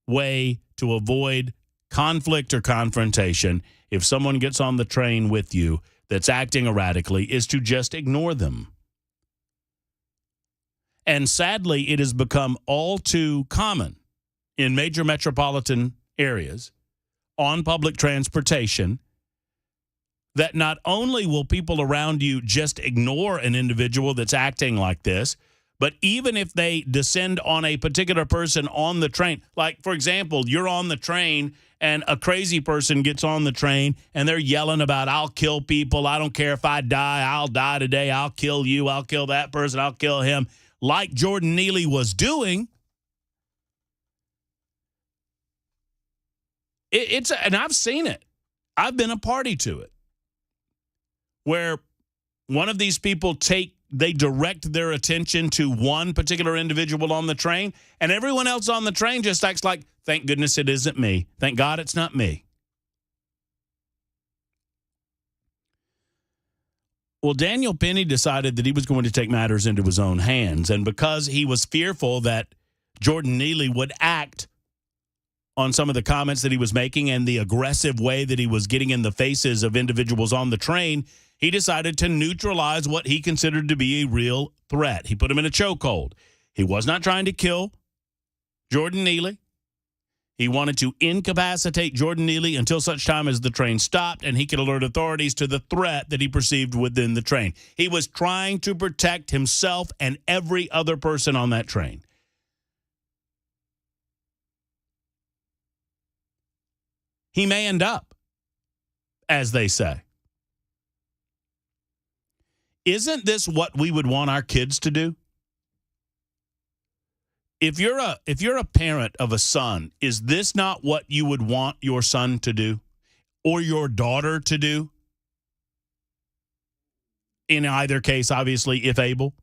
way to avoid conflict or confrontation, if someone gets on the train with you that's acting erratically, is to just ignore them. And sadly, it has become all too common in major metropolitan areas on public transportation that not only will people around you just ignore an individual that's acting like this, but even if they descend on a particular person on the train, like, for example, you're on the train and a crazy person gets on the train and they're yelling about, I'll kill people, I don't care if I die, I'll die today, I'll kill you, I'll kill that person, I'll kill him, like Jordan Neely was doing. And I've seen it. I've been a party to it, where one of these people they direct their attention to one particular individual on the train, and everyone else on the train just acts like, thank goodness it isn't me. Thank God it's not me. Well, Daniel Penny decided that he was going to take matters into his own hands, and because he was fearful that Jordan Neely would act on some of the comments that he was making and the aggressive way that he was getting in the faces of individuals on the train, he decided to neutralize what he considered to be a real threat. He put him in a chokehold. He was not trying to kill Jordan Neely. He wanted to incapacitate Jordan Neely until such time as the train stopped and he could alert authorities to the threat that he perceived within the train. He was trying to protect himself and every other person on that train. He may end up, as they say. Isn't this what we would want our kids to do? If you're a parent of a son, is this not what you would want your son to do or your daughter to do? In either case, obviously, if able.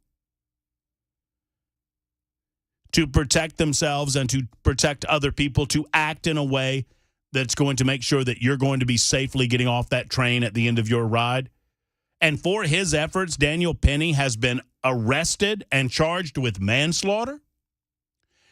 To protect themselves and to protect other people, to act in a way that's going to make sure that you're going to be safely getting off that train at the end of your ride. And for his efforts, Daniel Penny has been arrested and charged with manslaughter.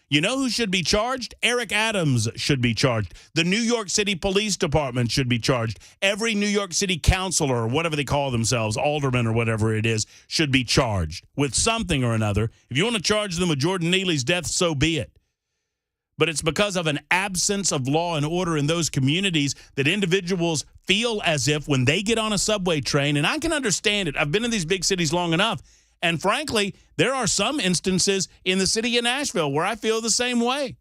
You know who should be charged? Eric Adams should be charged. The New York City Police Department should be charged. Every New York City councilor, or whatever they call themselves, alderman or whatever it is, should be charged with something or another. If you want to charge them with Jordan Neely's death, so be it. But it's because of an absence of law and order in those communities that individuals feel as if when they get on a subway train, and I can understand it. I've been in these big cities long enough. And frankly, there are some instances in the city of Nashville where I feel the same way.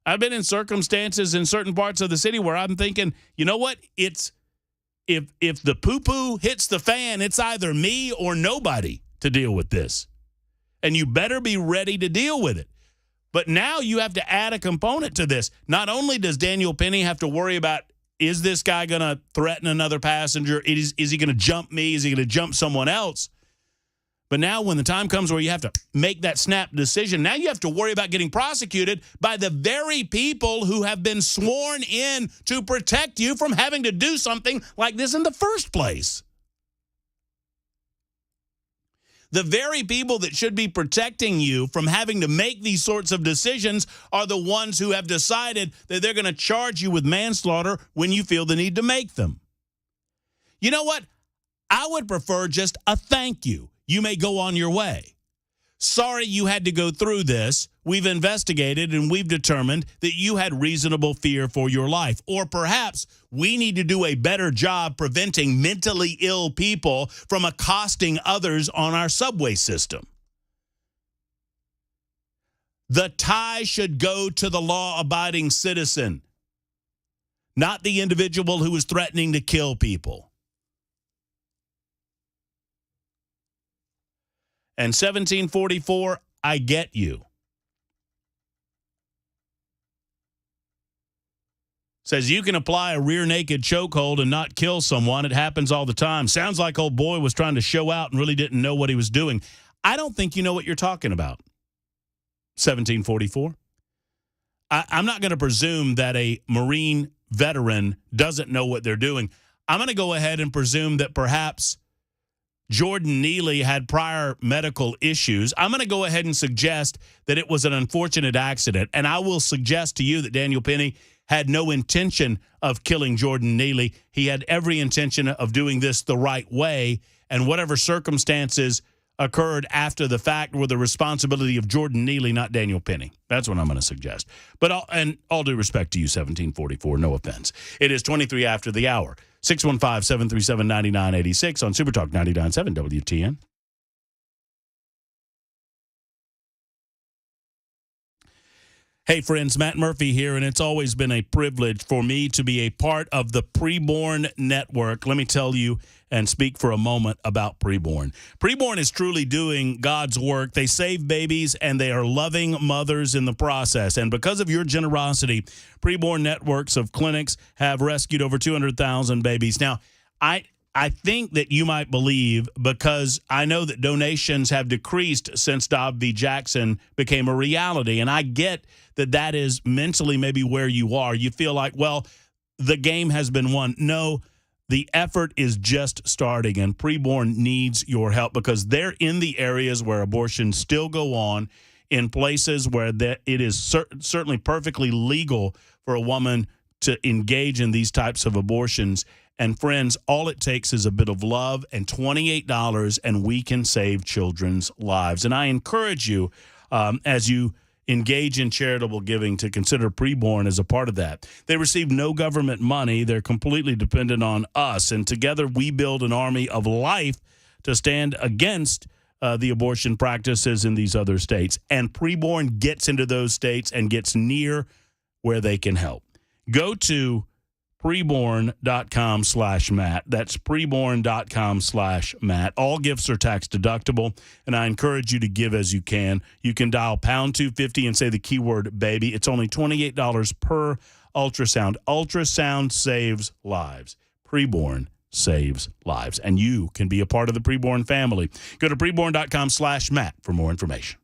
I've been in circumstances in certain parts of the city where I'm thinking, you know what? It's if the poo-poo hits the fan, it's either me or nobody to deal with this. And you better be ready to deal with it. But now you have to add a component to this. Not only does Daniel Penny have to worry about, is this guy going to threaten another passenger? Is he going to jump me? Is he going to jump someone else? But now when the time comes where you have to make that snap decision, now you have to worry about getting prosecuted by the very people who have been sworn in to protect you from having to do something like this in the first place. The very people that should be protecting you from having to make these sorts of decisions are the ones who have decided that they're going to charge you with manslaughter when you feel the need to make them. You know what? I would prefer just a thank you. You may go on your way. Sorry you had to go through this. We've investigated and we've determined that you had reasonable fear for your life. Or perhaps we need to do a better job preventing mentally ill people from accosting others on our subway system. The tie should go to the law-abiding citizen, not the individual who is threatening to kill people. And 1744, I get you. Says you can apply a rear naked chokehold and not kill someone. It happens all the time. Sounds like old boy was trying to show out and really didn't know what he was doing. I don't think you know what you're talking about. 1744. I'm not going to presume that a Marine veteran doesn't know what they're doing. I'm going to go ahead and presume that perhaps Jordan Neely had prior medical issues. I'm going to go ahead and suggest that it was an unfortunate accident. And I will suggest to you that Daniel Penny had no intention of killing Jordan Neely. He had every intention of doing this the right way. And whatever circumstances occurred after the fact were the responsibility of Jordan Neely, not Daniel Penny. That's what I'm going to suggest. But all due respect to you, 1744, no offense. It is 23 after the hour. 615-737-9986 on Super Talk 99.7 WTN. Hey, friends, Matt Murphy here, and it's always been a privilege for me to be a part of the Preborn Network. Let me tell you and speak for a moment about Preborn. Preborn is truly doing God's work. They save babies, and they are loving mothers in the process. And because of your generosity, Preborn networks of clinics have rescued over 200,000 babies. Now, I think that you might believe, because I know that donations have decreased since Dobbs v. Jackson became a reality, and I get that is mentally maybe where you are. You feel like, well, the game has been won. No, the effort is just starting, and Preborn needs your help because they're in the areas where abortions still go on, in places where it is certainly perfectly legal for a woman to engage in these types of abortions. And friends, all it takes is a bit of love and $28, and we can save children's lives. And I encourage you, as you engage in charitable giving, to consider Preborn as a part of that. They receive no government money. They're completely dependent on us. And together we build an army of life to stand against the abortion practices in these other states. And Preborn gets into those states and gets near where they can help. Go to preborn.com/Matt. That's preborn.com/Matt. All gifts are tax deductible, and I encourage you to give as you can. You can dial pound 250 and say the keyword baby. It's only $28 per ultrasound. Ultrasound saves lives. Preborn saves lives, and you can be a part of the Preborn family. Go to preborn.com/Matt for more information.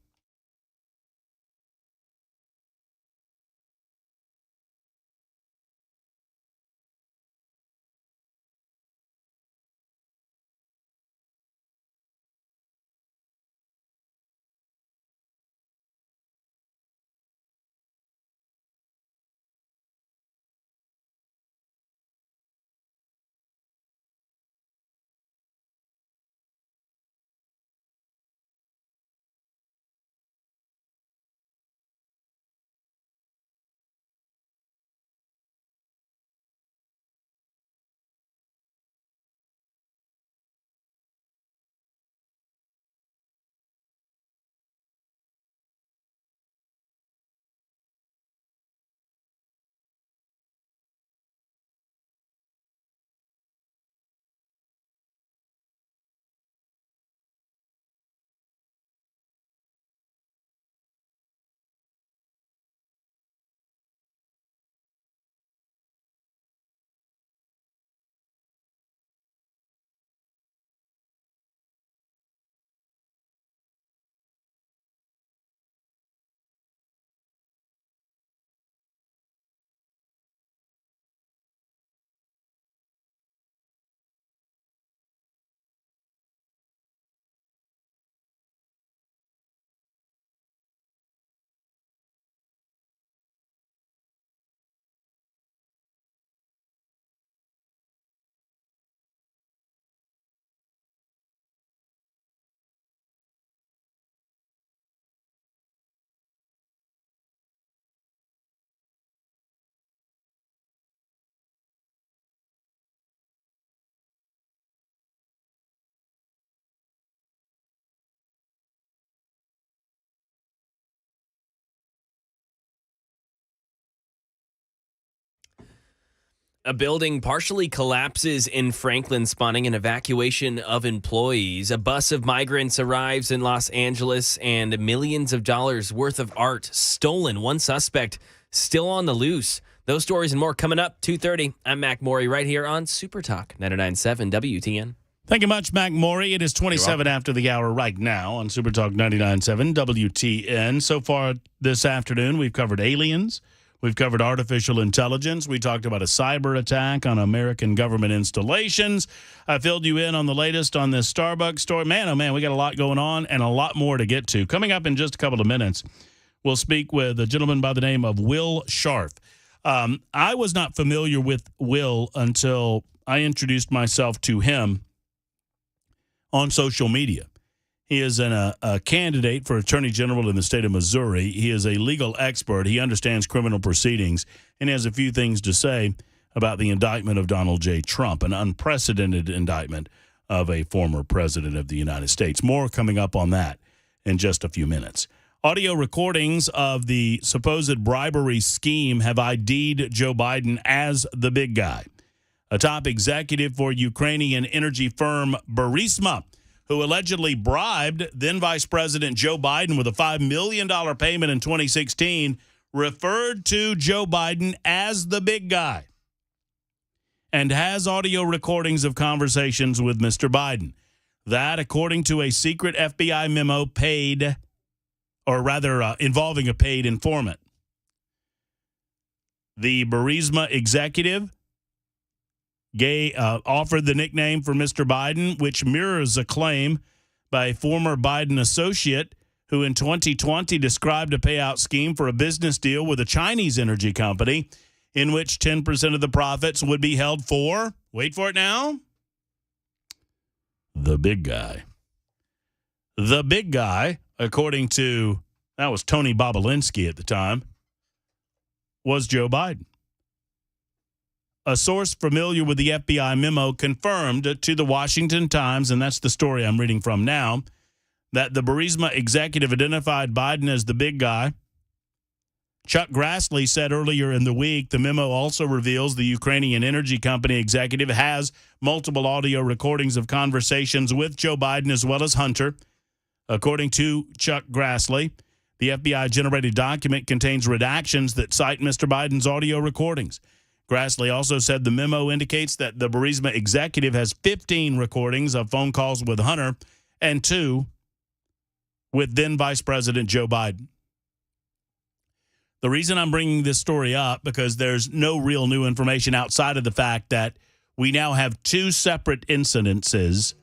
A building partially collapses in Franklin, spawning an evacuation of employees. A bus of migrants arrives in Los Angeles, and millions of dollars worth of art stolen. One suspect still on the loose. Those stories and more coming up, 2:30. I'm Mac Morey right here on Super Talk 99.7 WTN. Thank you much, Mac Morey. It is 27 after the hour right now on Super Talk 99.7 WTN. So far this afternoon, we've covered aliens. We've covered artificial intelligence. We talked about a cyber attack on American government installations. I filled you in on the latest on this Starbucks story. Man, oh man, we got a lot going on and a lot more to get to. Coming up in just a couple of minutes, we'll speak with a gentleman by the name of Will Scharf. I was not familiar with Will until I introduced myself to him on social media. He is a candidate for Attorney General in the state of Missouri. He is a legal expert. He understands criminal proceedings and has a few things to say about the indictment of Donald J. Trump, an unprecedented indictment of a former president of the United States. More coming up on that in just a few minutes. Audio recordings of the supposed bribery scheme have ID'd Joe Biden as the big guy. A top executive for Ukrainian energy firm Burisma, who allegedly bribed then Vice President Joe Biden with a $5 million payment in 2016, referred to Joe Biden as the big guy and has audio recordings of conversations with Mr. Biden. That, according to a secret FBI memo involving a paid informant. The Burisma executive offered the nickname for Mr. Biden, which mirrors a claim by a former Biden associate who in 2020 described a payout scheme for a business deal with a Chinese energy company in which 10% of the profits would be held for, wait for it now, the big guy. The big guy, according to, that was Tony Bobulinski at the time, was Joe Biden. A source familiar with the FBI memo confirmed to the Washington Times, and that's the story I'm reading from now, that the Burisma executive identified Biden as the big guy. Chuck Grassley said earlier in the week the memo also reveals the Ukrainian energy company executive has multiple audio recordings of conversations with Joe Biden as well as Hunter. According to Chuck Grassley, the FBI-generated document contains redactions that cite Mr. Biden's audio recordings. Grassley also said the memo indicates that the Burisma executive has 15 recordings of phone calls with Hunter and 2 with then Vice President Joe Biden. The reason I'm bringing this story up, because there's no real new information outside of the fact that we now have 2 separate incidences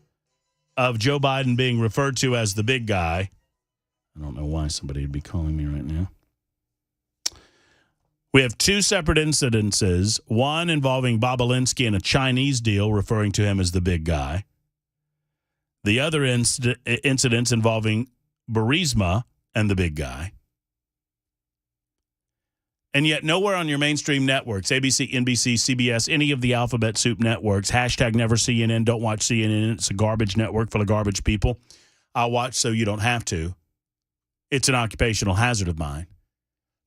of Joe Biden being referred to as the big guy. I don't know why somebody would be calling me right now. We have 2 separate incidences, one involving Bobulinski and a Chinese deal, referring to him as the big guy. The other incidents involving Burisma and the big guy. And yet nowhere on your mainstream networks, ABC, NBC, CBS, any of the alphabet soup networks, hashtag never CNN, don't watch CNN, it's a garbage network full of garbage people. I'll watch so you don't have to. It's an occupational hazard of mine.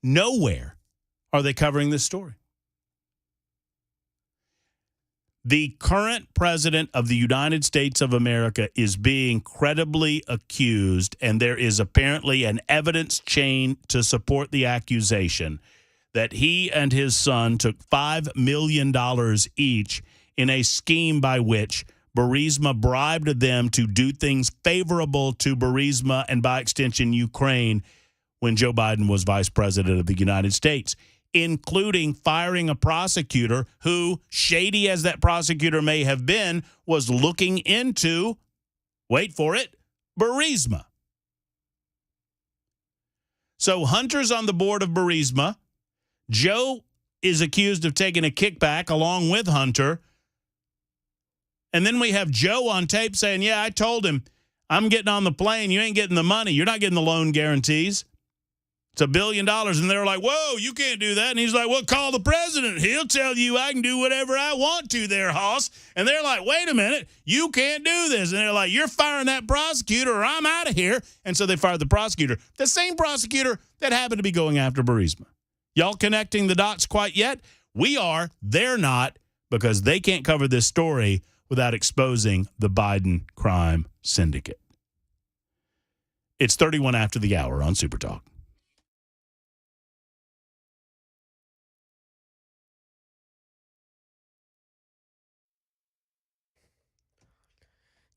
Nowhere are they covering this story. The current president of the United States of America is being credibly accused, and there is apparently an evidence chain to support the accusation that he and his son took $5 million each in a scheme by which Burisma bribed them to do things favorable to Burisma and, by extension, Ukraine when Joe Biden was vice president of the United States, including firing a prosecutor who, shady as that prosecutor may have been, was looking into, wait for it, Burisma. So Hunter's on the board of Burisma. Joe is accused of taking a kickback along with Hunter. And then we have Joe on tape saying, yeah, I told him, I'm getting on the plane. You ain't getting the money. You're not getting the loan guarantees. It's $1 billion. And they're like, whoa, you can't do that. And he's like, well, call the president. He'll tell you I can do whatever I want to there, Hoss. And they're like, wait a minute, you can't do this. And they're like, you're firing that prosecutor or I'm out of here. And so they fired the prosecutor. The same prosecutor that happened to be going after Burisma. Y'all connecting the dots quite yet? We are. They're not. because they can't cover this story without exposing the Biden crime syndicate. It's 31 after the hour on Super Talk.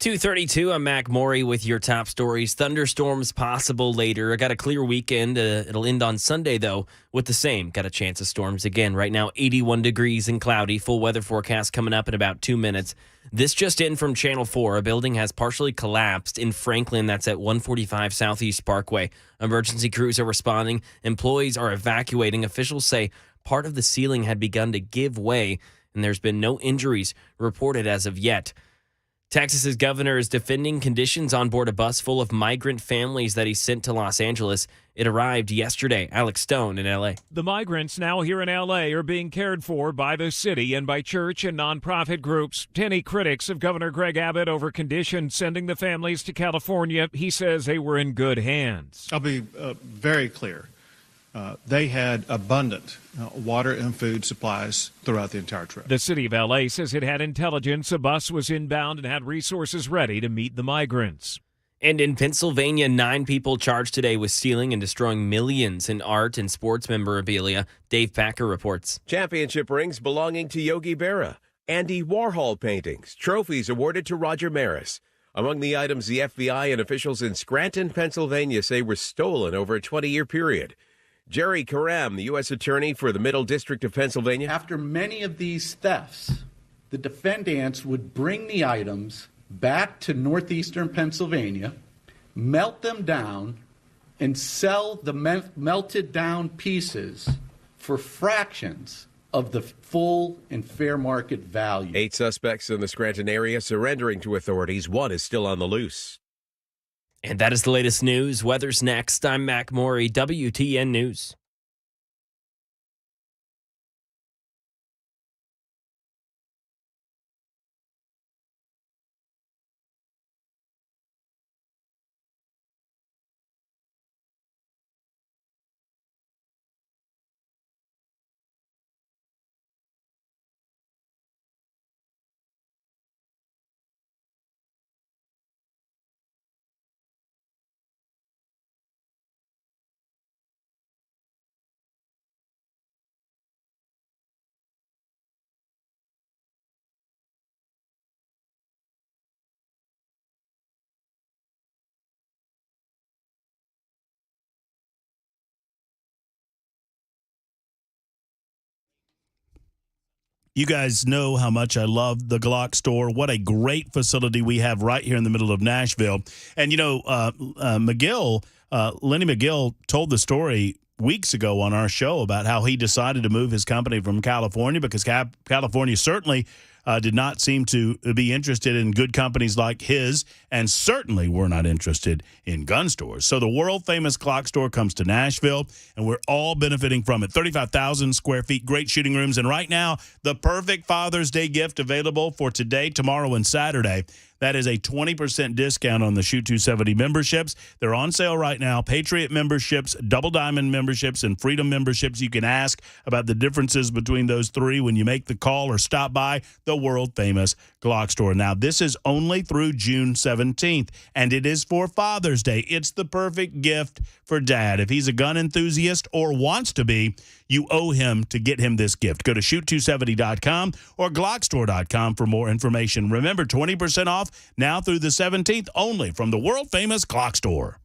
.232, I'm Mac Maury with your top stories. Thunderstorms possible later. I got a clear weekend. It'll end on Sunday, though, with the same. Got a chance of storms again. Right now, 81 degrees and cloudy. Full weather forecast coming up in about 2 minutes. This just in from Channel 4. A building has partially collapsed in Franklin. That's at 145 Southeast Parkway. Emergency crews are responding. Employees are evacuating. Officials say part of the ceiling had begun to give way, and there's been no injuries reported as of yet. Texas's governor is defending conditions on board a bus full of migrant families that he sent to Los Angeles. It arrived yesterday. Alex Stone in L.A. The migrants now here in L.A. are being cared for by the city and by church and nonprofit groups. Many critics of Governor Greg Abbott over conditions sending the families to California. He says they were in good hands. I'll be very clear. They had abundant water and food supplies throughout the entire trip. The city of L.A. says it had intelligence. A bus was inbound and had resources ready to meet the migrants. And in Pennsylvania, 9 people charged today with stealing and destroying millions in art and sports memorabilia. Dave Packer reports. Championship rings belonging to Yogi Berra, Andy Warhol paintings, trophies awarded to Roger Maris. Among the items the FBI and officials in Scranton, Pennsylvania say were stolen over a 20-year period. Jerry Karam, the U.S. Attorney for the Middle District of Pennsylvania. After many of these thefts, the defendants would bring the items back to northeastern Pennsylvania, melt them down, and sell the melted down pieces for fractions of the full and fair market value. 8 suspects in the Scranton area surrendering to authorities. 1 is still on the loose. And that is the latest news. Weather's next. I'm Mac Maury, WTN News. You guys know how much I love the Glock store. What a great facility we have right here in the middle of Nashville. And, you know, Lenny McGill told the story weeks ago on our show about how he decided to move his company from California because California certainly did not seem to be interested in good companies like his, and certainly were not interested in gun stores. So the world-famous Glock store comes to Nashville, and we're all benefiting from it. 35,000 square feet, great shooting rooms, and right now, the perfect Father's Day gift available for today, tomorrow, and Saturday. That is a 20% discount on the Shoot 270 memberships. They're on sale right now. Patriot memberships, Double Diamond memberships, and Freedom memberships. You can ask about the differences between those three when you make the call or stop by the world-famous Glock store. Now, this is only through June 17th, and it is for Father's Day. It's the perfect gift for Dad. If he's a gun enthusiast or wants to be, you owe him to get him this gift. Go to shoot270.com or glockstore.com for more information. Remember, 20% off now through the 17th only from the world-famous Glock store.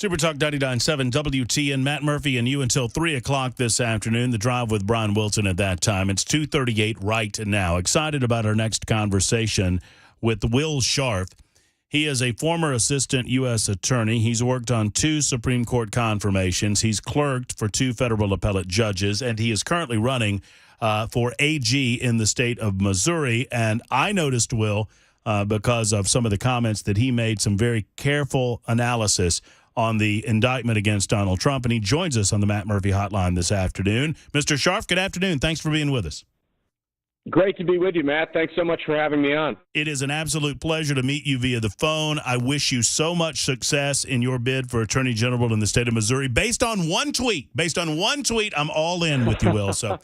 Super Talk 99.7 WTN, Matt Murphy and you until 3 o'clock this afternoon. The Drive with Brian Wilson at that time. It's 2:38 right now. Excited about our next conversation with Will Scharf. He is a former assistant U.S. attorney. He's worked on 2 Supreme Court confirmations. He's clerked for 2 federal appellate judges, and he is currently running for AG in the state of Missouri. And I noticed, Will, because of some of the comments that he made, some very careful analysis on the indictment against Donald Trump, and he joins us on the Matt Murphy Hotline this afternoon. Mr. Scharf, good afternoon. Thanks for being with us. Great to be with you, Matt. Thanks so much for having me on. It is an absolute pleasure to meet you via the phone. I wish you so much success in your bid for Attorney General in the state of Missouri. Based on one tweet, I'm all in with you, Will. So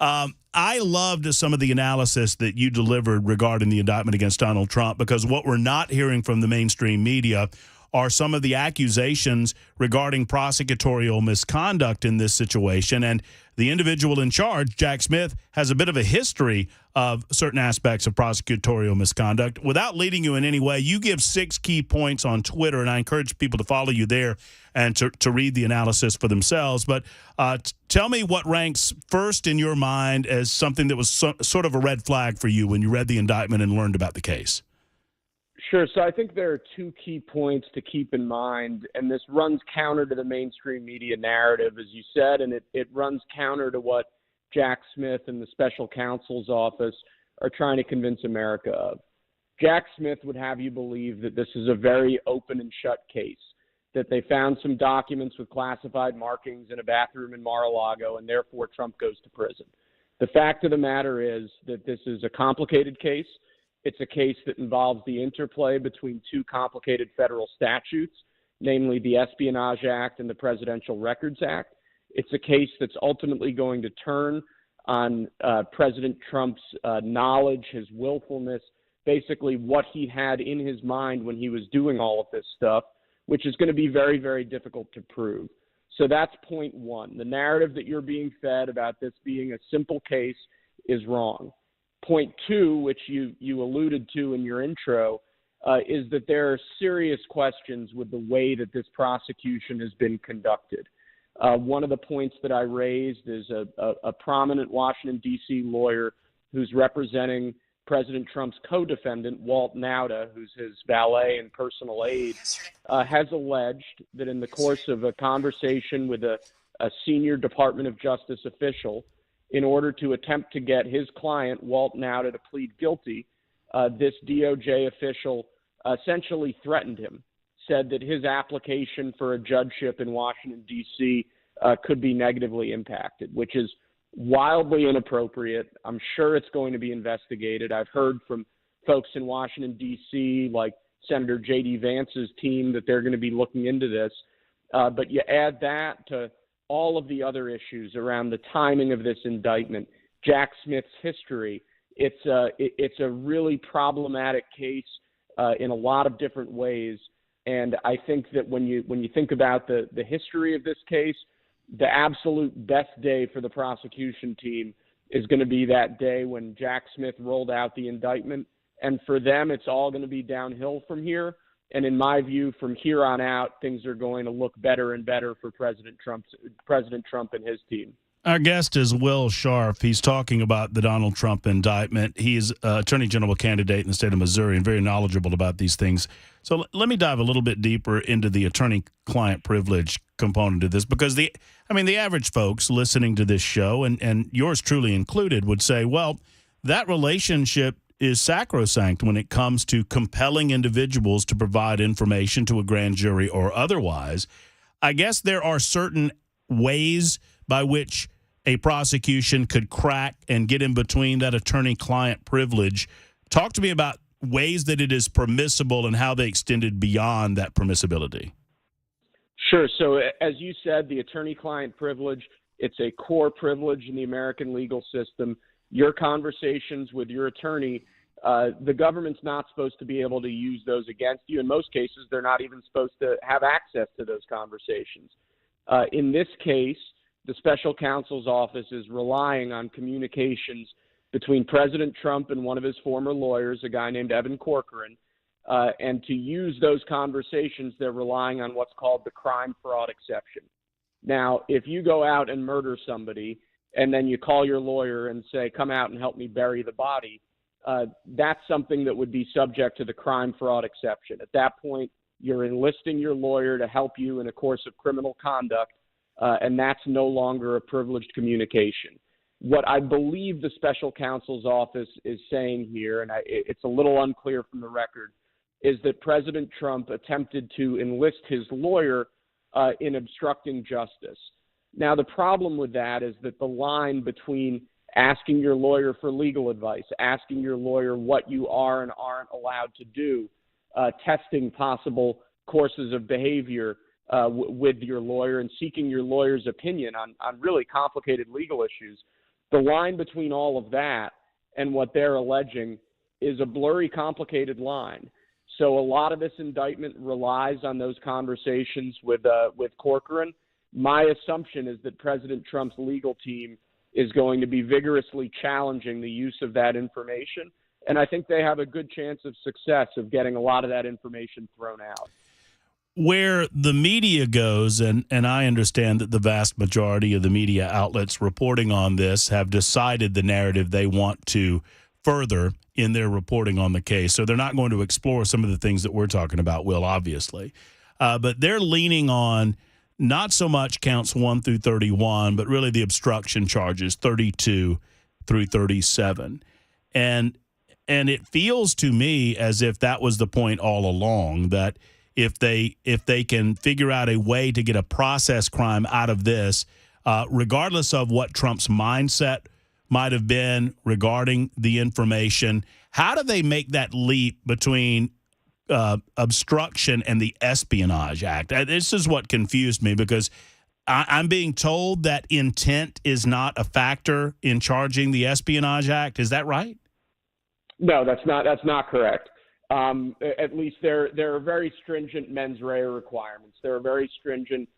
I loved some of the analysis that you delivered regarding the indictment against Donald Trump, because what we're not hearing from the mainstream media are some of the accusations regarding prosecutorial misconduct in this situation. And the individual in charge, Jack Smith, has a bit of a history of certain aspects of prosecutorial misconduct. Without leading you in any way, you give 6 key points on Twitter, and I encourage people to follow you there and to read the analysis for themselves. But tell me what ranks first in your mind as something that was sort of a red flag for you when you read the indictment and learned about the case. Sure. So I think there are 2 key points to keep in mind, and this runs counter to the mainstream media narrative, as you said, and it runs counter to what Jack Smith and the special counsel's office are trying to convince America of. Jack Smith would have you believe that this is a very open and shut case, that they found some documents with classified markings in a bathroom in Mar-a-Lago, and therefore Trump goes to prison. The fact of the matter is that this is a complicated case. It's a case that involves the interplay between 2 complicated federal statutes, namely the Espionage Act and the Presidential Records Act. It's a case that's ultimately going to turn on President Trump's knowledge, his willfulness, basically what he had in his mind when he was doing all of this stuff, which is going to be very, very difficult to prove. So that's point 1. The narrative that you're being fed about this being a simple case is wrong. Point 2, which you alluded to in your intro, is that there are serious questions with the way that this prosecution has been conducted. One of the points that I raised is a prominent Washington, D.C. lawyer who's representing President Trump's co-defendant, Walt Nauta, who's his valet and personal aide, has alleged that in the course of a conversation with a senior Department of Justice official, in order to attempt to get his client, Walt Nauta, to plead guilty, this DOJ official essentially threatened him, said that his application for a judgeship in Washington, D.C. Could be negatively impacted, which is wildly inappropriate. I'm sure it's going to be investigated. I've heard from folks in Washington, D.C., like Senator J.D. Vance's team, that they're going to be looking into this. But you add that to all of the other issues around the timing of this indictment, Jack Smith's history. It's a really problematic case in a lot of different ways. And I think that when you think about the history of this case, the absolute best day for the prosecution team is going to be that day when Jack Smith rolled out the indictment. And for them, it's all going to be downhill from here. And in my view, from here on out, things are going to look better and better for President Trump and his team. Our guest is Will Scharf. He's talking about the Donald Trump indictment. He is Attorney General candidate in the state of Missouri and very knowledgeable about these things. So let me dive a little bit deeper into the attorney-client privilege component of this, because the average folks listening to this show, and yours truly included, would say, well, that relationship is sacrosanct when it comes to compelling individuals to provide information to a grand jury or otherwise. I guess there are certain ways by which a prosecution could crack and get in between that attorney-client privilege. Talk to me about ways that it is permissible and how they extended beyond that permissibility. Sure. So as you said, the attorney-client privilege, it's a core privilege in the American legal system. Your conversations with your attorney, the government's not supposed to be able to use those against you. In most cases, they're not even supposed to have access to those conversations. In this case, the special counsel's office is relying on communications between President Trump and one of his former lawyers, a guy named Evan Corcoran, and to use those conversations, they're relying on what's called the crime fraud exception. Now, if you go out and murder somebody and then you call your lawyer and say, come out and help me bury the body, that's something that would be subject to the crime fraud exception. At that point, you're enlisting your lawyer to help you in a course of criminal conduct, and that's no longer a privileged communication. What I believe the special counsel's office is saying here, and it's a little unclear from the record, is that President Trump attempted to enlist his lawyer in obstructing justice. Now, the problem with that is that the line between asking your lawyer for legal advice, asking your lawyer what you are and aren't allowed to do, testing possible courses of behavior with your lawyer, and seeking your lawyer's opinion on really complicated legal issues, the line between all of that and what they're alleging is a blurry, complicated line. So a lot of this indictment relies on those conversations with Corcoran. My assumption is that President Trump's legal team is going to be vigorously challenging the use of that information, and I think they have a good chance of success of getting a lot of that information thrown out. Where the media goes, and I understand that the vast majority of the media outlets reporting on this have decided the narrative they want to further in their reporting on the case. So they're not going to explore some of the things that we're talking about, Will, obviously. But they're leaning on not so much counts 1 through 31, but really the obstruction charges 32 through 37. And it feels to me as if that was the point all along, that if they can figure out a way to get a process crime out of this, regardless of what Trump's mindset might have been regarding the information, how do they make that leap between obstruction and the Espionage Act? This is what confused me, because I'm being told that intent is not a factor in charging the Espionage Act. Is that right? No, that's not correct. At least there are very stringent mens rea requirements. There are very stringent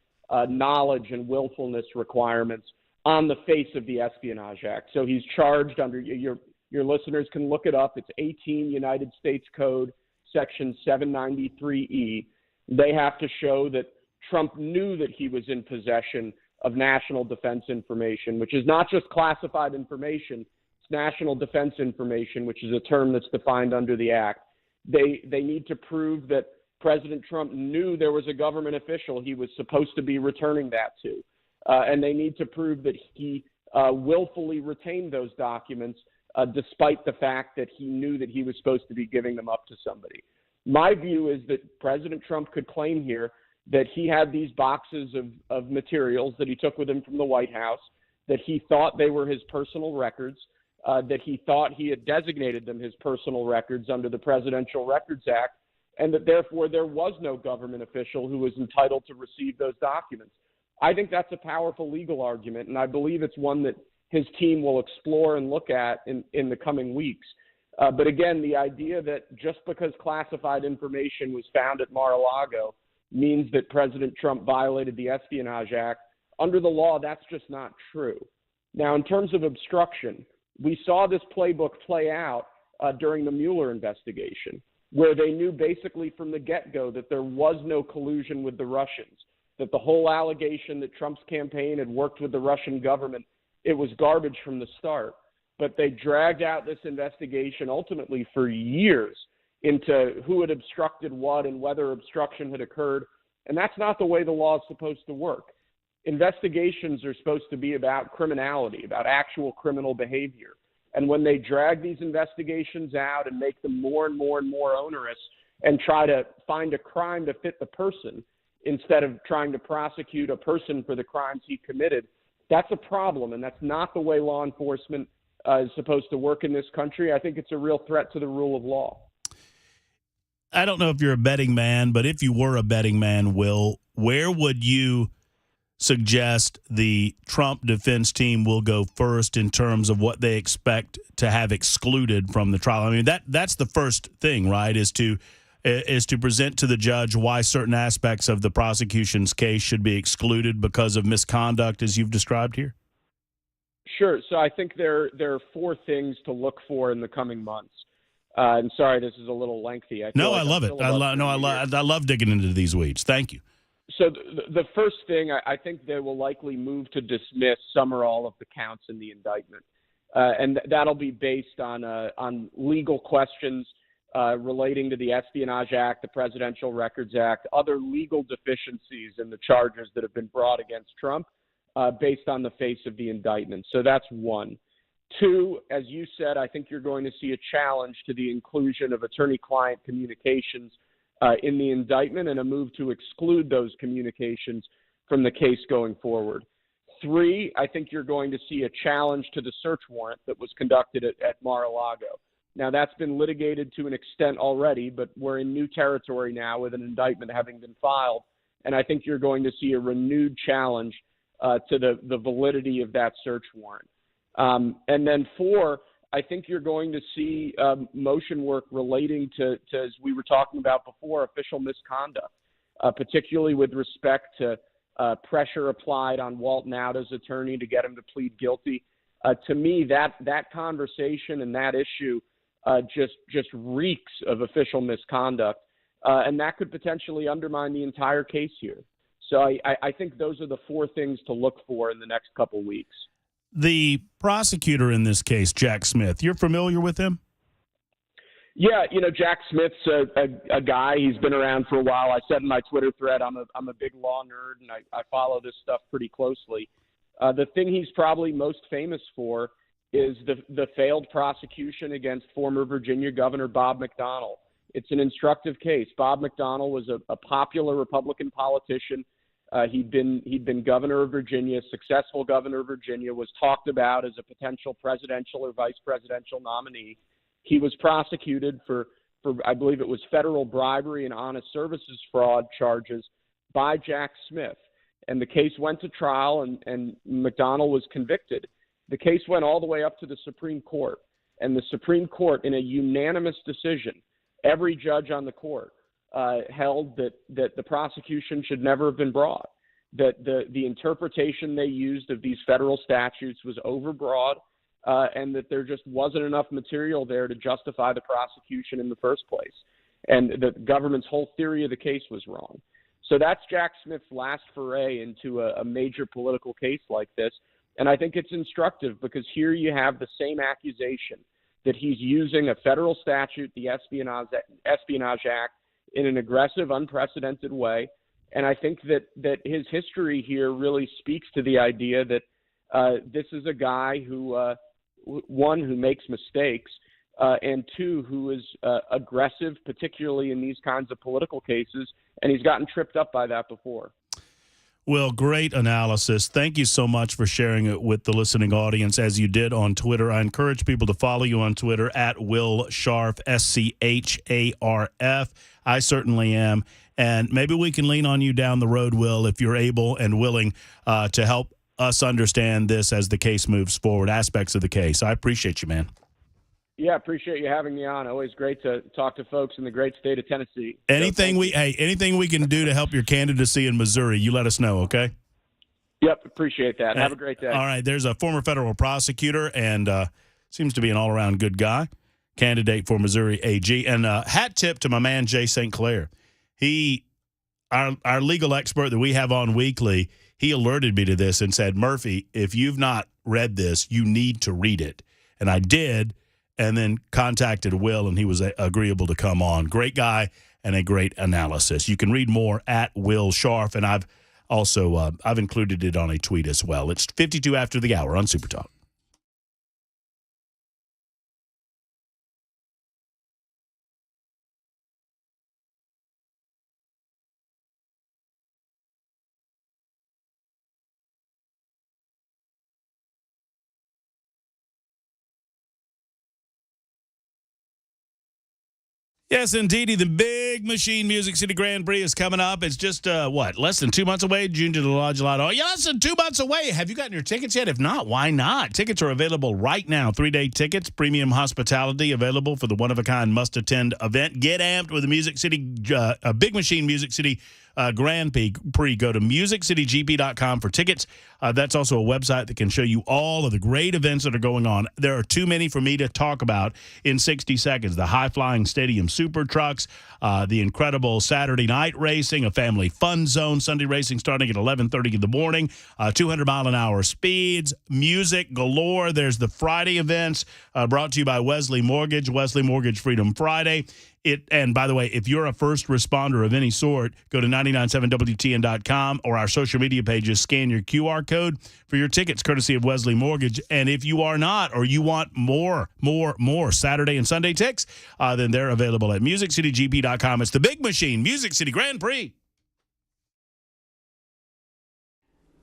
knowledge and willfulness requirements on the face of the Espionage Act. So he's charged under, your listeners can look it up, it's 18 United States Code, Section 793E. They have to show that Trump knew that he was in possession of national defense information, which is not just classified information, it's national defense information, which is a term that's defined under the Act. They need to prove that President Trump knew there was a government official he was supposed to be returning that to. And they need to prove that he willfully retained those documents despite the fact that he knew that he was supposed to be giving them up to somebody. My view is that President Trump could claim here that he had these boxes of materials that he took with him from the White House, that he thought they were his personal records, that he thought he had designated them his personal records under the Presidential Records Act, and that therefore there was no government official who was entitled to receive those documents. I think that's a powerful legal argument, and I believe it's one that his team will explore and look at in the coming weeks. But again, the idea that just because classified information was found at Mar-a-Lago means that President Trump violated the Espionage Act, under the law, that's just not true. Now, in terms of obstruction, we saw this playbook play out during the Mueller investigation, where they knew basically from the get-go that there was no collusion with the Russians, that the whole allegation that Trump's campaign had worked with the Russian government, it was garbage from the start. But they dragged out this investigation ultimately for years into who had obstructed what and whether obstruction had occurred. And that's not the way the law is supposed to work. Investigations are supposed to be about criminality, about actual criminal behavior. And when they drag these investigations out and make them more and more and more onerous and try to find a crime to fit the person instead of trying to prosecute a person for the crimes he committed, that's a problem. And that's not the way law enforcement is supposed to work in this country. I think it's a real threat to the rule of law. I don't know if you're a betting man, but if you were a betting man, Will, where would you suggest the Trump defense team will go first in terms of what they expect to have excluded from the trial? I mean, that's the first thing, right, is to present to the judge why certain aspects of the prosecution's case should be excluded because of misconduct, as you've described here? Sure. So I think there are four things to look for in the coming months. And sorry, this is a little lengthy. I love it. I love digging into these weeds. Thank you. So the first thing, I think they will likely move to dismiss some or all of the counts in the indictment. And that'll be based on legal questions relating to the Espionage Act, the Presidential Records Act, other legal deficiencies in the charges that have been brought against Trump based on the face of the indictment. So that's one. Two, as you said, I think you're going to see a challenge to the inclusion of attorney-client communications in the indictment and a move to exclude those communications from the case going forward. Three, I think you're going to see a challenge to the search warrant that was conducted at Mar-a-Lago. Now, that's been litigated to an extent already, but we're in new territory now with an indictment having been filed, and I think you're going to see a renewed challenge to the validity of that search warrant. And then four, I think you're going to see motion work relating to, as we were talking about before, official misconduct, particularly with respect to pressure applied on Walt Nauda's attorney to get him to plead guilty. To me, that conversation and that issue just reeks of official misconduct, and that could potentially undermine the entire case here. So I think those are the four things to look for in the next couple weeks. The prosecutor in this case, Jack Smith, you're familiar with him? Yeah, Jack Smith's a guy. He's been around for a while. I said in my Twitter thread, I'm a big law nerd, and I follow this stuff pretty closely. The thing he's probably most famous for is the failed prosecution against former Virginia Governor Bob McDonnell. It's an instructive case. Bob McDonnell was a popular Republican politician. He'd been governor of Virginia, successful governor of Virginia, was talked about as a potential presidential or vice presidential nominee. He was prosecuted for I believe it was federal bribery and honest services fraud charges by Jack Smith. And the case went to trial, and McDonnell was convicted. The case went all the way up to the Supreme Court. And the Supreme Court, in a unanimous decision, every judge on the court held that the prosecution should never have been brought, that the interpretation they used of these federal statutes was overbroad, and that there just wasn't enough material there to justify the prosecution in the first place. And the government's whole theory of the case was wrong. So that's Jack Smith's last foray into a major political case like this. And I think it's instructive because here you have the same accusation that he's using a federal statute, the Espionage Act, in an aggressive, unprecedented way. And I think that his history here really speaks to the idea that this is a guy who, one, who makes mistakes, and two, who is aggressive, particularly in these kinds of political cases, and he's gotten tripped up by that before. Well, great analysis. Thank you so much for sharing it with the listening audience as you did on Twitter. I encourage people to follow you on Twitter at Will Scharf, SCHARF. I certainly am. And maybe we can lean on you down the road, Will, if you're able and willing to help us understand this as the case moves forward, aspects of the case. I appreciate you, man. Yeah, appreciate you having me on. Always great to talk to folks in the great state of Tennessee. Anything we can do to help your candidacy in Missouri, you let us know, okay? Yep, appreciate that. Have a great day. All right, there's a former federal prosecutor and seems to be an all-around good guy, candidate for Missouri AG. And hat tip to my man, Jay St. Clair. Our legal expert that we have on weekly, he alerted me to this and said, Murphy, if you've not read this, you need to read it. And I did. And then contacted Will, and he was agreeable to come on. Great guy and a great analysis. You can read more at Will Scharf, and I've also I've included it on a tweet as well. It's 52 after the hour on Super Talk. Yes, indeedy. The big Machine Music City Grand Prix is coming up. It's just, less than 2 months away? June, July, July. Oh, yeah, less than 2 months away. Have you gotten your tickets yet? If not, why not? Tickets are available right now. 3-day tickets, premium hospitality available for the one-of-a-kind must-attend event. Get amped with the Music City, Big Machine Music City Grand Prix. Go to MusicCityGP.com for tickets. That's also a website that can show you all of the great events that are going on. There are too many for me to talk about in 60 seconds. The high-flying stadium super trucks, the incredible Saturday night racing, a family fun zone, Sunday racing starting at 11:30 in the morning, 200-mile-an-hour speeds, music galore. There's the Friday events brought to you by Wesley Mortgage Freedom Friday. And by the way, if you're a first responder of any sort, go to 997WTN.com or our social media pages, scan your QR code for your tickets, courtesy of Wesley Mortgage. And if you are not, or you want more Saturday and Sunday ticks, then they're available at MusicCityGP.com. It's the big machine, Music City Grand Prix.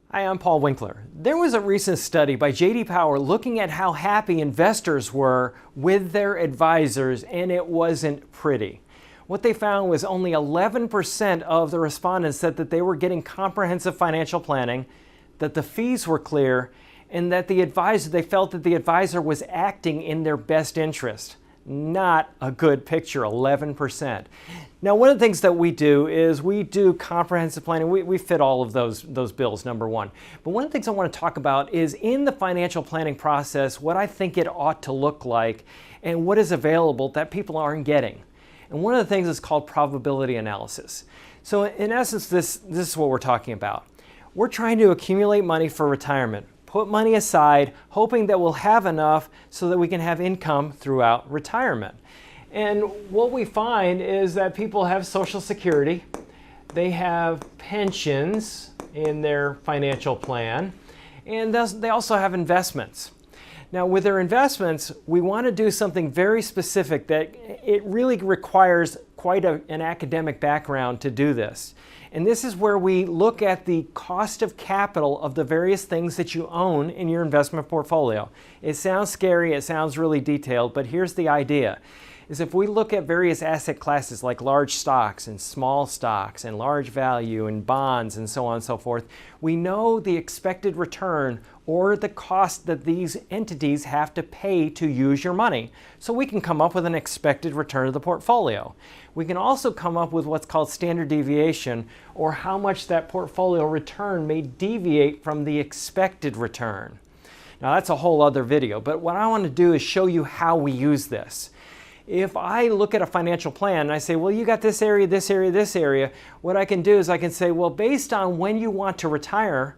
Hi, I'm Paul Winkler. There was a recent study by J.D. Power looking at how happy investors were with their advisors, and it wasn't pretty. What they found was only 11% of the respondents said that they were getting comprehensive financial planning, that the fees were clear, and that they felt that the advisor was acting in their best interest. Not a good picture, 11%. Now, one of the things that we do is we do comprehensive planning. We fit all of those bills, number one. But one of the things I want to talk about is in the financial planning process, what I think it ought to look like and what is available that people aren't getting. And one of the things is called probability analysis. So in essence, this is what we're talking about. We're trying to accumulate money for retirement. Put money aside, hoping that we'll have enough so that we can have income throughout retirement. And what we find is that people have Social Security, they have pensions in their financial plan, and they also have investments. Now, with their investments, we want to do something very specific that it really requires quite an academic background to do this. And this is where we look at the cost of capital of the various things that you own in your investment portfolio. It sounds scary, it sounds really detailed, but here's the idea. Is if we look at various asset classes like large stocks and small stocks and large value and bonds and so on and so forth, we know the expected return or the cost that these entities have to pay to use your money. So we can come up with an expected return of the portfolio. We can also come up with what's called standard deviation, or how much that portfolio return may deviate from the expected return. Now that's a whole other video, but what I want to do is show you how we use this. If I look at a financial plan and I say, well, you got this area, this area, this area, what I can do is I can say, well, based on when you want to retire,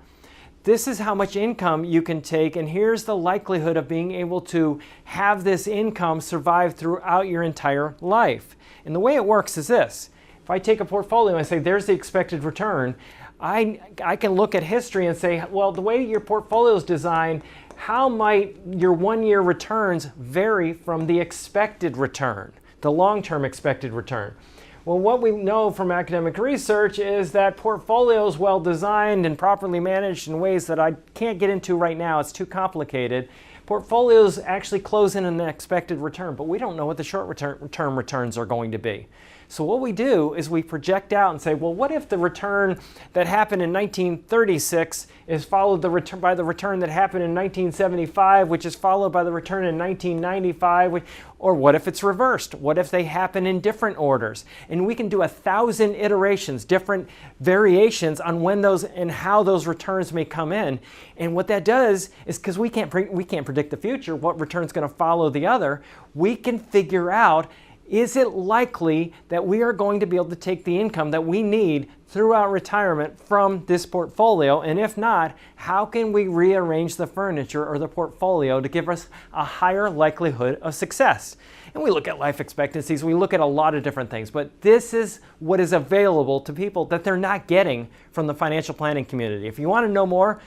this is how much income you can take, and here's the likelihood of being able to have this income survive throughout your entire life. And the way it works is this. If I take a portfolio and I say, there's the expected return, I can look at history and say, well, the way your portfolio is designed, how might your one-year returns vary from the expected return, the long-term expected return? Well, what we know from academic research is that portfolios well designed and properly managed in ways that I can't get into right now, it's too complicated, portfolios actually close in an expected return, but we don't know what the short-term returns are going to be. So what we do is we project out and say, well, what if the return that happened in 1936 is followed by the return that happened in 1975, which is followed by the return in 1995, or what if it's reversed? What if they happen in different orders? And we can do 1,000 iterations, different variations on when those and how those returns may come in. And what that does is, because we can't predict the future, what return's going to follow the other, we can figure out, is it likely that we are going to be able to take the income that we need throughout retirement from this portfolio? And if not, how can we rearrange the furniture or the portfolio to give us a higher likelihood of success? And we look at life expectancies, we look at a lot of different things, but this is what is available to people that they're not getting from the financial planning community. If you want to know more,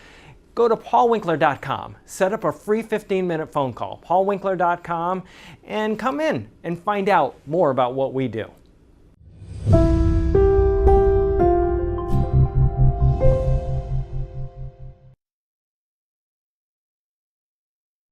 go to paulwinkler.com, set up a free 15-minute phone call, paulwinkler.com, and come in and find out more about what we do.